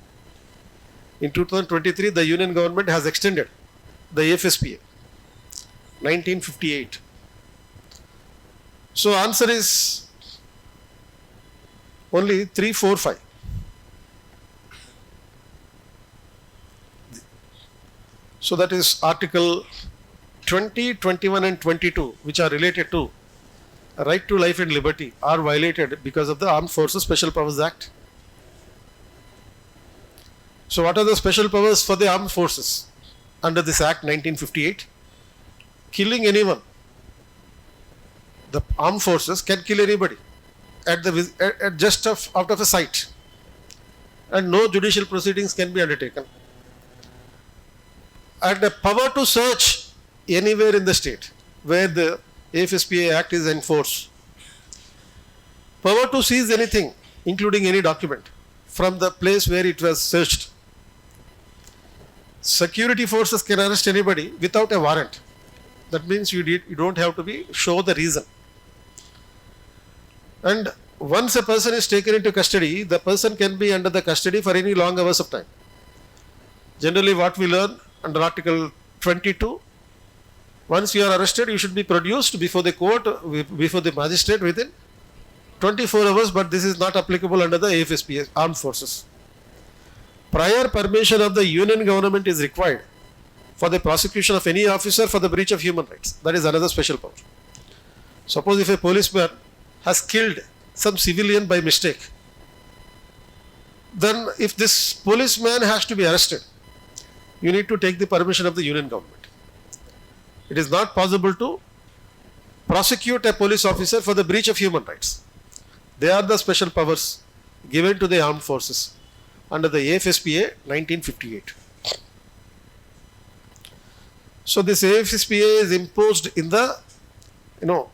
[SPEAKER 1] In 2023, the union government has extended the AFSPA, 1958. So answer is only 3, 4, 5. So that is Article 20, 21 and 22, which are related to right to life and liberty, are violated because of the Armed Forces Special Powers Act. So what are the special powers for the armed forces under this Act 1958? Killing anyone. The armed forces can kill anybody at just out of a sight, and no judicial proceedings can be undertaken. And the power to search anywhere in the state where the AFSPA Act is enforced. Power to seize anything, including any document, from the place where it was searched. Security forces can arrest anybody without a warrant. That means you don't have to show the reason. And once a person is taken into custody, the person can be under the custody for any long hours of time. Generally, what we learn under Article 22, once you are arrested, you should be produced before the court, before the magistrate within 24 hours, but this is not applicable under the AFSPA Armed Forces. Prior permission of the union government is required for the prosecution of any officer for the breach of human rights. That is another special power. Suppose if a policeman has killed some civilian by mistake, then if this policeman has to be arrested, you need to take the permission of the union government. It is not possible to prosecute a police officer for the breach of human rights. They are the special powers given to the armed forces under the AFSPA 1958. So this AFSPA is imposed in the,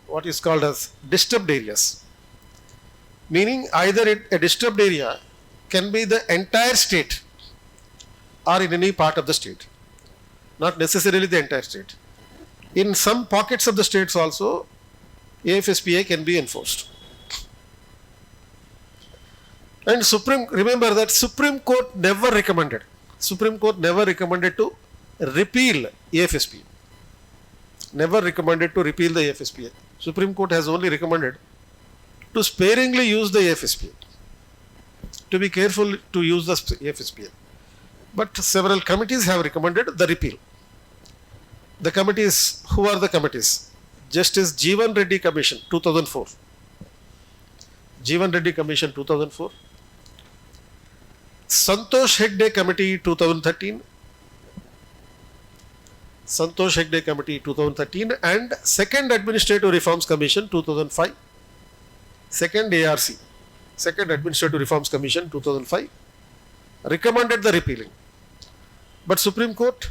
[SPEAKER 1] what is called as disturbed areas. Meaning either a disturbed area can be the entire state or in any part of the state. Not necessarily the entire state. In some pockets of the states also, AFSPA can be enforced. And remember that Supreme Court never recommended to repeal AFSPA. Never recommended to repeal the AFSPA. Supreme Court has only recommended to sparingly use the AFSPA. To be careful to use the AFSPA. But several committees have recommended the repeal. The committees, who are the committees? Justice Jeevan Reddy Commission, 2004. Jeevan Reddy Commission, 2004. Santosh Hegde Committee, 2013. Santosh Hegde Committee, 2013. And Second Administrative Reforms Commission, 2005. Second ARC, Second Administrative Reforms Commission, 2005. Recommended the repealing. But Supreme Court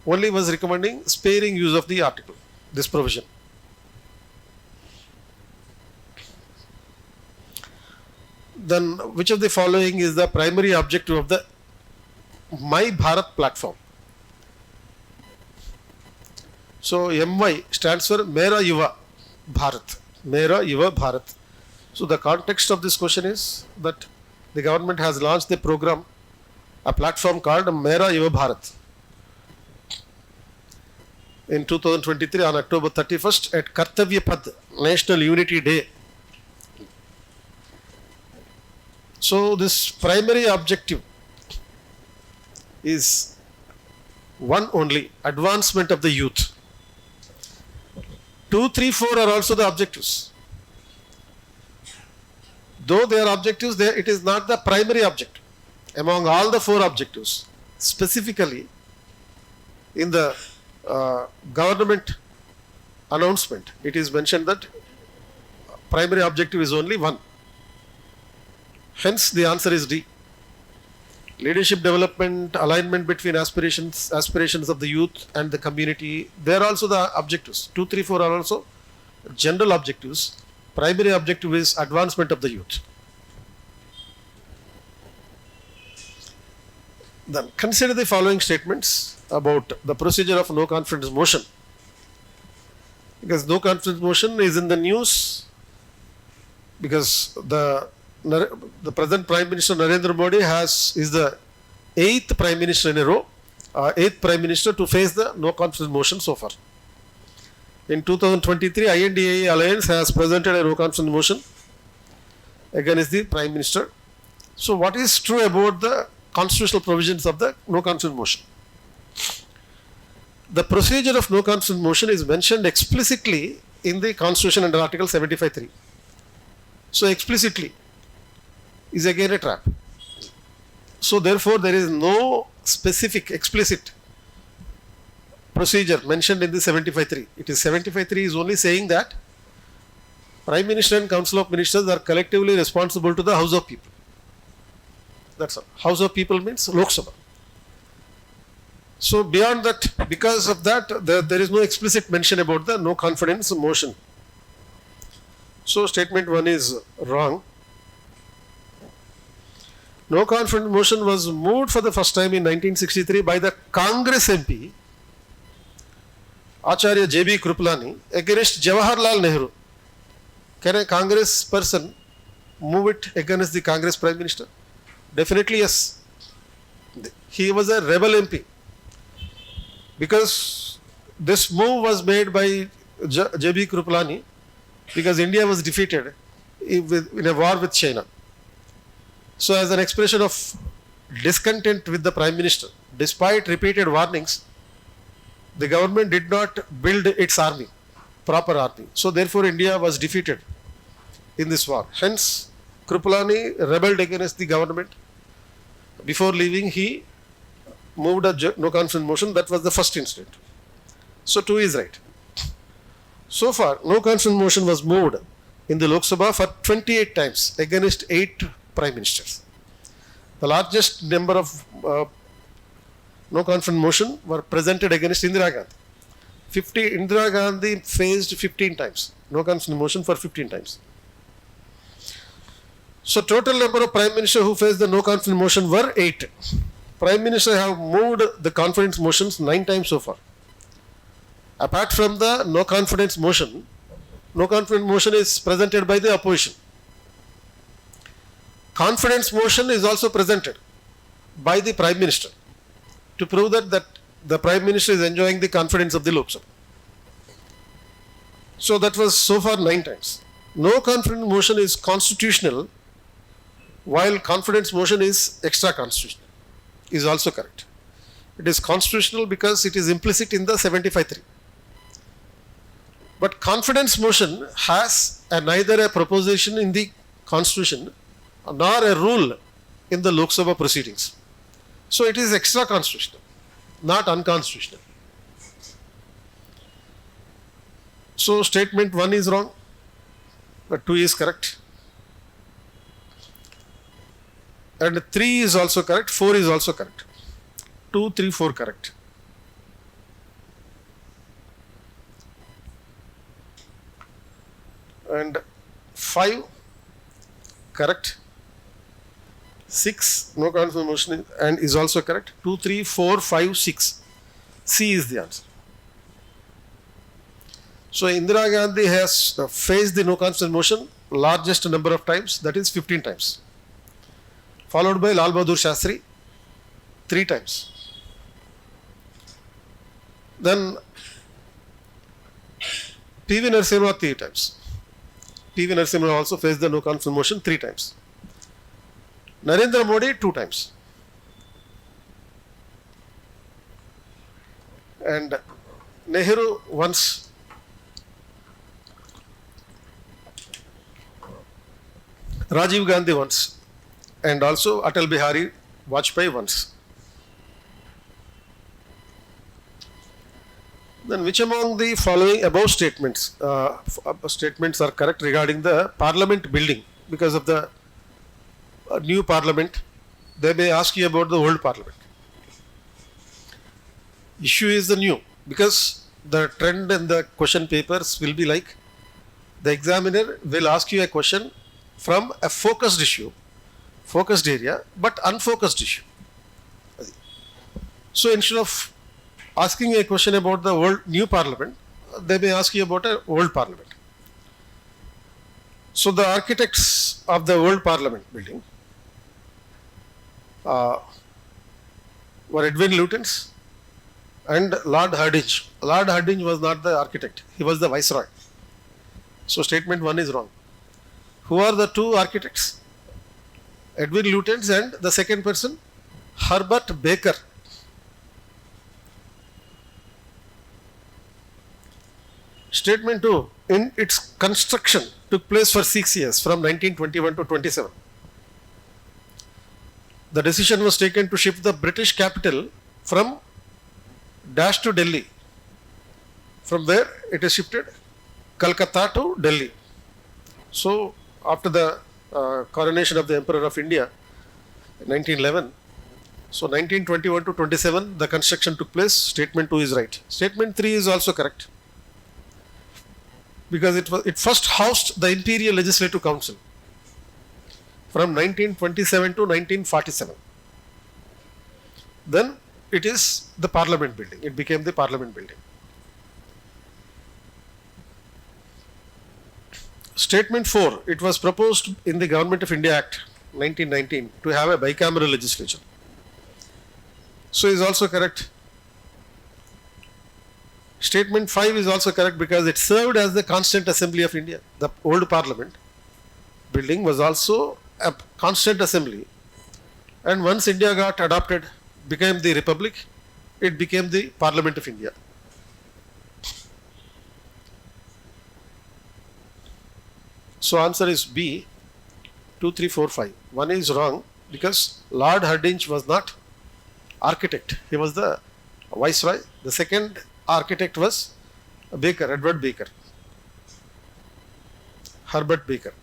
[SPEAKER 1] only was recommending sparing use of the article, this provision. Then which of the following is the primary objective of the My Bharat platform? So MY stands for Mera Yuva Bharat. Mera Yuva Bharat. So the context of this question is that the government has launched the program, a platform called Mera Yuva Bharat. In 2023 on October 31st at Kartavya Pad, National Unity Day. So this primary objective is One only, advancement of the youth. 2, 3, 4 are also the objectives. Though they are objectives, it is not the primary objective. Among all the 4 objectives, specifically in the government announcement, it is mentioned that primary objective is only 1. Hence, the answer is D. Leadership development, alignment between aspirations of the youth and the community, they are also the objectives. 2, 3, 4 are also general objectives. Primary objective is advancement of the youth. Then consider the following statements about the procedure of no confidence motion. Because no confidence motion is in the news because the present Prime Minister Narendra Modi is the 8th Prime Minister in a row, 8th Prime Minister to face the no confidence motion so far. In 2023, INDA Alliance has presented a no confidence motion against the Prime Minister. So what is true about the constitutional provisions of the no confidence motion? The procedure of no confidence motion is mentioned explicitly in the Constitution under Article 75(3). So explicitly is again a trap. So therefore there is no specific explicit procedure mentioned in the 75(3). It is 75(3) is only saying that Prime Minister and Council of Ministers are collectively responsible to the House of People. That's all. House of People means Lok Sabha. So beyond that, because of that, there is no explicit mention about the no confidence motion. So statement 1 is wrong. No confidence motion was moved for the first time in 1963 by the Congress MP Acharya J.B. Kripalani against Jawaharlal Nehru. Can a Congress person move it against the Congress Prime Minister? Definitely yes. He was a rebel MP. Because this move was made by J.B. Kripalani because India was defeated in a war with China. So as an expression of discontent with the Prime Minister, despite repeated warnings, the government did not build its army, proper army. So therefore India was defeated in this war. Hence, Kripalani rebelled against the government. Before leaving, he moved a no confidence motion. That was the first incident. So 2 is right. So far, no confidence motion was moved in the Lok Sabha for 28 times against 8 Prime Ministers. The largest number of no confidence motion were presented against Indira Gandhi. Indira Gandhi faced 15 times. No confidence motion for 15 times. So total number of Prime Ministers who faced the no confidence motion were 8. Prime Minister have moved the confidence motions 9 times so far. Apart from the no confidence motion is presented by the opposition. Confidence motion is also presented by the Prime Minister to prove that the Prime Minister is enjoying the confidence of the Lok Sabha. So that was so far 9 times. No confidence motion is constitutional, while confidence motion is extra constitutional. Is also correct. It is constitutional because it is implicit in the 75(3). But confidence motion has neither a proposition in the Constitution nor a rule in the Lok Sabha proceedings. So it is extra constitutional, not unconstitutional. So statement 1 is wrong, but 2 is correct. And 3 is also correct, 4 is also correct. 2, 3, 4 correct. And 5 correct. 6 no confidence motion and is also correct. 2, 3, 4, 5, 6. C is the answer. So Indira Gandhi has faced the no confidence motion largest number of times, that is 15 times. Followed by Lal Bahadur Shastri 3 times. Then P.V. Narasimha 3 times. P.V. Narasimha also faced the no confidence motion 3 times. Narendra Modi 2 times. and Nehru once, Rajiv Gandhi once, and also Atal Bihari Vajpayee once. Then which among the following above statements are correct regarding the parliament building? Because of the new parliament, they may ask you about the old parliament. Issue is the new, because the trend in the question papers will be like the examiner will ask you a question from a focused issue, focused area, but unfocused issue. So instead of asking a question about the old new parliament, they may ask you about an old parliament. So the architects of the old parliament building were Edwin Lutyens and Lord Hardinge. Lord Hardinge was not the architect, he was the viceroy. So statement 1 is wrong. Who are the two architects? Edwin Lutyens and the second person, Herbert Baker. Statement 2, in its construction took place for 6 years from 1921 to 27. The decision was taken to shift the British capital from Dash to Delhi. From where it is shifted? Calcutta to Delhi. So after the coronation of the Emperor of India in 1911, so 1921 to 27 the construction took place. Statement 2 is right. Statement 3 is also correct, because it first housed the Imperial Legislative Council from 1927 to 1947. Then it is the Parliament building. It became the Parliament building. Statement 4, it was proposed in the Government of India Act 1919 to have a bicameral legislature. So is also correct. Statement 5 is also correct, because it served as the Constant Assembly of India. The old Parliament building was also a Constant Assembly, and once India got adopted, became the Republic, it became the Parliament of India. So answer is B, 2, 3, 4, 5. 1 is wrong, because Lord Hardinge was not architect, he was the viceroy. The second architect was Baker, Edward Baker, Herbert Baker.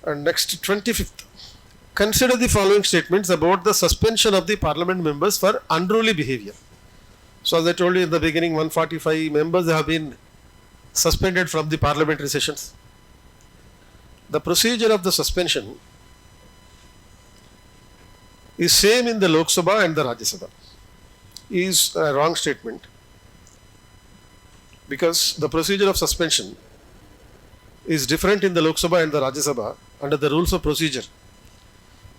[SPEAKER 1] And next, 25th. Consider the following statements about the suspension of the parliament members for unruly behavior. So as I told you in the beginning, 145 members have been suspended from the parliamentary sessions. The procedure of the suspension is same in the Lok Sabha and the Rajya Sabha. Is a wrong statement, because the procedure of suspension is different in the Lok Sabha and the Rajya Sabha under the rules of procedure.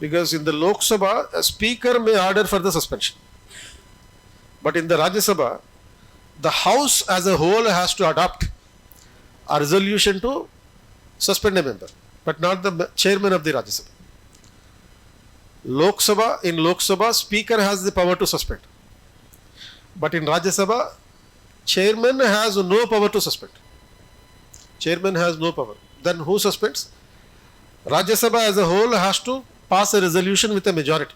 [SPEAKER 1] Because in the Lok Sabha, a speaker may order for the suspension, but in the Rajya Sabha, the House as a whole has to adopt a resolution to suspend a member, but not the chairman of the Rajya Sabha. In Lok Sabha, speaker has the power to suspend, but in Rajya Sabha, chairman has no power to suspend. Chairman has no power. Then who suspends? Rajya Sabha as a whole has to pass a resolution with a majority,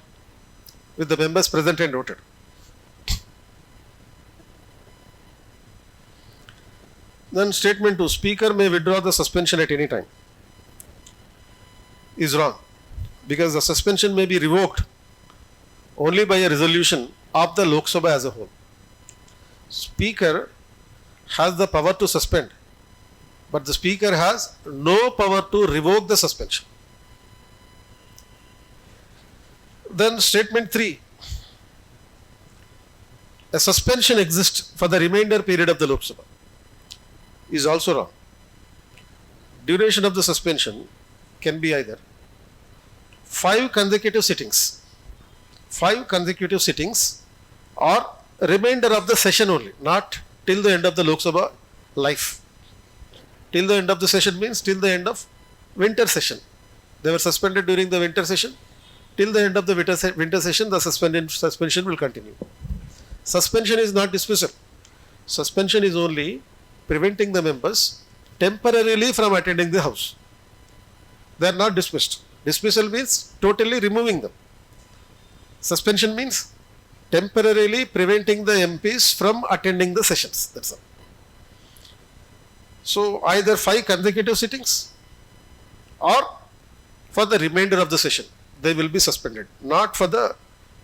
[SPEAKER 1] with the members present and voted. Then statement 2, speaker may withdraw the suspension at any time, is wrong, because the suspension may be revoked only by a resolution of the Lok Sabha as a whole. Speaker has the power to suspend, but the speaker has no power to revoke the suspension. Then statement 3, a suspension exists for the remainder period of the Lok Sabha, is also wrong. Duration of the suspension can be either 5 consecutive sittings or remainder of the session only, not till the end of the Lok Sabha life. Till the end of the session means till the end of winter session. They were suspended during the winter session, till the end of the winter session, the suspension will continue. Suspension is not dismissal. Suspension is only preventing the members temporarily from attending the house. They are not dismissed. Dismissal means totally removing them. Suspension means temporarily preventing the MPs from attending the sessions. That's all. So either 5 consecutive sittings or for the remainder of the session, they will be suspended. Not for the,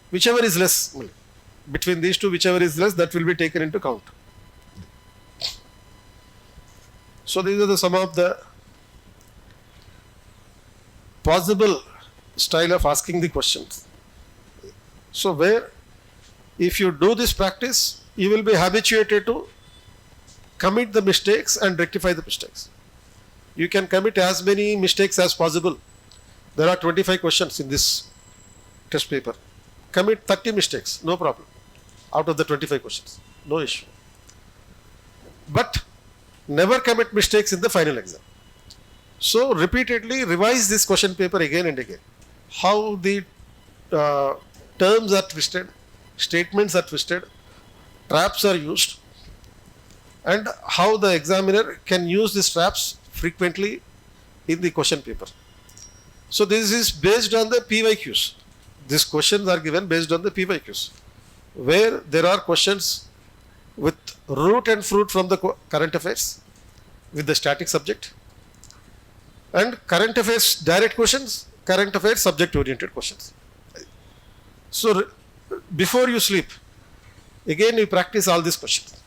[SPEAKER 1] whichever is less. Between these two, whichever is less, that will be taken into count. So these are some of the possible style of asking the questions. So where, if you do this practice, you will be habituated to commit the mistakes and rectify the mistakes. You can commit as many mistakes as possible. There are 25 questions in this test paper. Commit 30 mistakes, no problem. Out of the 25 questions, no issue. But never commit mistakes in the final exam. So repeatedly revise this question paper again and again. How the terms are twisted, statements are twisted, traps are used, and how the examiner can use these traps frequently in the question paper. So this is based on the PYQs. These questions are given based on the PYQs, where there are questions with root and fruit from the current affairs with the static subject, and current affairs direct questions, current affairs subject oriented questions. So before you sleep, again you practice all these questions.